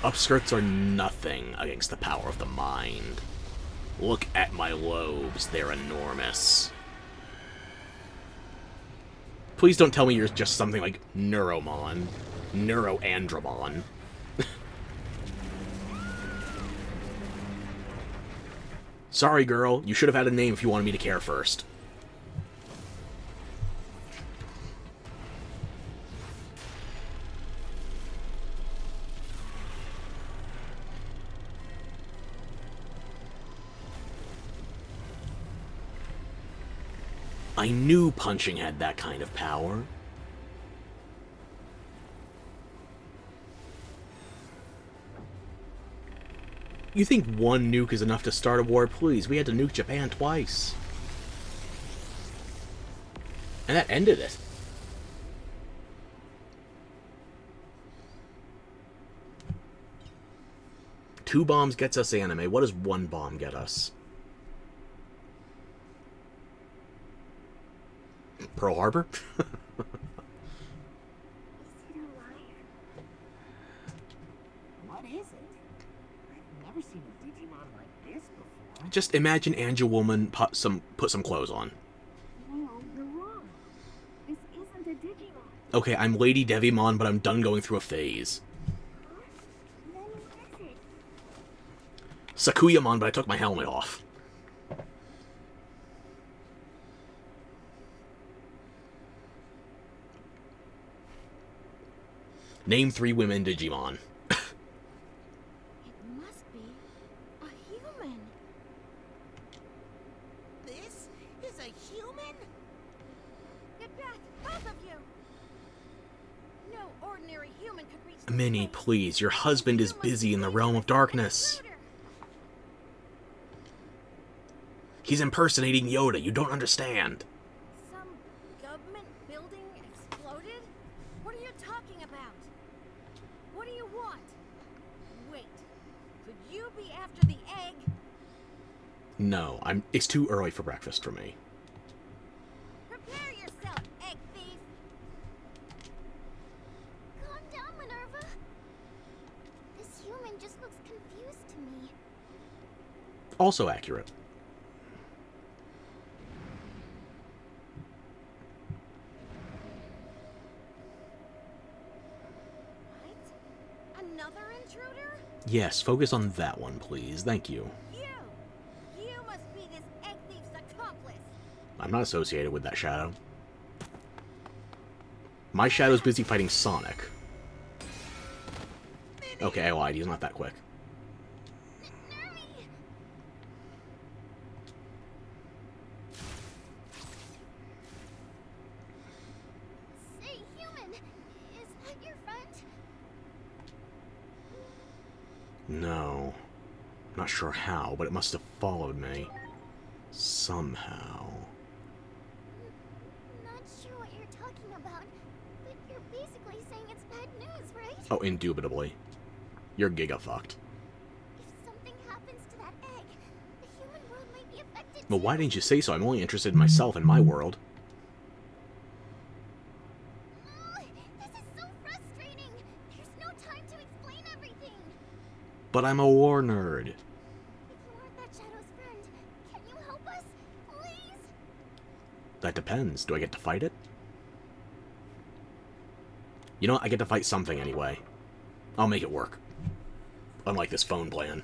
Upskirts are nothing against the power of the mind. Look at my lobes, they're enormous. Please don't tell me you're just something like Neuromon. Neuroandromon. Sorry, girl. You should have had a name if you wanted me to care first. I knew punching had that kind of power. You think one nuke is enough to start a war? Please, we had to nuke Japan twice. And that ended it. Two bombs gets us anime. What does one bomb get us? Pearl Harbor? Is it alive? What is it? I've never seen a Digimon like this before. Just imagine Angel Woman put some clothes on. No, you're wrong. This isn't a Digimon. Okay, I'm Lady Devimon, but I'm done going through a phase. Huh? Then what is it? Sakuyamon, but I took my helmet off. Name 3 women Digimon. It must be a human. This is a human? Get back, both of you! No ordinary human could reach this Minnie, place. please. Your husband is busy in the realm of darkness. He's impersonating Yoda. You don't understand. Some government building exploded? What are you talking about? What do you want? Wait, could you be after the egg? No, it's too early for breakfast for me. Prepare yourself, egg thief! Calm down, Minerva. This human just looks confused to me. Also accurate. What? Another intruder? Yes, focus on that one, please. Thank you. You must be this egg thief's accomplice. I'm not associated with that shadow. My shadow's busy fighting Sonic. Okay, I lied. He's not that quick. Nervy! Say, human, is that your friend? No. Not sure how, but it must have followed me. Somehow. Not sure what you're talking about, but you're basically saying it's bad news, right? Oh, indubitably. You're giga-fucked. If something happens to that egg, the human world might be affected Well, why too. didn't you say so? I'm only interested in myself and my world. This is so frustrating. There's no time to explain everything. But I'm a war nerd. If you aren't that Shadow's friend, can you help us? Please? That depends. Do I get to fight it? You know what? I get to fight something anyway. I'll make it work. Unlike this phone plan.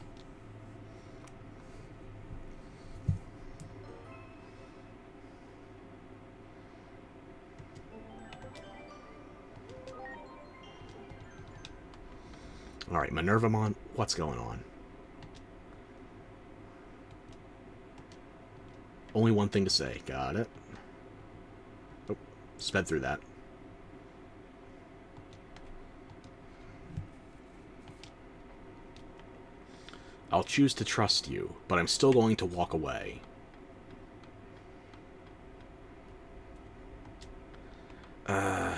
Alright, Minervamon, what's going on? Only one thing to say. Got it. Oh, sped through that. I'll choose to trust you, but I'm still going to walk away.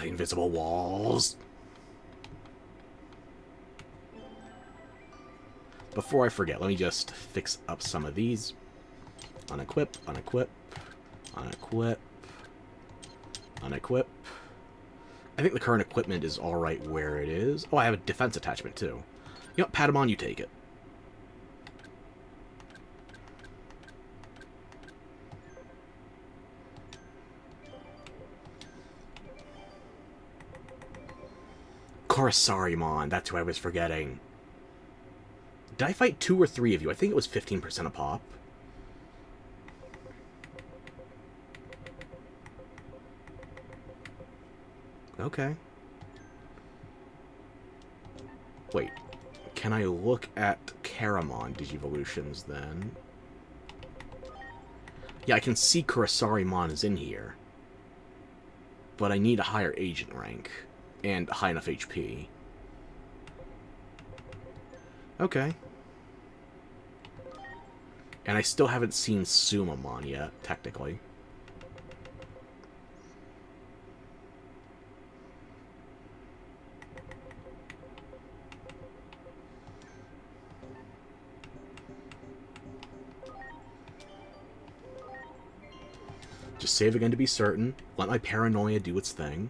Invisible walls. before I forget, let me just fix up some of these. Unequip, unequip, unequip, unequip. I think the current equipment is alright where it is. Oh, I have a defense attachment, too. You know what, Patamon, you take it. Korosarimon, that's who I was forgetting. Did I fight 2 or 3 of you? I think it was 15% a pop. Okay. Wait. Can I look at Caramon Digivolutions, then? Yeah, I can see Korosarimon is in here. But I need a higher agent rank. And high enough HP. Okay. And I still haven't seen Sumamon yet, technically. Just save again to be certain. Let my paranoia do its thing.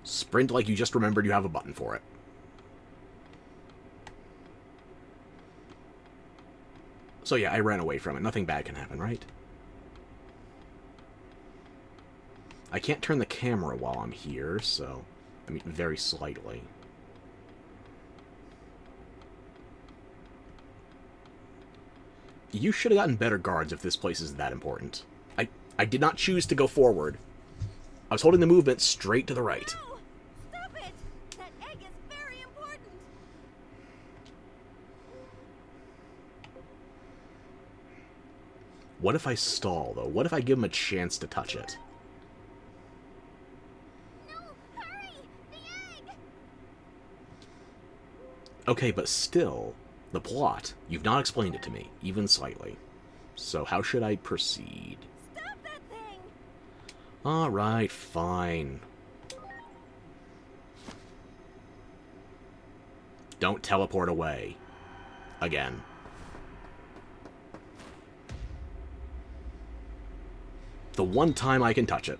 Sprint like you just remembered you have a button for it. So yeah, I ran away from it. Nothing bad can happen, right? I can't turn the camera while I'm here, so... I mean, very slightly. You should have gotten better guards if this place is that important. I did not choose to go forward. I was holding the movement straight to the right. No! Stop it! That egg is very important! What if I stall, though? What if I give him a chance to touch it? No, hurry! The egg! Okay, but still, the plot, you've not explained it to me, even slightly. So how should I proceed? Stop that thing! Alright, fine. Don't teleport away. Again. The one time I can touch it.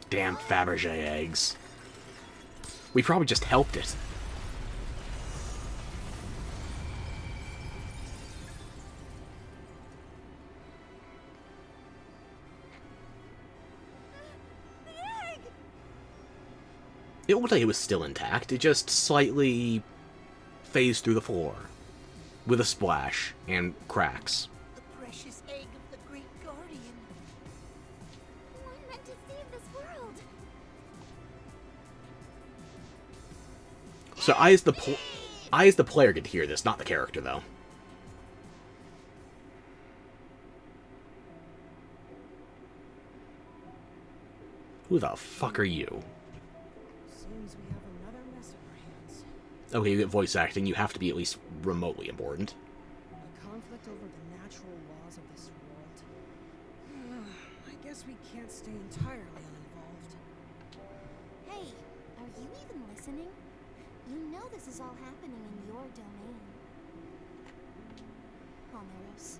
Damn Fabergé eggs. We probably just helped it. The egg! It looked like it was still intact. It just slightly phased through the floor. With a splash and cracks. The precious egg of the Great Guardian. One meant to save this world. So I as the player get to hear this, not the character, though. Who the fuck are you? Seems we have another mess on our hands. Okay, you get voice acting, you have to be at least remotely important. A conflict over the natural laws of this world. I guess we can't stay entirely uninvolved. Hey, are you even listening? You know this is all happening in your domain. Homeros.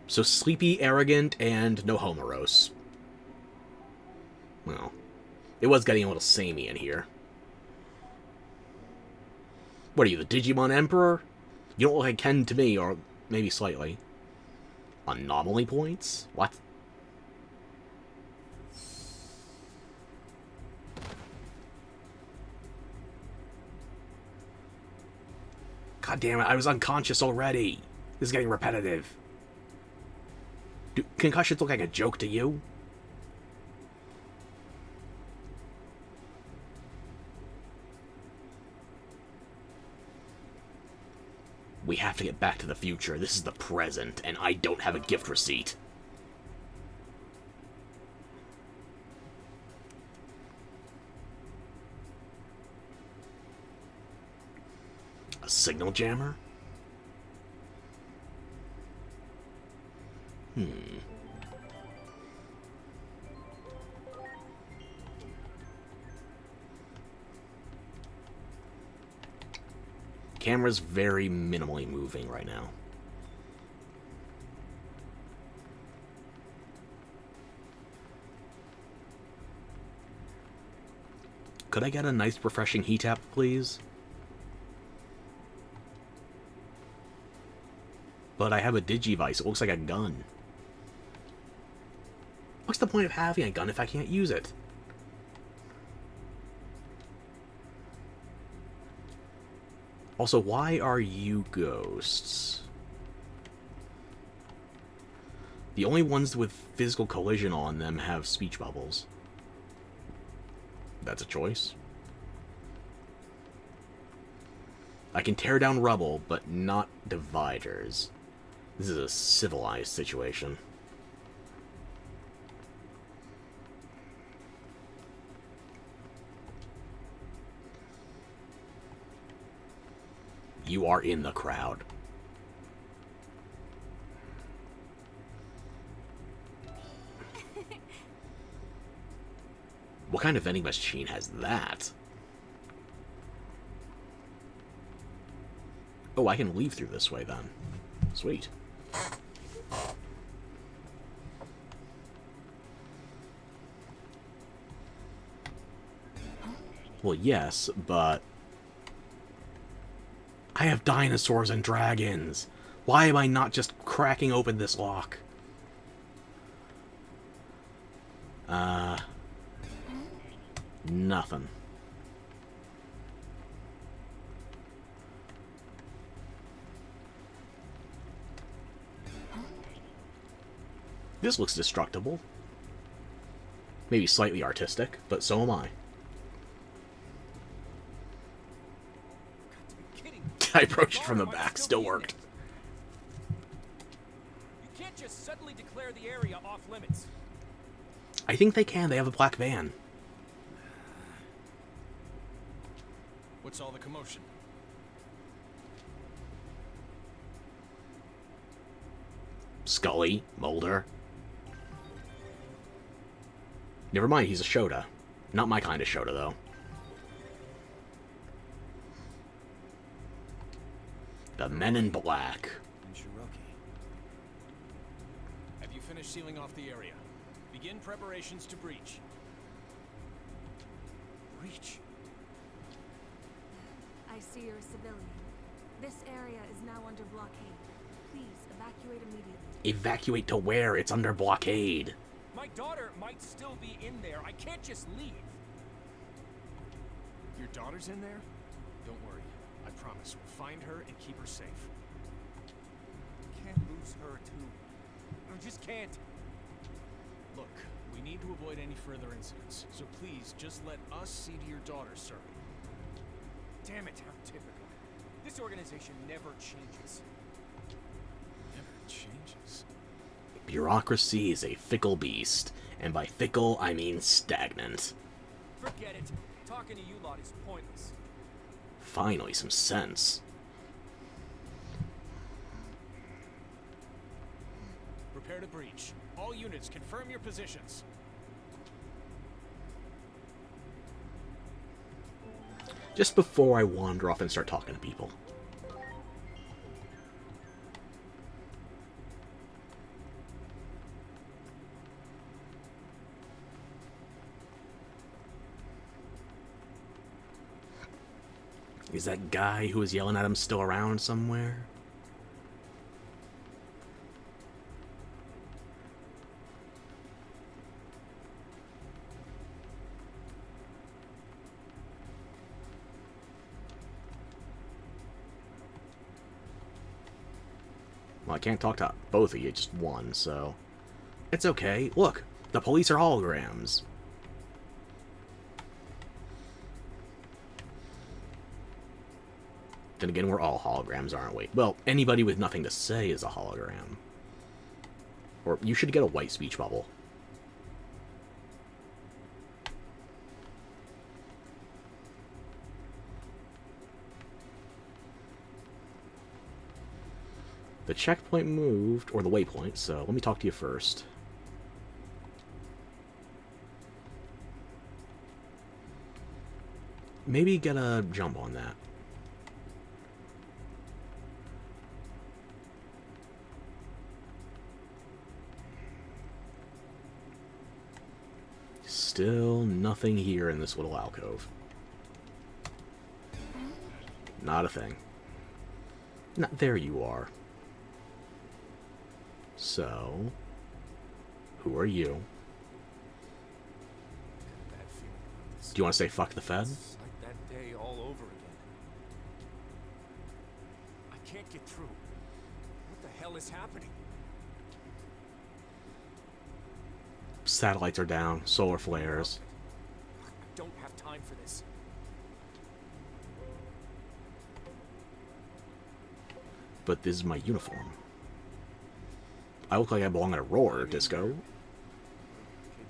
So sleepy, arrogant, and no Homeros. Well, it was getting a little samey in here. What are you, the Digimon Emperor? You don't look like Ken to me, or maybe slightly. Anomaly points? What? God damn it, I was unconscious already. This is getting repetitive. Do concussions look like a joke to you? We have to get back to the future. This is the present, and I don't have a gift receipt. signal jammer? Camera's very minimally moving right now. Could I get a nice refreshing heat tap, please? But I have a Digivice. It looks like a gun. What's the point of having a gun if I can't use it? Also, why are you ghosts? The only ones with physical collision on them have speech bubbles. That's a choice. I can tear down rubble, but not dividers. This is a civilized situation. You are in the crowd. What kind of vending machine has that? Oh, I can leave through this way then. Sweet. Well, yes, but I have dinosaurs and dragons. Why am I not just cracking open this lock? Nothing. This looks destructible. Maybe slightly artistic, but so am I. I approached it from the back, still worked. You can't just suddenly declare the area off limits. I think they can. They have a black van. What's all the commotion? Scully, Mulder. Never mind, he's a Shota. Not my kind of Shota, though. The Men in Black. And Cherokee. Have you finished sealing off the area? Begin preparations to breach. Breach? I see you're a civilian. This area is now under blockade. Please evacuate immediately. Evacuate to where? It's under blockade. My daughter might still be in there. I can't just leave. Your daughter's in there? Don't worry. I promise we'll find her and keep her safe. Can't lose her, too. I just can't. Look, we need to avoid any further incidents, so please just let us see to your daughter, sir. Damn it, how typical. This organization never changes. Never changes? Bureaucracy is a fickle beast, and by fickle, I mean stagnant. Forget it. Talking to you lot is pointless. Finally, some sense. Prepare to breach. All units, confirm your positions. Just before I wander off and start talking to people. Is that guy who was yelling at him still around somewhere? Well, I can't talk to both of you, just one, so... It's okay. Look, the police are holograms. Then again, we're all holograms, aren't we? Well, anybody with nothing to say is a hologram. Or you should get a white speech bubble. The checkpoint moved, or the waypoint, so let me talk to you first. Maybe get a jump on that. Still nothing here in this little alcove. Not a thing. There you are. So, who are you? Bad feeling about this. Do you want to say fuck the Fed? It's like that day all over again. I can't get through. What the hell is happening? Satellites are down, solar flares. I don't have time for this. But this is my uniform. I look like I belong at a roller disco. Kids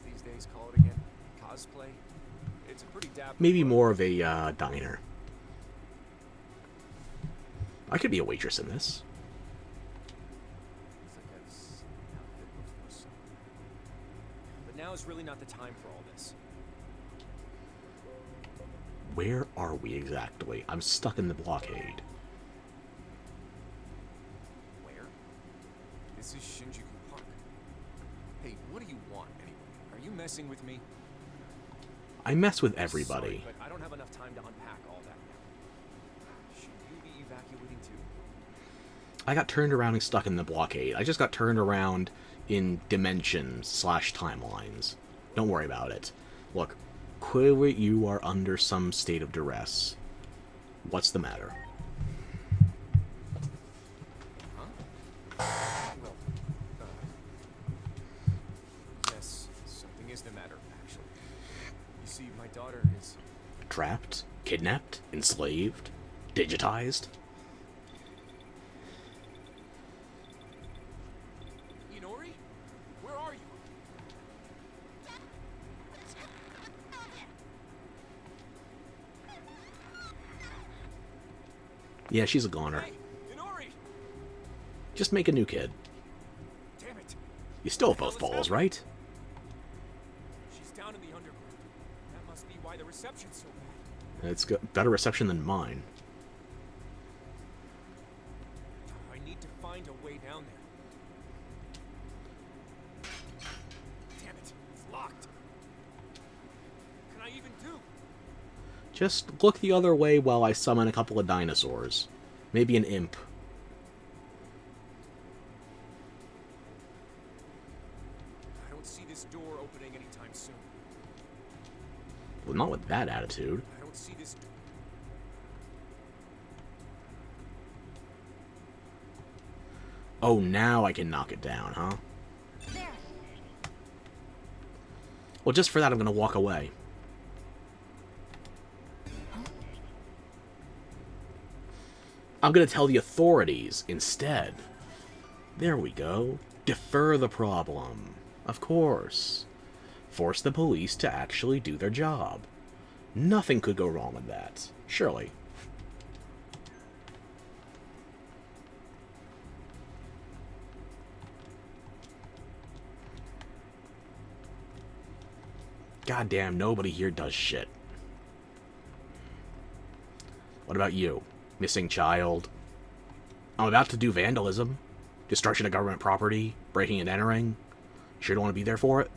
these days call it again? Cosplay? It's a pretty dapper. Maybe more of a diner. I could be a waitress in this. It's like I've seen an outfit before somewhere. But now is really not the time for all this. Where are we exactly? I'm stuck in the blockade. Where? This is Shinjuku Park. Hey, what do you want anyway? Are you messing with me? I mess with Sorry, everybody. but I don't have enough time to unpack all that now. Should you be evacuating too? I got turned around and stuck in the blockade. I just got turned around in dimensions/timelines. Don't worry about it. Look, clearly you are under some state of duress. What's the matter? Well, yes, something is the matter, actually. You see, my daughter is... Trapped? Kidnapped? Enslaved? Digitized? Inori? Where are you? Yeah, she's a goner. Hey, Inori! Just make a new kid. Damn it! You still have both balls, right? She's down in the underground. That must be why the reception's so bad. It's got better reception than mine. I need to find a way down there. Damn it, it's locked. What can I even do? Just look the other way while I summon a couple of dinosaurs. Maybe an imp. I don't see this door opening anytime soon. Well, not with that attitude. I don't see this. Oh, now I can knock it down, huh? There. Well, just for that, I'm gonna walk away. I'm gonna tell the authorities instead. There we go. Defer the problem. Of course. Force the police to actually do their job. Nothing could go wrong with that. Surely. Goddamn, nobody here does shit. What about you? Missing child? I'm about to do vandalism. Destruction of government property. Breaking and entering. Sure don't want to be there for it?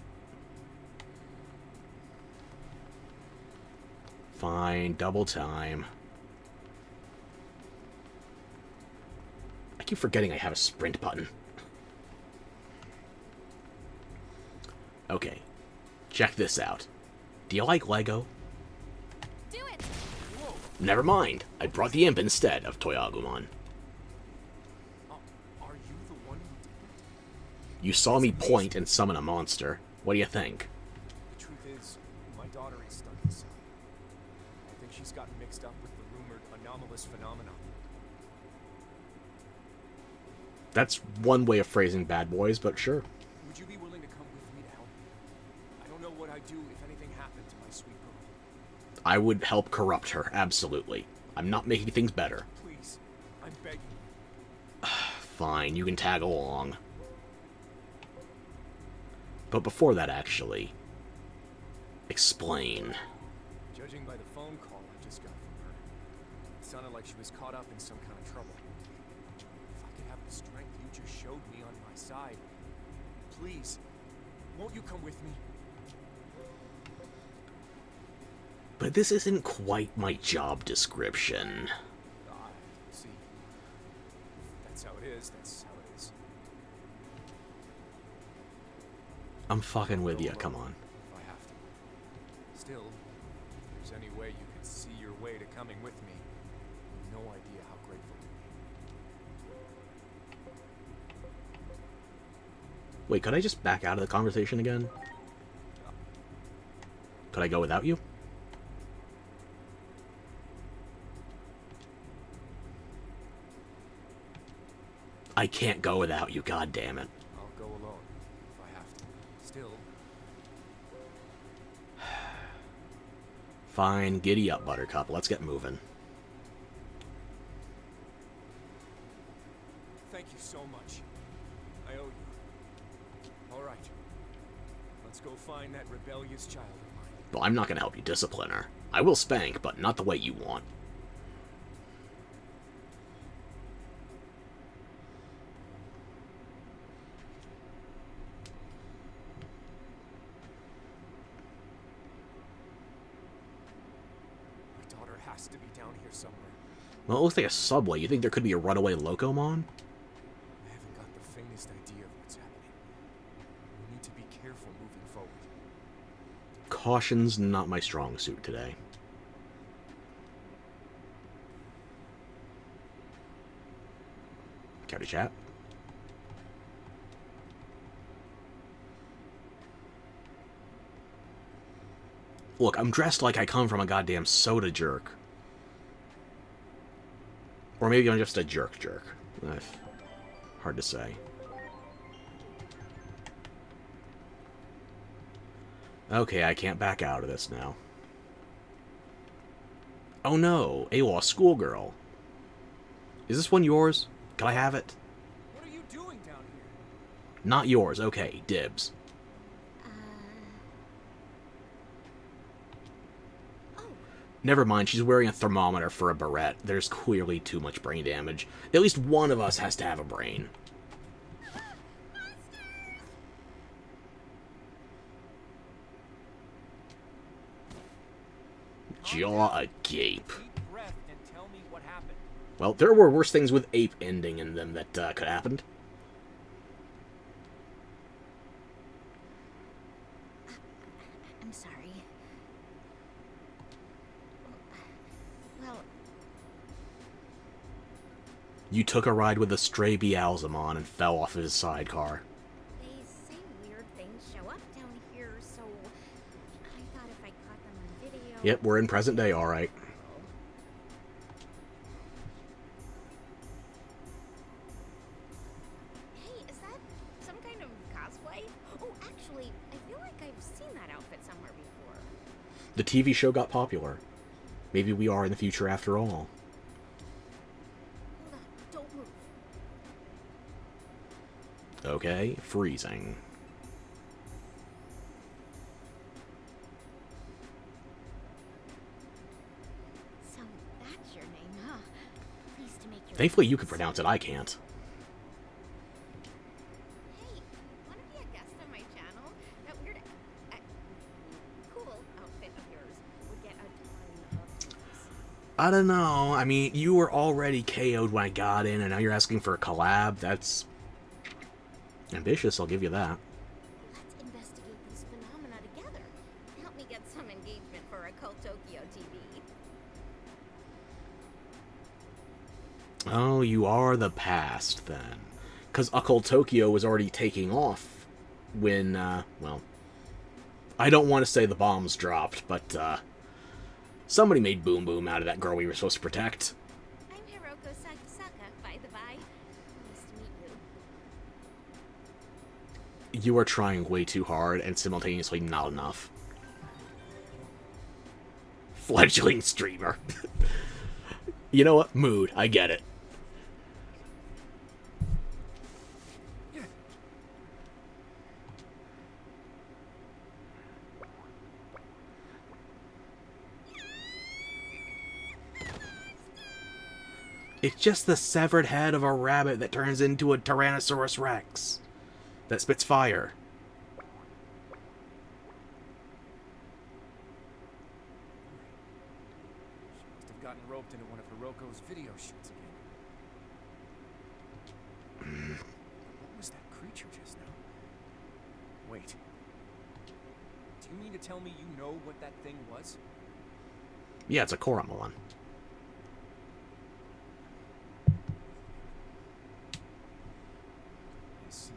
Fine, double time. I keep forgetting I have a sprint button. Okay. Check this out. Do you like Lego? Do it. Never mind. I brought the imp instead of Toyagumon. Are you the one who did that? You saw me point and summon a monster. What do you think? The truth is, my daughter is stuck inside. I think she's gotten mixed up with the rumored anomalous phenomenon. That's one way of phrasing bad boys, but sure. Would you be willing to come with me to help? I don't know what I'd do if anything happened to my sweet girl. I would help corrupt her, absolutely. I'm not making things better. Please, I'm begging you. Fine, you can tag along. But before that, actually, explain. Judging by the phone call I just got from her, it sounded like she was caught up in some kind of trouble. If I could have the strength you just showed me on my side, please, won't you come with me? But this isn't quite my job description. See, that's how it is, that's how it is. I'm fucking with you, come on. If I have to. Still, if there's any way you could see your way to coming with me, you have no idea how grateful you'd be. Wait, could I just back out of the conversation again? Could I go without you? I can't go without you, god damn it. I'll go alone if I have to. Still. Fine, giddy up, Buttercup. Let's get moving. Thank you so much. I owe you. All right. Let's go find that rebellious child of mine. Well, I'm not going to help you discipline her. I will spank, but not the way you want. My daughter has to be down here somewhere. Well, it looks like a subway. You think there could be a runaway Locomon? I haven't got the faintest idea of what's happening. We need to be careful moving forward. Caution's not my strong suit today. Care to chat? Look, I'm dressed like I come from a goddamn soda jerk. Or maybe I'm just a jerk. Hard to say. Okay, I can't back out of this now. Oh no, AWOS schoolgirl. Is this one yours? Can I have it? What are you doing down here? Not yours, okay, dibs. Oh, Never mind, she's wearing a thermometer for a barrette. There's clearly too much brain damage. At least one of us has to have a brain. Jaw agape. Deep breath and tell me what happened. Well, there were worse things with ape ending in them that could have happened. I'm sorry. Well, You took a ride with a stray Beelzemon and fell off his sidecar. they say weird things show up down here, so I thought if I caught them on video. Yep, we're in present day, alright. Hey, is that some kind of cosplay? Oh, actually, I feel like I've seen that outfit somewhere before. The TV show got popular. Maybe we are in the future after all. Hold on, don't move. Okay, freezing. So that's your name, huh? Pleased to make your Thankfully you can acquaintance. pronounce it, I can't. Hey, wanna be a guest on my channel? That weird, cool outfit of yours would get a ton of views. I don't know, I mean, you were already KO'd when I got in, and now you're asking for a collab? That's ambitious, I'll give you that. Let's investigate these phenomena together. Help me get some engagement for Occult Tokyo TV. Oh, you are the past, then. Because Occult Tokyo was already taking off when, well... I don't want to say the bombs dropped, but, somebody made Boom Boom out of that girl we were supposed to protect. I'm Hiroko Sakisaka, by the by. Nice to meet you. You are trying way too hard and simultaneously not enough. Fledgling streamer. You know what? Mood. I get it. It's just the severed head of a rabbit that turns into a Tyrannosaurus Rex that spits fire. She must have gotten roped into one of Hiroko's video shoots again. What was that creature just now? Wait. Do you mean to tell me you know what that thing was? Yeah, it's a Koromon. I see.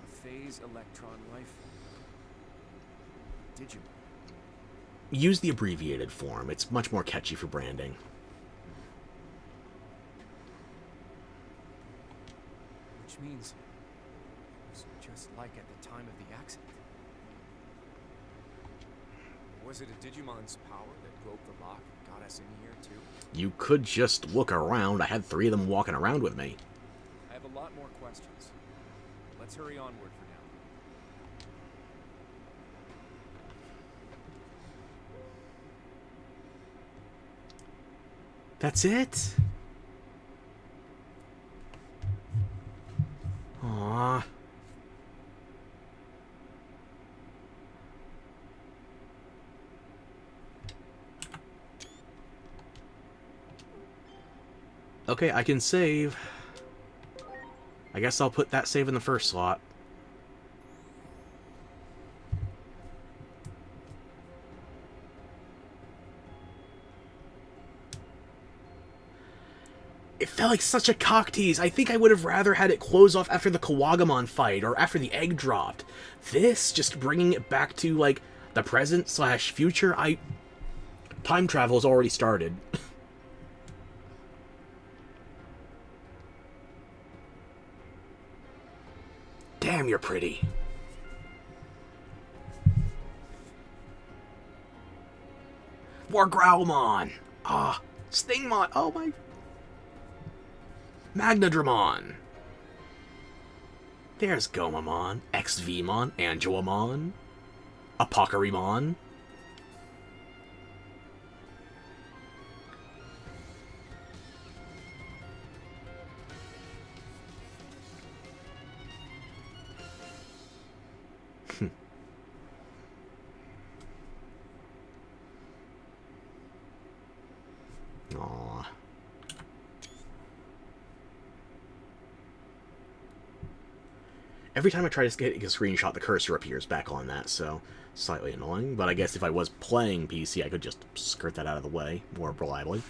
A phase electron life form. Digimon. Use the abbreviated form. It's much more catchy for branding. Which means it was just like at the time of the accident. Was it a Digimon's power that broke the lock and got us in here too? You could just look around. I had 3 of them walking around with me. I have a lot more questions. Let's hurry onward for now. That's it? Aww. Okay, I can save. I guess I'll put that save in the first slot. It felt like such a cock tease. I think I would have rather had it close off after the Kawagamon fight or after the egg dropped. This, just bringing it back to, like, the present/future, time travel has already started. Damn, you're pretty. More Growlmon. Ah, Stingmon. Oh my. Magnadramon. There's Gomamon, XVmon, Angelamon, Apocarimon. Aww. Every time I try to get a screenshot, the cursor appears back on that, so slightly annoying. But I guess if I was playing PC, I could just skirt that out of the way more reliably.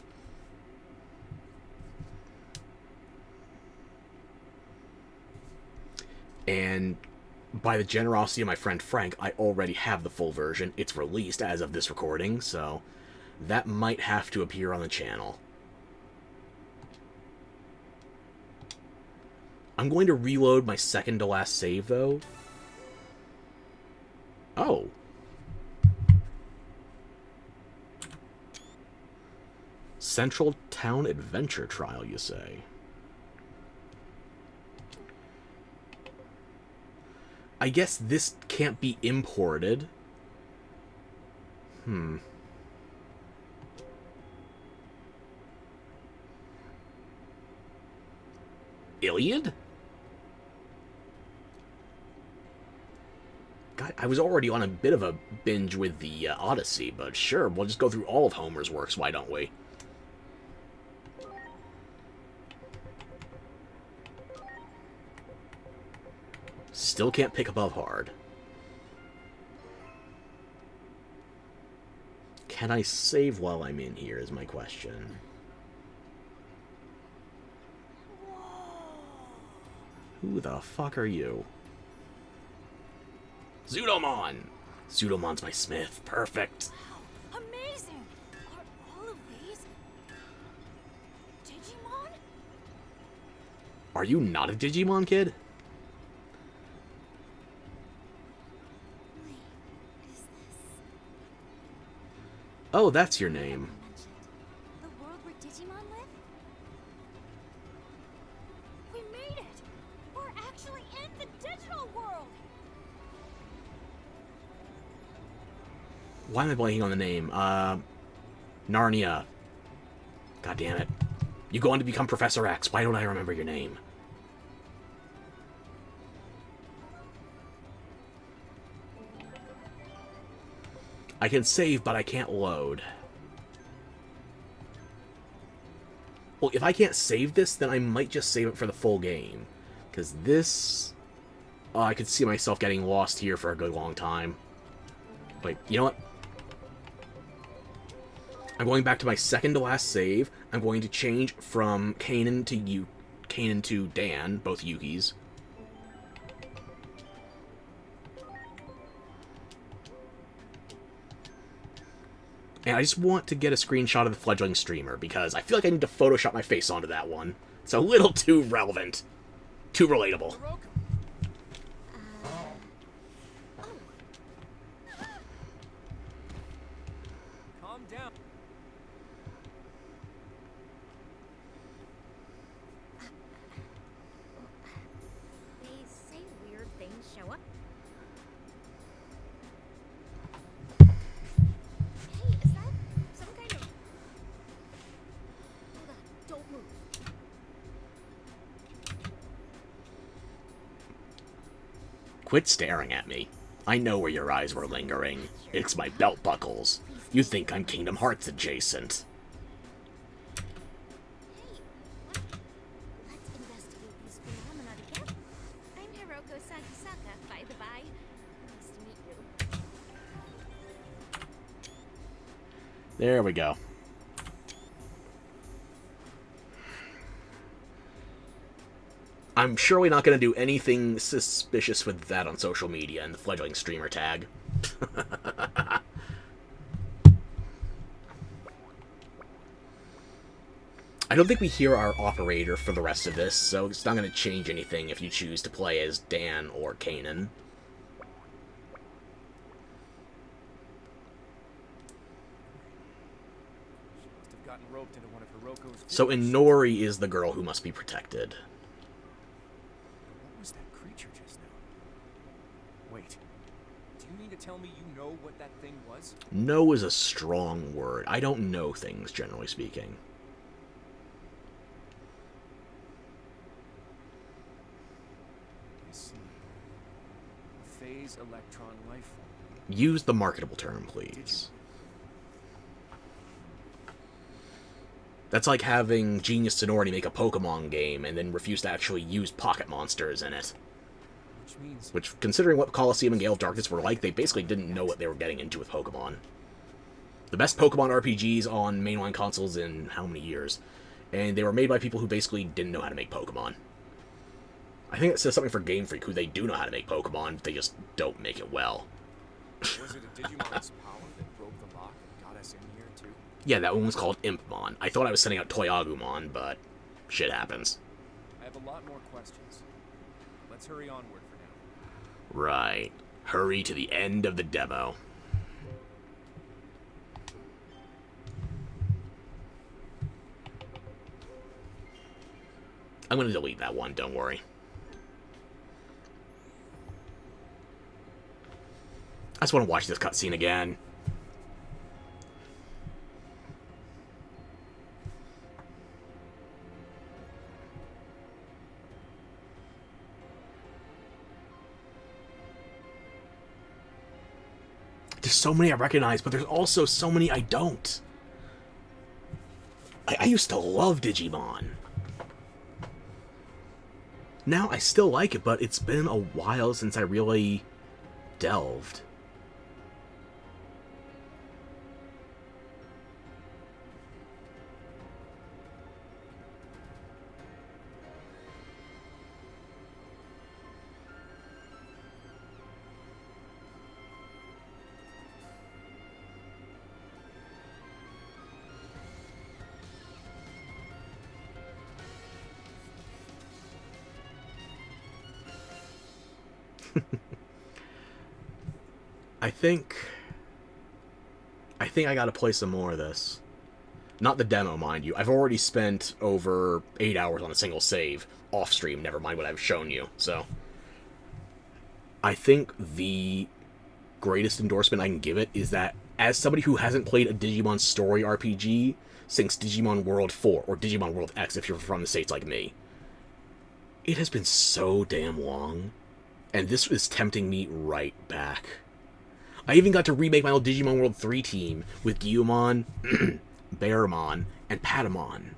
And by the generosity of my friend Frank, I already have the full version. It's released as of this recording, so that might have to appear on the channel. I'm going to reload my second to last save, though. Oh. Central Town Adventure Trial, you say? I guess this can't be imported. Iliad? God, I was already on a bit of a binge with the Odyssey, but sure, we'll just go through all of Homer's works, why don't we? Still can't pick above hard. Can I save while I'm in here is my question. Who the fuck are you? Zudomon! Zudomon's my smith. Perfect. Wow, amazing! Are all of these Digimon? Are you not a Digimon kid? Wait, what is this? Oh, that's your name. The world where Digimon live? We made it! We're actually in the digital world! Why am I blanking on the name? Narnia. God damn it. You go on to become Professor X. Why don't I remember your name? I can save, but I can't load. Well, if I can't save this, then I might just save it for the full game. Because this... I could see myself getting lost here for a good long time. Wait, you know what? I'm going back to my second to last save. I'm going to change from Kanan to Dan, both Yukis. And I just want to get a screenshot of the fledgling streamer, because I feel like I need to Photoshop my face onto that one. It's a little too relevant. Too relatable. Calm down. They say weird things show up. Hey, is that some kind of... Hold on, don't move. Quit staring at me. I know where your eyes were lingering. It's my belt buckles. You think I'm Kingdom Hearts adjacent. Hey, what? Let's investigate these phenomena together. I'm Hiroko Sagisaka, by the by. Nice to meet you. There we go. I'm surely not going to do anything suspicious with that on social media and the fledgling streamer tag. I don't think we hear our operator for the rest of this, so it's not going to change anything if you choose to play as Dan or Kanan. She must have gotten roped into one of Hiroko's... So Inori is the girl who must be protected. What was that creature just now? Wait. Do you mean to tell me you know what that thing was? Know is a strong word. I don't know things, generally speaking. I see. A phase electron life form. Use the marketable term, please. That's like having Genius Sonority make a Pokemon game and then refuse to actually use Pocket Monsters in it. Which means... Which, considering what Colosseum and Gale of Darkness were like, they basically didn't know what they were getting into with Pokemon. The best Pokemon RPGs on mainline consoles in how many years? And they were made by people who basically didn't know how to make Pokemon. I think it says something for Game Freak, who they do know how to make Pokemon, but they just don't make it well. Was it a Digimon's power that broke the lock and got us in here, too? Yeah, that one was called Impmon. I thought I was sending out Toyagumon, but shit happens. I have a lot more questions. Let's hurry onward for now. Right. Hurry to the end of the demo. I'm going to delete that one, don't worry. I just want to watch this cutscene again. There's so many I recognize, but there's also so many I don't. I used to love Digimon. Now I still like it, but it's been a while since I really delved. I think I gotta play some more of this. Not the demo, mind you. I've already spent over 8 hours on a single save off stream, never mind what I've shown you, so. I think the greatest endorsement I can give it is that as somebody who hasn't played a Digimon story RPG since Digimon World 4, or Digimon World X if you're from the States like me. It has been so damn long, and this is tempting me right back. I even got to remake my old Digimon World 3 team with Gyumon, Bearmon, and Patamon.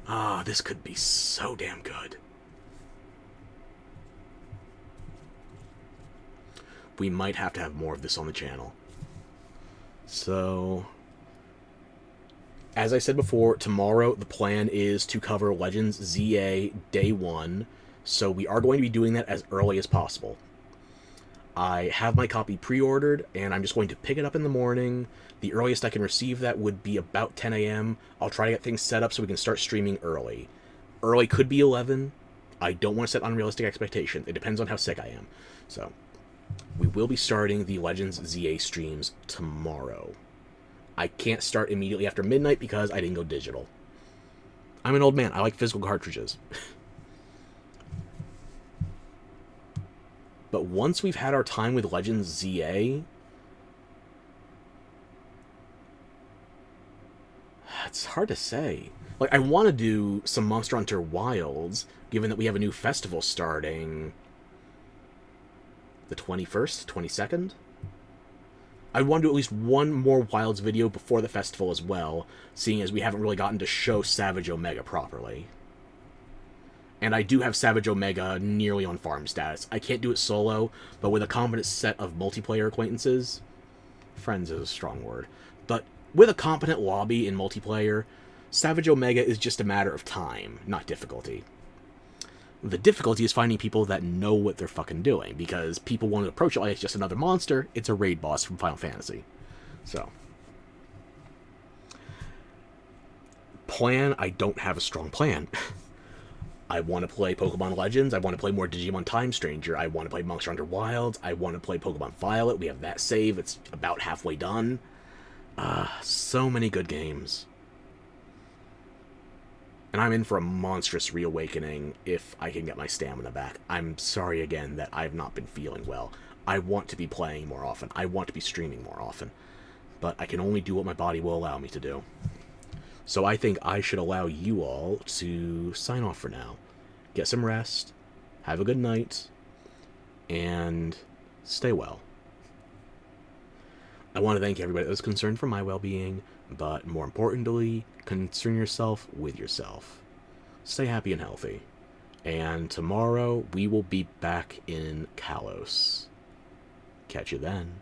Ah, this could be so damn good. We might have to have more of this on the channel. So, as I said before, tomorrow the plan is to cover Legends ZA Day 1, so we are going to be doing that as early as possible. I have my copy pre-ordered, and I'm just going to pick it up in the morning. The earliest I can receive that would be about 10 a.m. I'll try to get things set up so we can start streaming early. Early could be 11. I don't want to set unrealistic expectations. It depends on how sick I am. So, we will be starting the Legends ZA streams tomorrow. I can't start immediately after midnight because I didn't go digital. I'm an old man. I like physical cartridges. But once we've had our time with Legends ZA, it's hard to say. Like, I want to do some Monster Hunter Wilds, given that we have a new festival starting the 21st, 22nd? I want to do at least one more Wilds video before the festival as well, seeing as we haven't really gotten to show Savage Omega properly. And I do have Savage Omega nearly on farm status. I can't do it solo, but with a competent set of multiplayer acquaintances, friends is a strong word, but with a competent lobby in multiplayer, Savage Omega is just a matter of time, not difficulty. The difficulty is finding people that know what they're fucking doing, because people want to approach it like it's just another monster. It's a raid boss from Final Fantasy. So, plan, I don't have a strong plan. I want to play Pokemon Legends, I want to play more Digimon Time Stranger, I want to play Monster Hunter Wilds, I want to play Pokemon Violet, we have that save, it's about halfway done. So many good games. And I'm in for a monstrous reawakening if I can get my stamina back. I'm sorry again that I've not been feeling well. I want to be playing more often. I want to be streaming more often. But I can only do what my body will allow me to do. So I think I should allow you all to sign off for now. Get some rest, have a good night, and stay well. I want to thank everybody that was concerned for my well-being, but more importantly, concern yourself with yourself. Stay happy and healthy. And tomorrow, we will be back in Kalos. Catch you then.